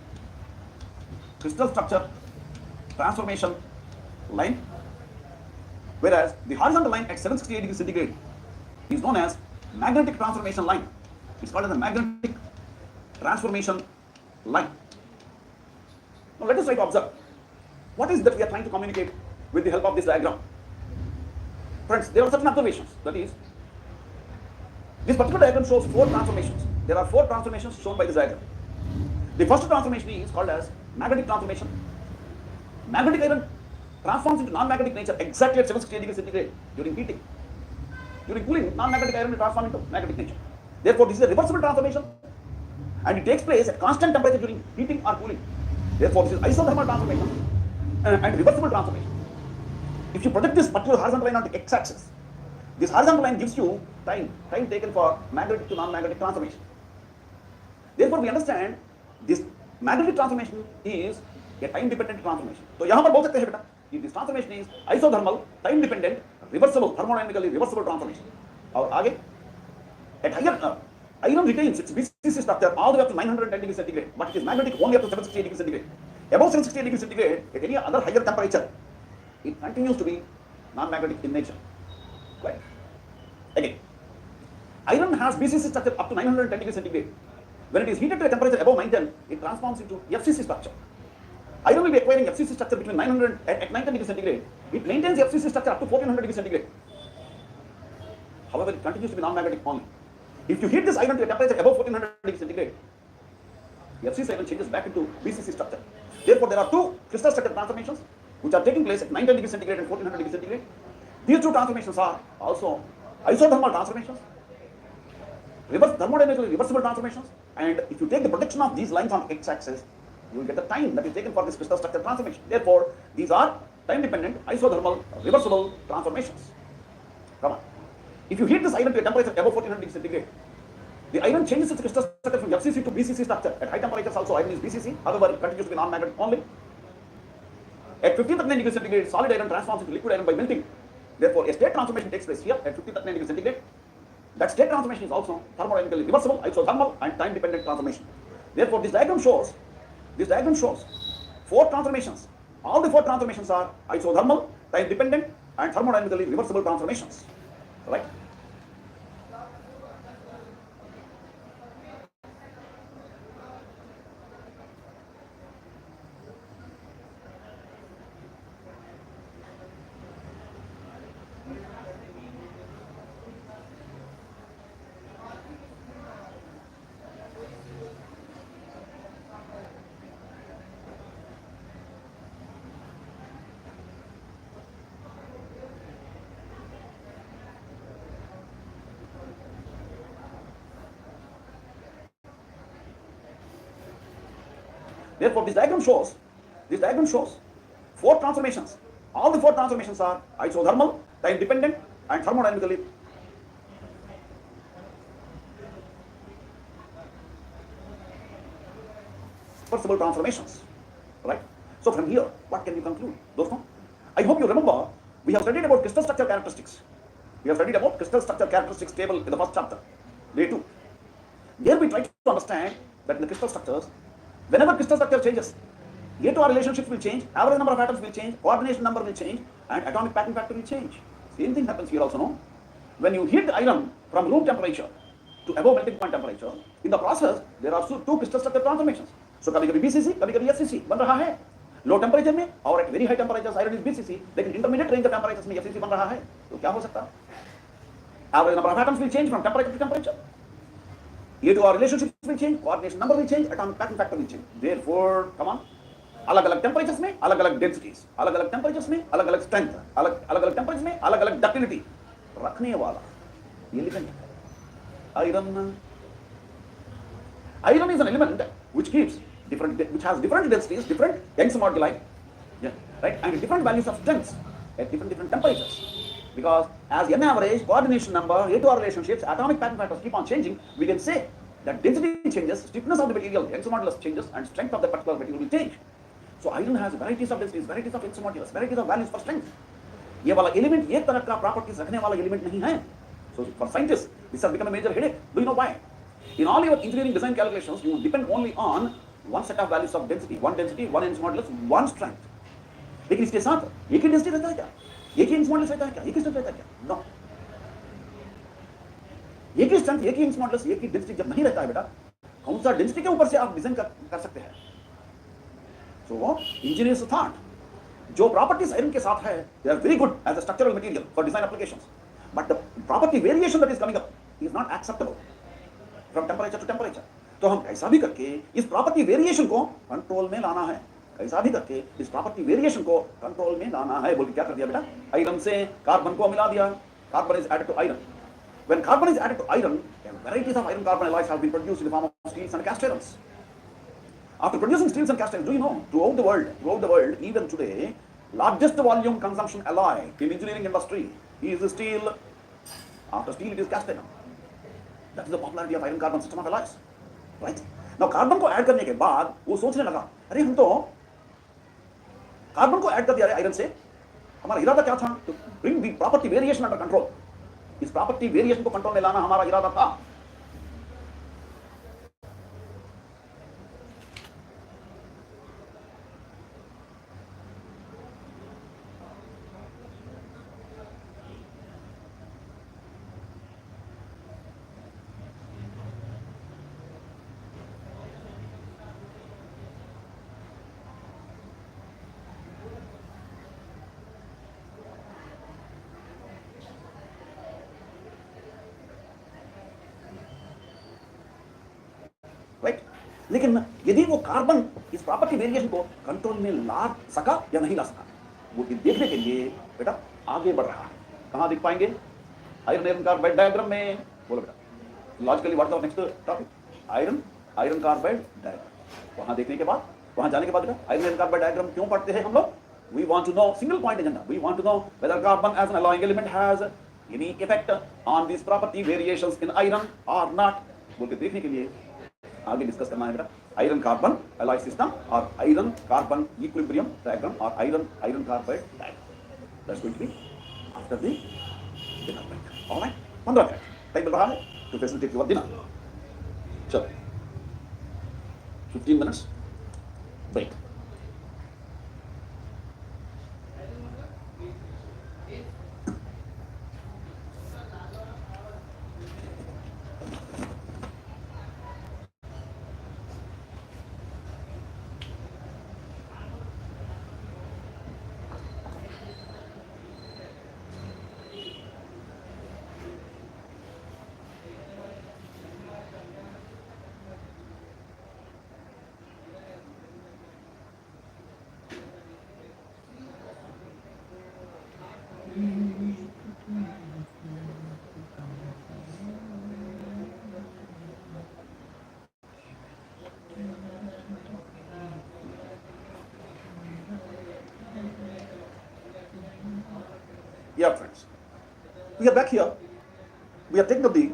Crystal structure transformation line. Whereas the horizontal line at 768 degrees centigrade is known as magnetic transformation line. It's called as a magnetic transformation line. Now let us try to observe what is that we are trying to communicate with the help of this diagram. Friends, there are certain observations. That is, this particular diagram shows 4 transformations. There are 4 transformations shown by this diagram. The first transformation is called as magnetic transformation. Magnetic iron transforms into non-magnetic nature exactly at 768 degrees centigrade during heating. During cooling, non-magnetic iron will transform into magnetic nature. Therefore, this is a reversible transformation and it takes place at constant temperature during heating or cooling. Therefore, this is isothermal transformation and reversible transformation. If you project this particular horizontal line onto x-axis, this horizontal line gives you time taken for magnetic to non-magnetic transformation. Therefore, we understand this magnetic transformation is a time-dependent transformation. So, यहाँ पर बोल सकते हैं बेटा कि this transformation is isothermal, time-dependent, reversible, thermodynamically reversible transformation. और आगे, at higher iron retains its BCC structure all the way up to 910 degrees centigrade, but it is magnetic only up to 768 degrees centigrade. Above 768 degrees centigrade, at any other higher temperature, it continues to be non-magnetic in nature. Right? Again, iron has BCC structure up to 910 degrees centigrade. When it is heated to a temperature above 910, it transforms into FCC structure. Iron will be acquiring FCC structure between 900 at 910 degrees centigrade. It maintains the FCC structure up to 1400 degrees centigrade. However, it continues to be non-magnetic only. If you heat this iron to a temperature above 1400 degrees centigrade, the FCC iron changes back into BCC structure. Therefore, there are 2 crystal structure transformations which are taking place at 910 degrees centigrade and 1400 degrees centigrade. These 2 transformations are also isothermal transformations, thermodynamically reversible transformations, and if you take the projection of these lines on x-axis, you will get the time that is taken for this crystal structure transformation. Therefore, these are time-dependent, isothermal, reversible transformations. Come on. If you heat this iron to a temperature above 1400 degrees centigrade, the iron changes its crystal structure from FCC to BCC structure. At high temperatures also iron is BCC, however it continues to be non-magnetic only. At 1539 degrees centigrade, solid iron transforms into liquid iron by melting. Therefore, a state transformation takes place here at 1539 degrees centigrade. That state transformation is also thermodynamically reversible, isothermal and time-dependent transformation. Therefore, this diagram shows 4 transformations. All the 4 transformations are isothermal, time-dependent and thermodynamically reversible transformations. Right? Therefore, this diagram shows This diagram shows 4 transformations. All the 4 transformations are isothermal, time dependent, and thermodynamically reversible transformations. Right? So from here, what can you conclude? Doston, I hope you remember we have studied about crystal structure characteristics. We have studied about crystal structure characteristics table in the first chapter, day 2. Here we try to understand that in the crystal structures, whenever crystal structure changes, A to R relationships will change, average number of atoms will change, coordination number will change, and atomic packing factor will change. Same thing happens here also, no? When you heat iron from room temperature to above melting point temperature, in the process, there are 2 crystal structure transformations. So कभी-कभी BCC, कभी-कभी SCC बन रहा है. Low temperature में और at very high temperatures iron is BCC, लेकिन intermediate range of temperatures में SCC बन रहा है. तो क्या हो सकता है? Average number of atoms will change from temperature to temperature. A to R relationships will change, coordination number will change, atomic packing factor will change. Therefore, come on, अलग-अलग temperatures में अलग-अलग densities, अलग-अलग temperatures में अलग-अलग strength, अलग-अलग temperatures में अलग-अलग ductility रखने वाला element iron. Iron is an element which keeps which has different densities, different Young's moduli, yeah, right, and different values of strengths at different temperatures. Because as n average, coordination number, A to R relationships, atomic packing factors keep on changing, we can say that density changes, stiffness of the material, Young's modulus changes, and strength of the particular material will change. So iron has varieties of densities, varieties of Young's modulus, varieties of values for strength. ये वाला element एक तरह का properties रखने वाला element नहीं है. So for scientists, this has become a major headache. Do you know why? In all your engineering design calculations, you depend only on one set of values of density, one Young's modulus, one strength. लेकिन इसके साथ एक ही density रहता है क्या? एक ही Young's modulus रहता है क्या? एक ही स्ट्रेंथ रहता है क्या? नो. एक ही स्ट्रेंथ, एक ही Young's modulus, एक ही डेंसिटी जब नहीं रहता है बेटा, कौन सा डेंसिटी के ऊपर से आप डिजाइन कर सकते हैं? So engineers thought जो प्रॉपर्टीज आयरन के साथ है, they are very good as a structural material for design applications, but the property variation that is coming up is not acceptable from temperature to temperature. तो हम कैसा भी करके इस प्रॉपर्टी वेरिएशन को कंट्रोल में लाना है, कैसा भी करके इस प्रॉपर्टी वेरिएशन को कंट्रोल में लाना है. बोल के क्या कर दिया बेटा? आयरन से कार्बन को मिला दिया. Carbon is added to iron. When carbon is added to iron, varieties of iron carbon alloys have been produced in the form of steels and cast irons. After producing steels and cast irons, do you know, throughout the world, even today, largest volume consumption alloy in engineering industry is steel. After steel, it is cast iron. That is the popularity of iron carbon system of alloys, right? Now, carbon को add करने के बाद वो सोचने लगा, अरे हम तो कार्बन को ऐड कर दिया आयरन से, हमारा इरादा क्या था? To bring the property variation under control. इस प्रॉपर्टी वेरिएशन को कंट्रोल में लाना हमारा इरादा था. राइट? लेकिन यदि वो कार्बन इस प्रॉपर्टी वेरिएशन को कंट्रोल में ला सका या नहीं ला सका, वो देखने के लिए बेटा आगे बढ़ रहा है. कहां देख पाएंगे? आयरन कार्बाइड डायग्राम में. बोलो बेटा, logically what is next topic? Iron carbide diagram. वहां देखने के बाद, वहां जाने के बाद बेटा आयरन कार्बाइड डायग्राम क्यों पढ़ते हैं हम लोग? We want to know, single point agenda, we want to know whether carbon as an alloying element has any effect on this property variations in iron or not. बोल के देखने के लिए आगे डिस्कस करना है बेटा. आयरन कार्बन एलॉय सिस्टम और आयरन कार्बन इक्विलिब्रियम डायग्राम और iron carbide diagram. That's going to be after the dinner break. Alright, 15 minute time मिल रहा है टू फैसिलिटेट योर डिनर. चलो 15 minutes break. We are back here. We have taken up the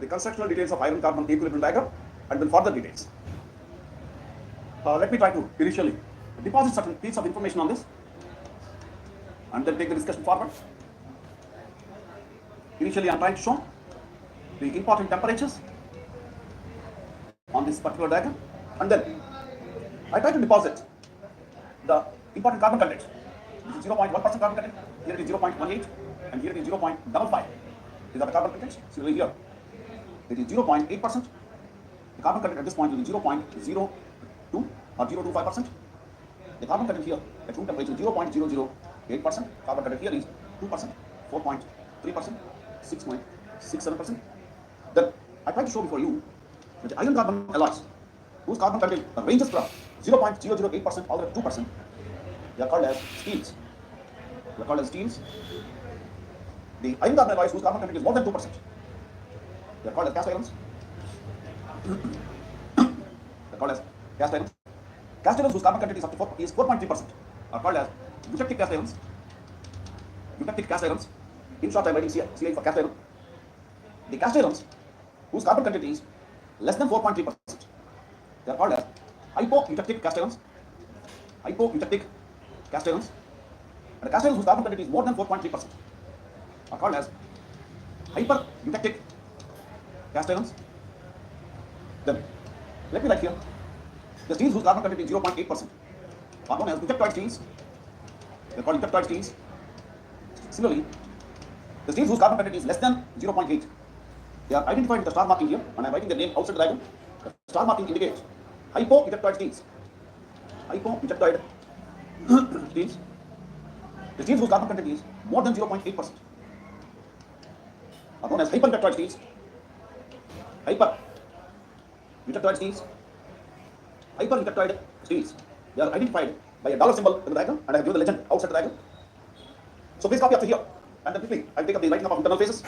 constructional details of iron carbon equilibrium diagram and then further details. Let me try to initially deposit certain piece of information on this and then take the discussion forward. Initially, I am trying to show the important temperatures on this particular diagram, and then I try to deposit the important carbon content. This is 0.1% carbon content, here it is 0.18, and here it is 0.55. These are the carbon contents. Similarly here, it is 0.8%. The carbon content at this point will be 0.02 or 0.25%. The carbon content here at room temperature is 0.008%. Carbon content here is 2%, 4.3%, 6.67%. Then I try to show before you that the iron carbon alloys, whose carbon content ranges from 0.008% all the way to 2%, they are called as steels. They are called as steels. The iron carbon alloys whose carbon content is more than 2%, they are called as cast irons. They are called as cast irons. Cast irons whose carbon content is up to 4.3% are called as eutectic cast irons. Eutectic cast irons. In short, I am writing CI for cast iron. The cast irons whose carbon content is less than 4.3%, they are called as hypoeutectic cast irons. Hypoeutectic cast irons. And the cast irons whose carbon content is more than 4.3% are called as hypereutectic cast irons. Then, let me write here, the steels whose carbon content is 0.8% are known as eutectoid steels. They are called eutectoid steels. Similarly, the steels whose carbon content is less than 0.8, they are identified with the star marking here, and I am writing the name outside the diagram. The star marking indicates hypoeutectoid steels. Hypoeutectoid steels. The steels whose carbon content is more than 0.8% are known as hypereutectoid steels. Hypereutectoid steels. Hypereutectoid steels. They are identified by a dollar symbol in the diagram, and I have given the legend outside the diagram. So please copy up to here, and then quickly I will take up the writing up of internal phases.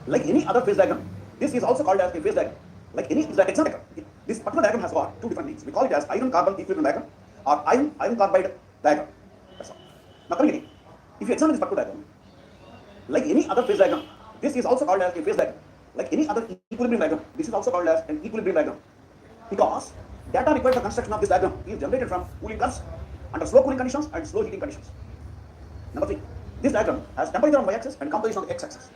Like any other phase diagram, this is also called as a phase diagram. Like any, it's like example diagram. Okay. This particular diagram has got two different names. We call it as iron-carbon equilibrium diagram or iron-carbide diagram. That's all. Now coming again, if you examine this particular diagram, like any other phase diagram, this is also called as a phase diagram. Like any other equilibrium diagram, this is also called as an equilibrium diagram. Because data required for construction of this diagram is generated from cooling curves under slow cooling conditions and slow heating conditions. Number 3, this diagram has temperature on y-axis and composition on the x-axis.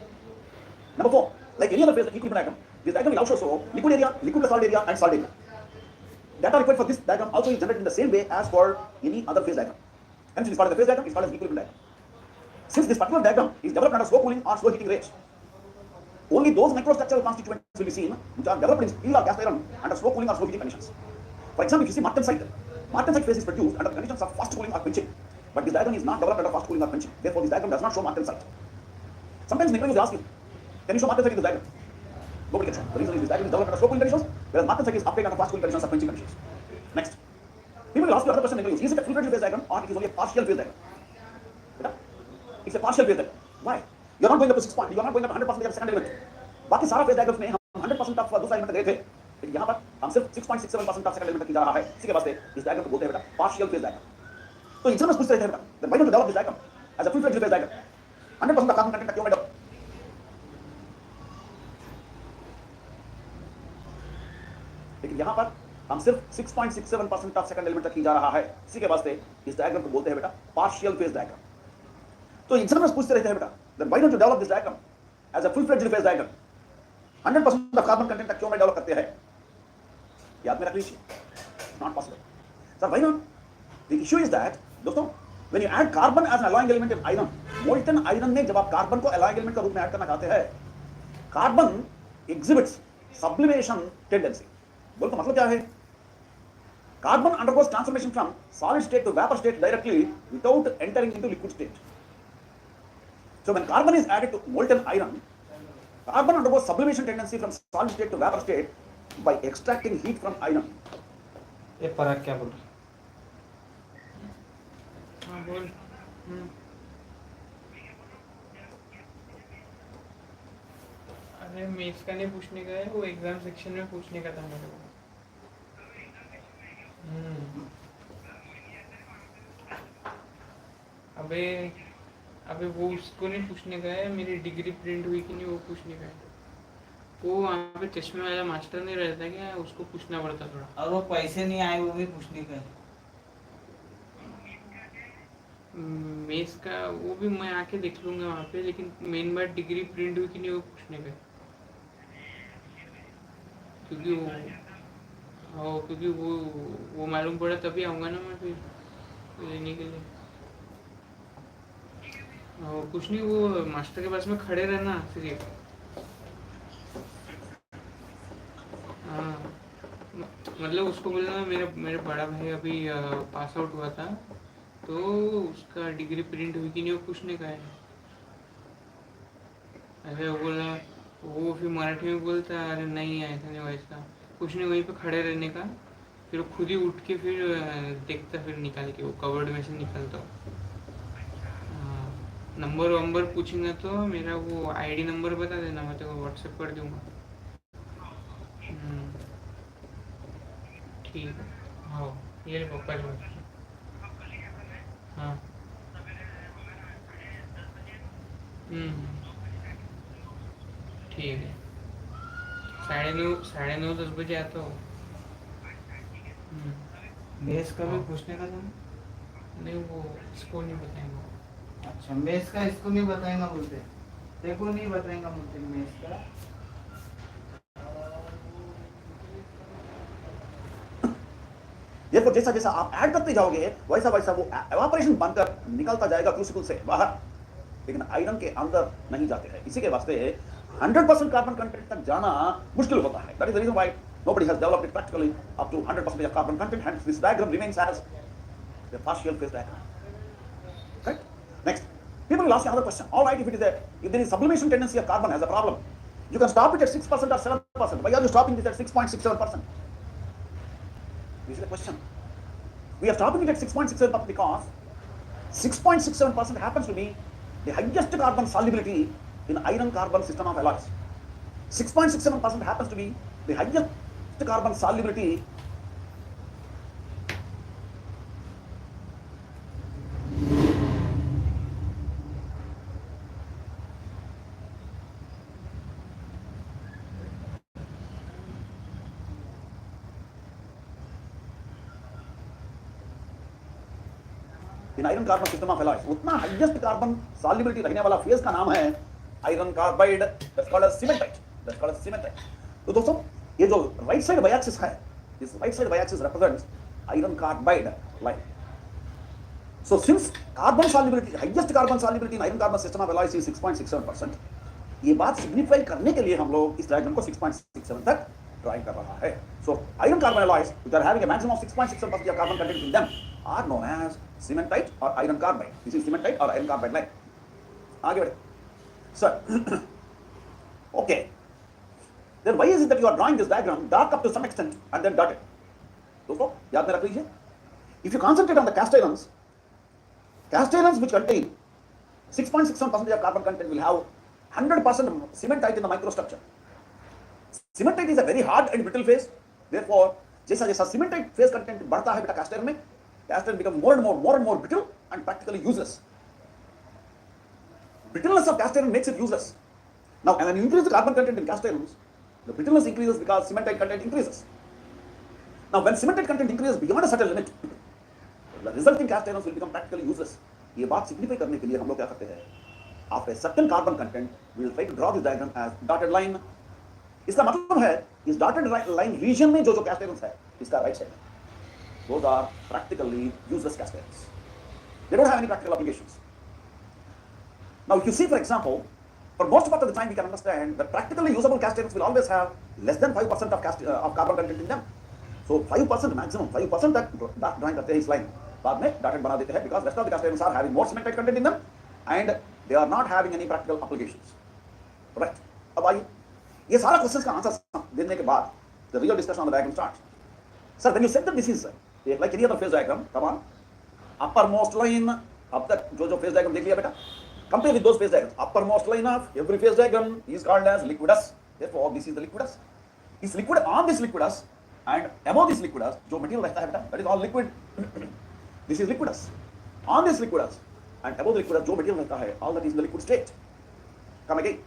Number 4, like any other phase equilibrium diagram, this diagram will also show liquid area, liquid solid area, and solid area. Data required for this diagram also is generated in the same way as for any other phase diagram. Hence, it is called as the phase diagram, it is called as equilibrium diagram. Since this particular diagram is developed under slow cooling or slow heating rates, only those microstructural constituents will be seen which are developed in steel or cast iron under slow cooling or slow heating conditions. For example, if you see martensite phase is produced under conditions of fast cooling or quenching, but this diagram is not developed under fast cooling or quenching. Therefore, this diagram does not show martensite. Sometimes interviews ask you, can you show martensite in the diagram? Nobody can show. The reason is this diagram is developed under slow cooling conditions, whereas martensite is obtained under fast cooling conditions or quenching conditions. Next, people will ask you another question in interviews: is it a full-fledged phase diagram or it is only a partial phase diagram? It's a partial phase diagram. Why? You are not going up to 6 point. You are not going up to 100% of second element. बाकी सारा phase diagrams में हम 100% of दूसरा element गए थे, लेकिन यहाँ पर हम सिर्फ 6.67% ऑफ सेकंड एलिमेंट की जा रहा है. इसी के वास्ते इस डायग्राम को बोलते हैं बेटा पार्शियल फेज डायग्राम. तो एग्जामिनर्स पूछते रहते हैं बेटा, then why don't you develop this diagram as a full-fledged phase diagram? 100% of carbon content का क्यों नहीं develop? लेकिन यहाँ पर हम सिर्फ 6.67% ऑफ सेकंड एलिमेंट तक ही जा रहा है. इसी के वास्ते इस डायग्राम को बोलते हैं बेटा पार्शियल फेज डायग्राम. तो एग्जामिनर्स पूछते रहते हैं बेटा, then why don't you develop this diagram as a full-fledged phase diagram? 100% of carbon content तक क्यों नहीं डेवलप करते हैं? याद में रख लीजिए. Not possible. Sir, why not? The issue is that, दोस्तों, when you add carbon as an alloying element in iron, molten iron में जब आप कार्बन को alloying element का रूप में ऐड करना चाहते हैं, कार्बन exhibits sublimation tendency. बोल तो मतलब क्या है? Carbon undergoes transformation from solid state to vapor state directly without entering into liquid state. So when carbon is added to molten iron, carbon undergoes sublimation tendency from solid state to vapor state by extracting heat from iron. ये फर्क क्या बोल रहा है? हाँ बोल. अरे मैं इसका नहीं पूछने का है, वो एग्जाम सेक्शन में पूछने का था मेरे को. अबे वो उसको नहीं पूछने का है, मेरी डिग्री प्रिंट हुई कि नहीं वो पूछने का है. वो वहाँ पे चश्मे वाला मास्टर नहीं रहता क्या, उसको पूछना पड़ता थोड़ा. और वो पैसे नहीं आए वो भी पूछने का है. मेस का वो भी मैं आके देख लूंगा वहाँ पे, लेकिन मेन बात डिग्री प्रिंट हुई कि नहीं वो पूछने का है. क्योंकि वो मालूम पड़ा तभी आऊँगा ना मैं फिर लेने के लिए. कुछ नहीं, वो मास्टर के पास में खड़े रहना सिर्फ. हाँ मतलब उसको बोलना मेरे बड़ा भाई अभी पास आउट हुआ था, तो उसका डिग्री प्रिंट हुई कि नहीं वो पूछने का है. अरे वो बोला, वो फिर मराठी में बोलता अरे नहीं ऐसा नहीं वैसा कुछ नहीं, वहीं पे खड़े रहने का. फिर वो खुद ही उठ के फिर देखता, फिर निकाल के वो कवर्ड में से निकालता. नंबर पूछेंगे तो मेरा वो आईडी नंबर बता देना, मैं तेरे को व्हाट्सएप कर दूंगा. ठीक है. हाँ ये ले पापा जी. हाँ ठीक है. 9:30 10 बजे आता हो. मेस का भी पूछने का था. नहीं वो इसको नहीं बताएंगे. अच्छा मेस का इसको नहीं बताएंगा बोलते, देखो नहीं बताएंगा बोलते मेस का. Therefore, जैसा जैसा आप ऐड करते जाओगे वैसा वैसा वो एवापोरेशन बनकर निकलता जाएगा क्रूसिबल से बाहर, लेकिन आयरन के अंदर नहीं जाते हैं. इसी के वास्ते 100% कार्बन कंटेंट तक जाना मुश्किल होता है. That is the reason why nobody has developed it practically up to 100% of carbon content. Hence, this diagram remains as the partial phase diagram. Right? Next, people will ask another question. All right, if there is sublimation tendency of carbon as a problem, you can stop it at 6% or 7%. Why are you stopping it at 6.67%? This is the question. We are stopping it at 6.67% because 6.67% happens to be the highest carbon solubility in iron-carbon system of alloys. 6.67% happens to be the highest carbon solubility in iron carbon system of alloys उतना highest carbon solubility रहने वाला phase का नाम है iron carbide, that's called as cementite, that's called as cementite. तो दोस्तों ये जो राइट साइड वाई एक्सिस है, this right side Y axis represents iron carbide line. So since carbon solubility, highest carbon solubility in iron carbon system of alloys is 6.67%, ये बात signify करने के लिए हम लोग इस डायग्राम को 6.67 तक ड्राइंग कर रहा है। So iron carbon alloys which are having a maximum of 6.67% of carbon content in them are known as cementite or iron carbide. This is cementite or iron carbide line. आगे बढ़े sir. Okay, then why is it that you are drawing this diagram dark up to some extent and then dotted? दोस्तों याद में रख लीजिए, if you concentrate on the cast irons which contain 6.67% of carbon content will have 100% cementite in the microstructure. Cementite is a very hard and brittle phase. Therefore, जैसा जैसा cementite phase content बढ़ता है बेटा cast iron में, cast iron becomes more and more brittle and practically useless. Brittleness of cast iron makes it useless. Now, when you increase the carbon content in cast irons, the brittleness increases because cementite content increases. Now, when cementite content increases beyond a certain limit, the resulting cast irons will become practically useless. ये बात signify करने के लिए हम लोग क्या करते हैं, after a certain carbon content, we will try to draw this diagram as dotted line. इसका मतलब है इस dotted line region में जो cast irons है, इसका right side, those are practically useless cast irons. They don't have any practical applications. Now, if you see, for example, for most part of the time, we can understand that practically usable cast irons will always have less than 5% of carbon content in them. So 5% maximum, 5% तक drawing करते हैं इस line, बाद में dotted बना देते हैं because rest of the cast irons are having more cementite content in them and they are not having any practical applications. Right? अब आइए, ये सारा क्वेश्चन का आंसर देने के बाद the real discussion on the diagram starts. Sir, when you said that this is like any other phase diagram, come on, uppermost line, अब तक जो phase diagram देख लिया बेटा, compare with those phase diagrams. Uppermost line of every phase diagram is called as liquidus. Therefore, this is the liquidus. Is liquid on this liquidus and above this liquidus जो material रहता है बेटा, that is all liquid. This is liquidus. On this liquidus and above the liquidus जो material रहता है, all that is in the liquid state. Come again.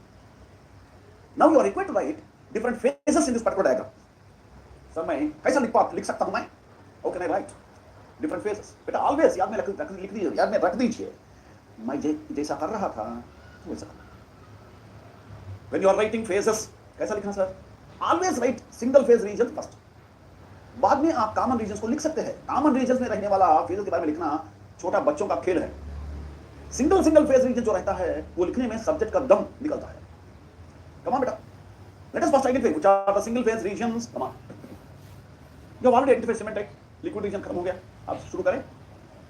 Now you are required to write different phases in this particular diagram. Sir, मैं कैसा लिख सकता हूँ मैं? How can I write different phases? बेटा always याद में लिख दीजिए, याद में रख दीजिए। मैं जैसा कर रहा था वैसा करना। When you are writing phases, कैसा लिखना sir? Always write single phase region first. बाद में आप कॉमन रीजन्स को लिख सकते हैं। कॉमन रीजन्स में रहने वाला फेज के बारे में लिखना छोटा बच्चों का खेल है। सिंगल फेज रीजन जो रहता है वो लिखने में सब्जेक्ट का दम निकलता है। कम ऑन बेटा, let us first identify which are the single phase regions. Come on, you already identified cementite, liquid region खत्म हो गया। अब शुरू करें।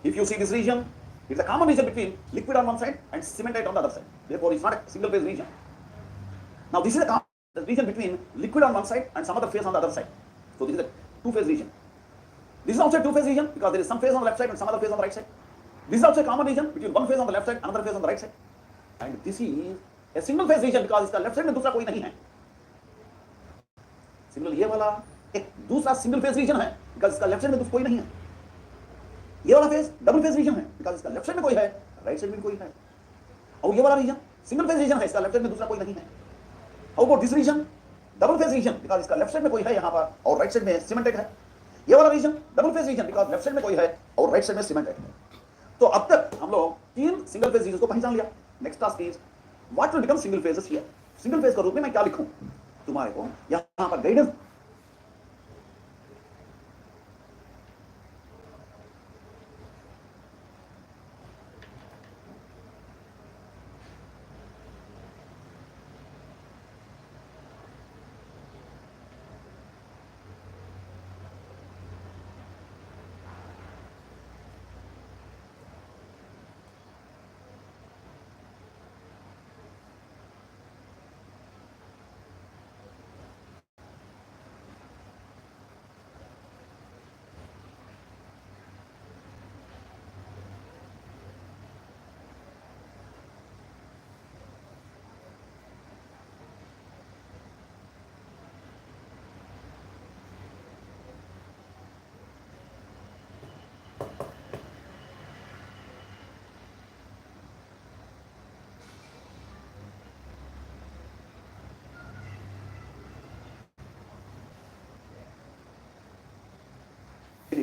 If you see this region, it's a common region between liquid on one side and cementite on the other side, therefore it's not a single phase region. Now this is a common region between liquid on one side and some other phase on the other side, so this is a two-phase region. This is also a two-phase region because there is some phase on the left side and some other phase on the right side. This is also a common region between one phase on the left side, another phase on the right side. And this is a single-phase region because इसका left side में दूसरा कोई नहीं है. Similarly, ये वाला एक दूसरा single-phase region है because इसका left side में दूसरा कोई नहीं है. ये वाला phase double-phase region है because इसका left side में कोई है, right side में कोई है. और ये वाला region single-phase region है, इसका left side में दूसरा कोई नहीं है. How about this region? double-phase region because इसका left side में कोई है यहाँ पर और right side में cemented है. ये वाला region double phase region because left side में कोई है और राइट साइड में सीमेंट है। तो अब तक हम लोग तीन सिंगल फेज रीजन को पहचान लिया। Next task is what will become single phases here. Single phase का रूप में मैं क्या लिखूं तुम्हारे को यहां पर गाइडेंस।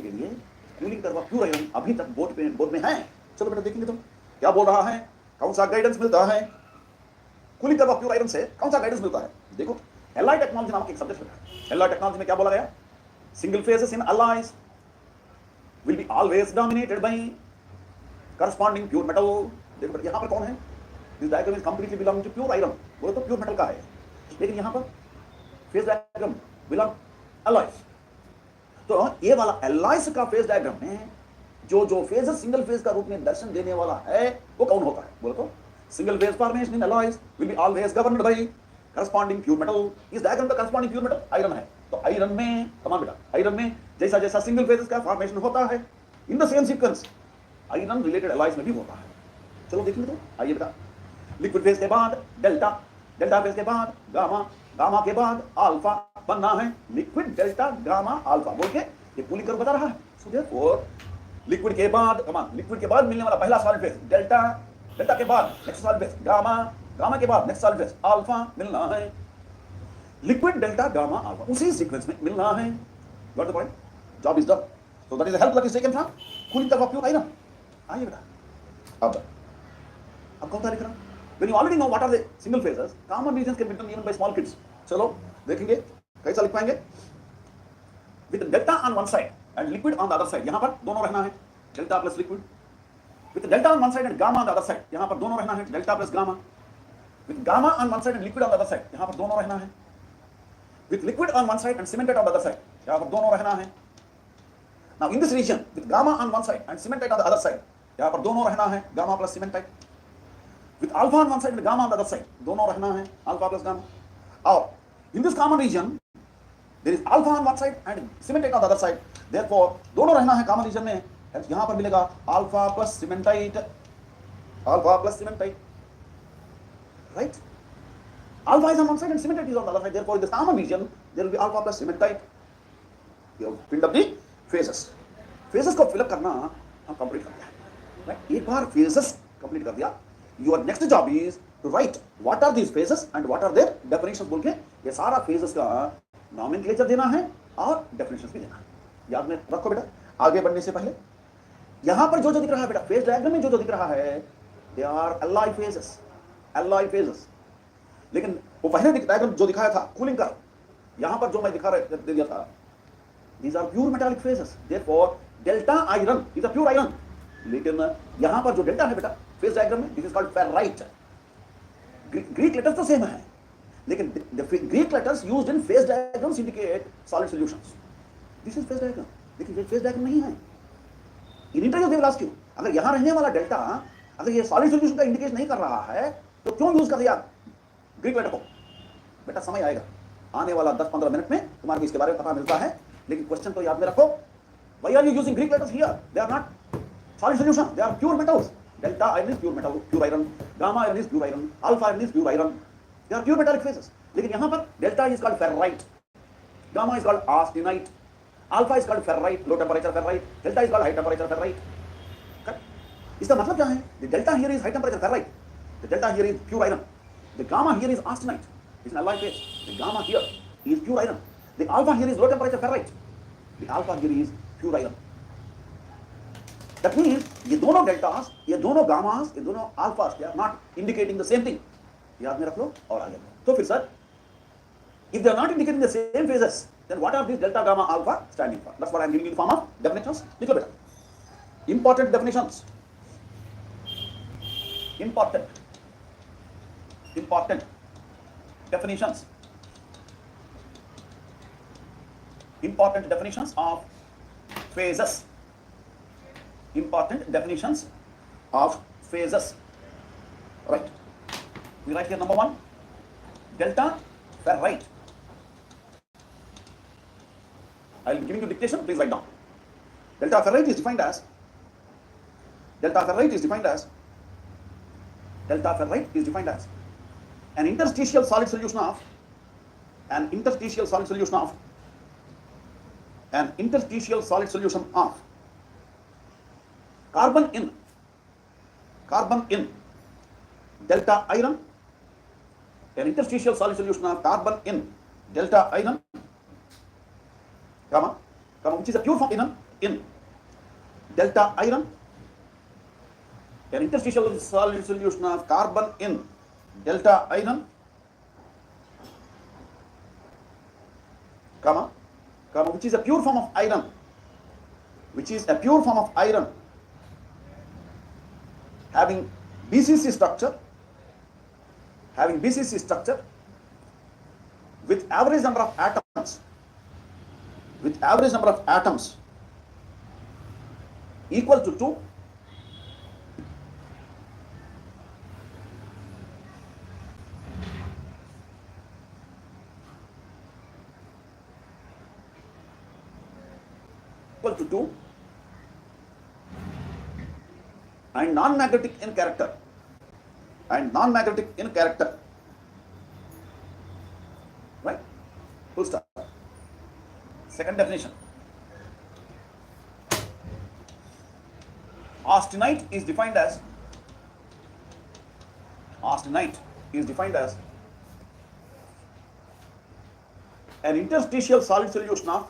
के लिए cooling curve of pure iron अभी तक बोर्ड में है। चलो बेटा देखेंगे तुम क्या बोल रहा है, कौन सा गाइडेंस मिलता है cooling curve of pure iron से, कौन सा गाइडेंस मिलता है। देखो एलॉय टेक्नोलॉजी नामक एक सब्जेक्ट है। एलॉय टेक्नोलॉजी में क्या बोला गया, single phases in alloys will be always dominated by corresponding pure metal। देखो यहाँ पर कौन है, this diagram is completely belong to pure iron, बोले तो प्योर मेटल का है, लेकिन यहाँ पर फेज डायग्राम बिलोंग alloys। तो ये वाला alloys का फेज डायग्राम में जो जो फेजेस सिंगल फेज का रूप में दर्शन देने वाला है वो कौन होता है, बोले तो single phase formation in alloys will be always governed by corresponding pure metal। इस डायग्राम का corresponding pure metal आयरन है। तो आयरन में कमान बेटा, आयरन में जैसा जैसा सिंगल फेजेस का फॉर्मेशन होता है in the same sequence iron related alloys में भी होता है। चलो देखेंगे तो आइए बेटा, लिक्विड फेज के बाद डेल्टा, डेल्टा फेज के बाद गामा, गामा के बाद अल्फा बनना है लिक्विड डेल्टा गामा अल्फा बोल के ये कूलिंग कर्व बता रहा है। सो देयरफॉर लिक्विड के बाद कमान, लिक्विड के बाद मिलने वाला पहला सॉलिड फेज डेल्टा, डेल्टा के बाद next solid phase gamma, gamma के बाद नेक्स्ट सॉलिड फेज अल्फा मिलना है लिक्विड डेल्टा गामा अल्फा, उसी सीक्वेंस में मिलना है। Got the point, job is done. So that is the help that is taken from cooling curve of pure iron. आइए बेटा अब कौन सा लिख रहा, when you already know what are the single phases, common regions can be written even by small kids। चलो देखेंगे कैसा लिख पाएंगे, with delta on one side and liquid on the other side, यहाँ पर दोनों रहना है delta plus liquid, with delta on one side and gamma on the other side, यहाँ पर दोनों रहना है delta plus gamma, with gamma on one side and liquid on the other side, यहाँ पर दोनों रहना है, with liquid on one side and cemented on the other side, यहाँ पर दोनों रहना है। Now in this region with gamma on one side and cementite on the other side, यहाँ पर दोनों रहना है gamma plus cementite, with alpha on one side and gamma on the other side, दोनों रहना है alpha plus gamma। और in this common region there is alpha on one side and cementite on the other side, therefore दोनों रहना है common region में, यहाँ पर मिलेगा alpha plus cementite, alpha plus cementite, right? Alpha is on one side and cementite is on the other side, therefore in this common region there will be alpha plus cementite। You have filled up the phases, phases को fill up करना हम complete कर दिया, right? एक बार phases complete कर दिया, your next job is to write what are these phases and what are their definitions बोल के ये सारा phases का nomenclature देना है और definitions भी देना है। याद में रखो बेटा, आगे बढ़ने से पहले यहाँ पर जो जो दिख रहा है बेटा फेज डायग्राम में जो जो दिख रहा है they are alloy phases, alloy phases। लेकिन वो पहले डायग्राम जो दिखाया था कूलिंग का, यहाँ पर जो मैं दे दिया था these are pure metallic phases, therefore delta iron is a pure iron। लेकिन यहाँ पर जो डेल्टा है बेटा फेज डायग्राम में this is called ferrite। Greek letters तो सेम है, लेकिन Greek letters used in phase diagrams indicate solid solutions. This is phase diagram, लेकिन ये फेज डायग्राम नहीं है। In interview they will ask you, अगर यहाँ रहने वाला डेल्टा अगर ये सॉलिड सॉल्यूशन का इंडिकेट नहीं कर रहा है तो क्यों यूज कर दिया ग्रीक लेटर को। बेटा समय आएगा, आने वाला 10-15 मिनट में तुम्हारे को इसके बारे में पता मिलता है, लेकिन क्वेश्चन तो याद में रखो। Why are you using Greek letters here? They are not solid solution, they are pure metals। Delta iron is pure metal, pure iron, gamma iron is pure iron, alpha iron is pure iron, they are pure metallic phases। लेकिन यहाँ पर delta is called ferrite, gamma is called austenite, alpha is called ferrite, low temperature ferrite, delta is called high temperature ferrite। इसका मतलब क्या है, the delta here is high temperature ferrite, the delta here is pure iron, the gamma here is austenite, it's an alloy phase, the gamma here is pure iron, the alpha here is low temperature ferrite, the alpha here is pure iron। That means ये दोनों deltas, ये दोनों गामास, ये दोनों अल्फास they are not indicating the same thing। याद में रख लो और आगे बढ़ो। तो फिर sir if they are not indicating the same phases, then what are these delta gamma alpha standing for? That's what I am giving you in the form of definitions। लिखो बेटा, important definitions, important definitions, important definitions of phases, important definitions of phases, right? We write here number 1, delta ferrite। I will be giving you dictation, please write down। Delta ferrite is defined as, delta ferrite is defined as, delta ferrite is defined as an interstitial solid solution of, an interstitial solid solution of, an interstitial solid solution of carbon in delta iron, an interstitial solid solution of carbon in delta iron, gamma, which is a pure form iron, in delta iron, an interstitial solid solution of carbon in delta iron, comma, which is a pure form of iron, having BCC structure, with average number of atoms, equal to 2, and non-magnetic in character, right? Full stop. Second definition. Austenite is defined as an interstitial solid solution of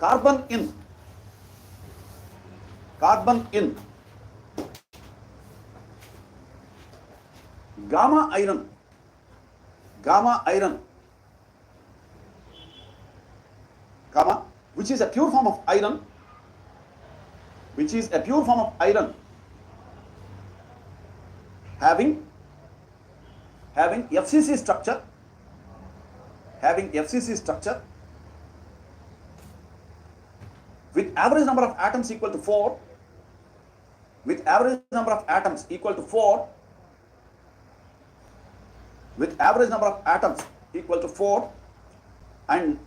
carbon in gamma iron, comma, which is a pure form of iron, having FCC structure, with average number of atoms equal to 4, and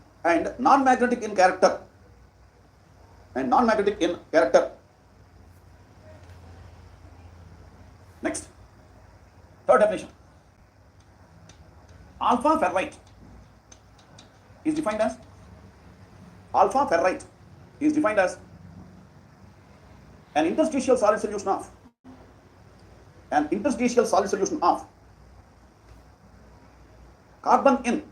non-magnetic in character, Next, third definition. Alpha ferrite is defined as an interstitial solid solution of carbon in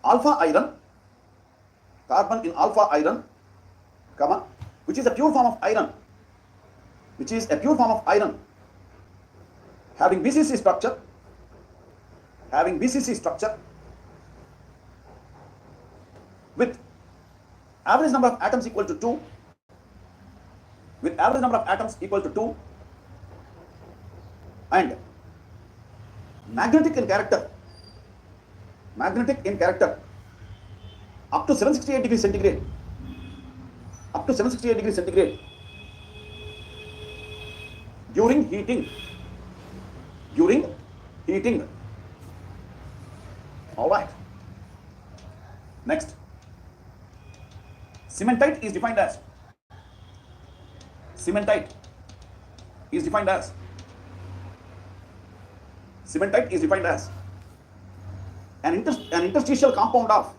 alpha iron, comma, which is a pure form of iron, having BCC structure, with average number of atoms equal to 2, and magnetic in character, up to 768 degrees centigrade, during heating. All right. Next, cementite is defined as an interstitial compound of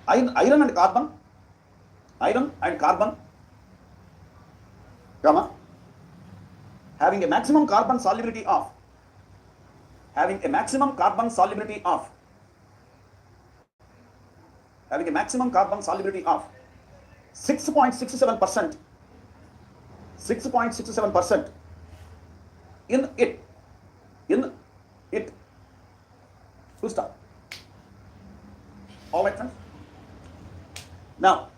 iron and carbon, comma, having a maximum carbon solubility of 6.67% in it. Full stop. All right, friends. Now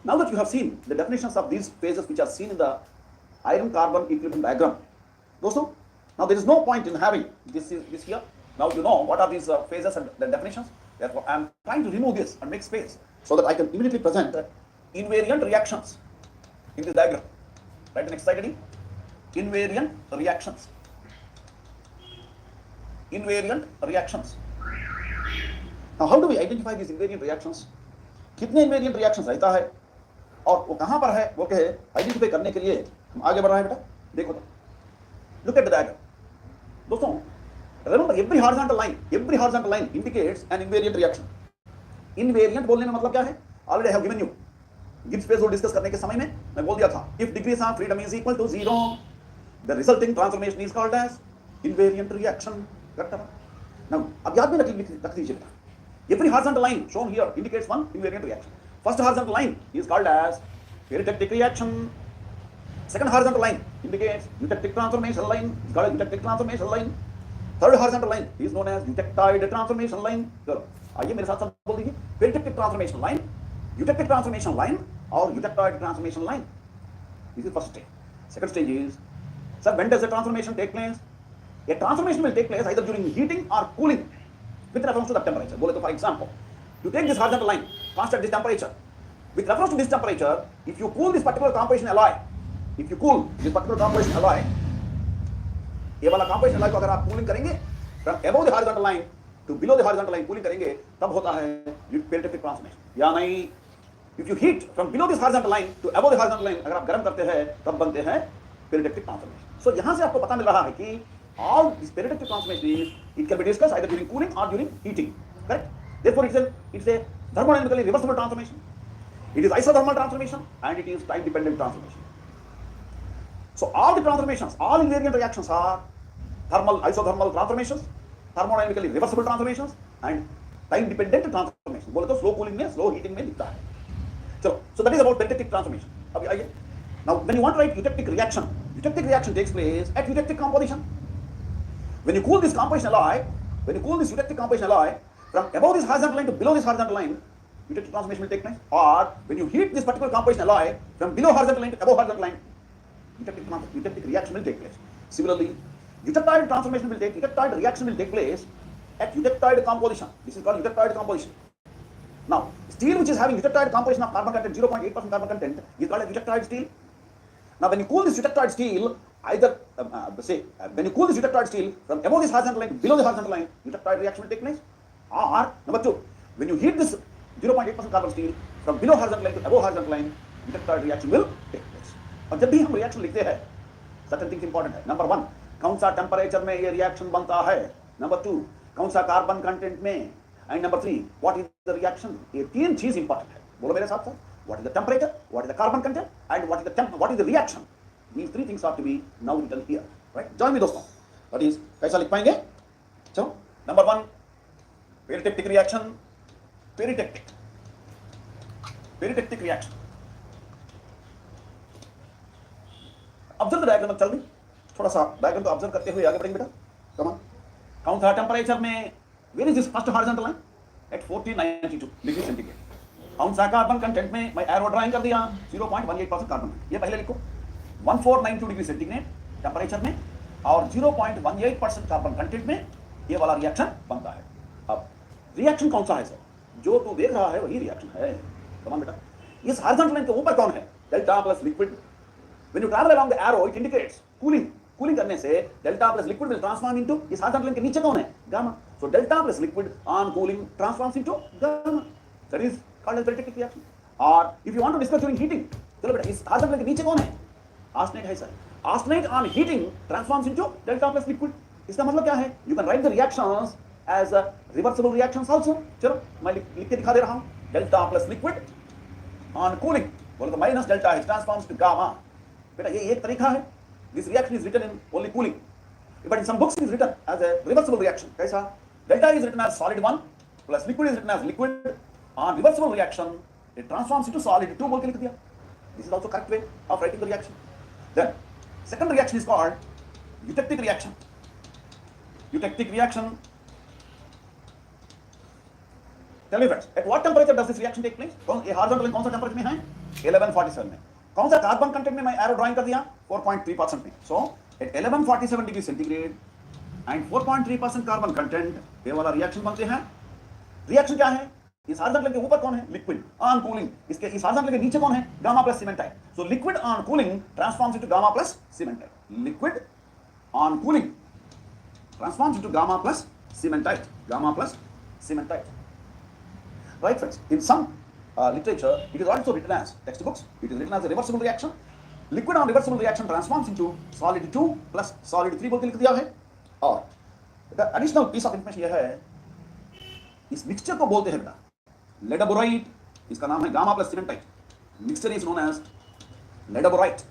that you have seen the definitions of these phases which are seen in the iron-carbon equilibrium diagram, dosto, now there is no point in having this here. Now you know what are these phases and the definitions. Therefore, I am trying to remove this and make space so that I can immediately present invariant reactions in this diagram. Write the next slide ready. Invariant reactions. Now, how do we identify these invariant reactions? कितने invariant reactions रहता है और वो कहाँ पर है, वो कहे आइडेंटिफाई करने के लिए हम आगे बढ़ रहे हैं बेटा. देखो तो, look at the diagram. दोस्तों, remember every horizontal line indicates an invariant reaction. Invariant बोलने में मतलब क्या है? Already I have given you. Gibbs phase rule discuss करने के समय में मैं बोल दिया था, if degrees of freedom is equal to 0 the resulting transformation is called as invariant reaction. Correct है? नाउ अब याद में रख दीजिए बेटा, every horizontal line shown here indicates one invariant reaction. First horizontal line is called as peritectic reaction. Second horizontal line indicates eutectic transformation line, is called eutectic transformation line. Third horizontal line is known as eutectide transformation line. चलो आइए मेरे साथ सब बोल दीजिए, peritectic transformation line, eutectic transformation line और eutectide transformation line. This is first stage. Second stage is, sir, when does the transformation take place? A transformation will take place either during heating or cooling with reference to the temperature. बोले तो for example, you take this horizontal line, constant this temperature. With reference to this temperature, if you cool this particular composition alloy, if you cool this particular composition alloy, ये वाला composition alloy को अगर आप cooling करेंगे from above the horizontal line to below the horizontal line cooling करेंगे, तब होता है peritectic transformation. या नहीं, if you heat from below this horizontal line to above the horizontal line, अगर आप गर्म करते हैं तब बनते हैं peritectic transformation. So यहाँ से आपको पता मिल रहा है कि all this peritectic transformation is, it can be discussed either during cooling or during heating. Correct? Therefore, it's a thermodynamically reversible transformation. It is isothermal transformation and it is time-dependent transformation. So all the transformations, all invariant reactions are thermal, isothermal transformations, thermodynamically reversible transformations and time-dependent transformations. बोले तो slow cooling में, slow heating में दिखता है. चलो, so that is about peritectic transformation. अभी आइए. Now, when you want to write eutectic reaction takes place at eutectic composition. When you cool this composition alloy, when you cool this eutectic composition alloy from above this horizontal line to below this horizontal line, eutectic transformation will take place. Or when you heat this particular composition alloy from below horizontal line to above horizontal line, eutectic reaction will take place. Similarly, eutectide reaction will take place at eutectide composition. This is called eutectide composition. Now, steel which is having eutectide composition of carbon content, 0.8% carbon content, is called as eutectide steel. Now, when you cool this eutectide steel, either when you cool this eutectide steel from above this horizontal line to below the horizontal line, eutectide reaction will take place. Or number 2, when you heat this 0.8% carbon steel from below horizontal line to above horizontal line, eutectide reaction will take place. और जब भी हम reaction लिखते हैं, certain things important है. Number 1, कौन सा temperature में ये रिएक्शन बनता है. नंबर 2, कौन सा कार्बन कंटेंट में. And number 3, what is the reaction. ये तीन चीज इंपॉर्टेंट है. बोलो मेरे साथ. What is the temperature, what is the carbon content, and what is the reaction. These three things have to be now written here. Right? Join me दोस्तों. That is, कैसा लिख पाएंगे? चलो. Number 1, peritectic reaction. Peritectic reaction. Observe the diagram. चल रही. थोड़ा सा diagram को observe करते हुए आगे बढ़ेंगे बेटा. Come on. कौन सा temperature में? Where is this first horizontal line? At 1492 degree centigrade. कौन सा कार्बन कंटेंट में मैं एरो ड्राइंग कर दिया 0.18% कार्बन. ये पहले लिखो 1492 डिग्री सेंटीग्रेड टेम्परेचर में और 0.18% कार्बन कंटेंट में ये वाला रिएक्शन बनता है. अब रिएक्शन कौन सा है सर? जो तू देख रहा है वही रिएक्शन है. कमान बेटा. इस हॉरिजॉन्टल लाइन के ऊपर कौन है? Delta plus liquid. When you travel along the arrow it indicates cooling करने से delta plus liquid will transform into, इस हॉरिजॉन्टल लाइन के नीचे कौन है? Gamma. So delta plus liquid on cooling transforms into gamma. That is called as peritectic reaction. Or if you want to discuss during heating, चलो बेटा इस horizontal के नीचे कौन है? आर्सेनाइड है sir. Arsenide on heating transforms into delta plus liquid. इसका मतलब क्या है? You can write the reactions as reversible reactions also. चलो मैं लिख के दिखा दे रहा हूँ. Delta plus liquid on cooling, बोले तो minus delta H transforms to gamma. बेटा ये एक तरीका है. This reaction is written in only cooling, but in some books it is written as a reversible reaction. कैसा? Delta is written as solid 1 plus liquid is written as liquid. On reversible reaction, it transforms into solid 2 बोल के लिख दिया. This is also correct way of writing the reaction. Then, second reaction is called eutectic reaction. Eutectic reaction. Tell me friends, at what temperature does this reaction take place? ये horizontal line कौन सा temperature में है? 1147 में. कौन सा carbon content में मैं एरो ड्राइंग कर दिया? 4.3% में. So, at 1147 degree centigrade and 4.3% carbon content, ये वाला रिएक्शन बनते हैं. रिएक्शन क्या है? इस हॉरिजॉन्टल के ऊपर कौन है? Liquid on cooling. इसके इस हॉरिजॉन्टल के नीचे कौन है? Gamma plus cementite. So liquid on cooling transforms into gamma plus cementite. Liquid on cooling transforms into gamma plus cementite. Gamma plus cementite. Right friends, in some literature it is also written as textbooks, it is written as a reversible reaction. Liquid on reversible reaction transforms into solid 2 plus solid 3 बोल के लिख दिया है. और additional piece of information यह है, इस mixture को बोलते हैं बेटा लेडाबोराइट. इसका नाम है gamma plus cementite. mixture is known as ledaborite.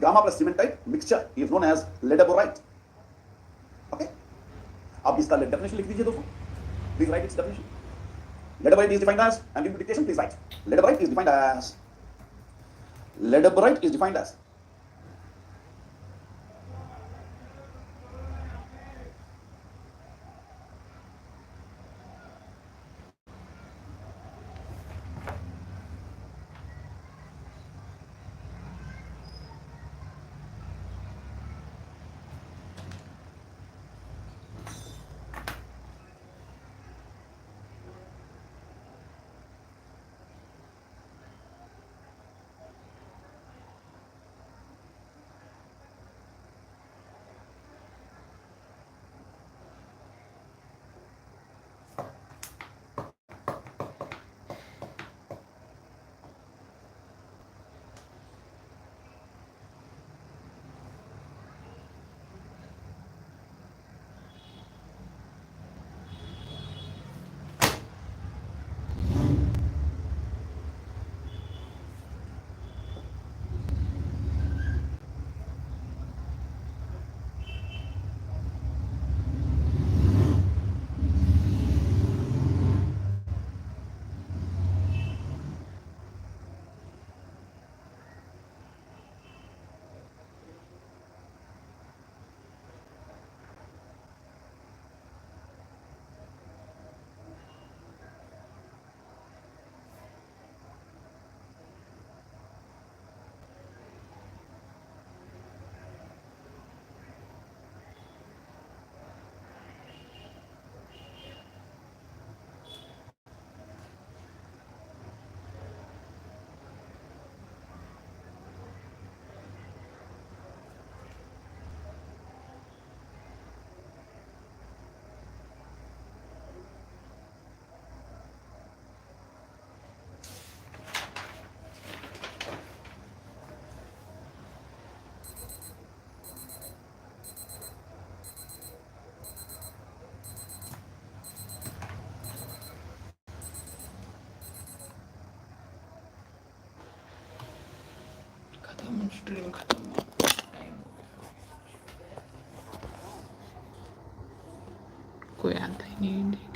Gamma plus cementite mixture is known as ledaborite. Okay, आप इसका definition लिख दीजिए दोस्तों. Please write its definition. Ledaborite is defined as, and give dictation, please write. Ledaborite is defined as खत्म, stream खत्म. कोई आता ही नहीं.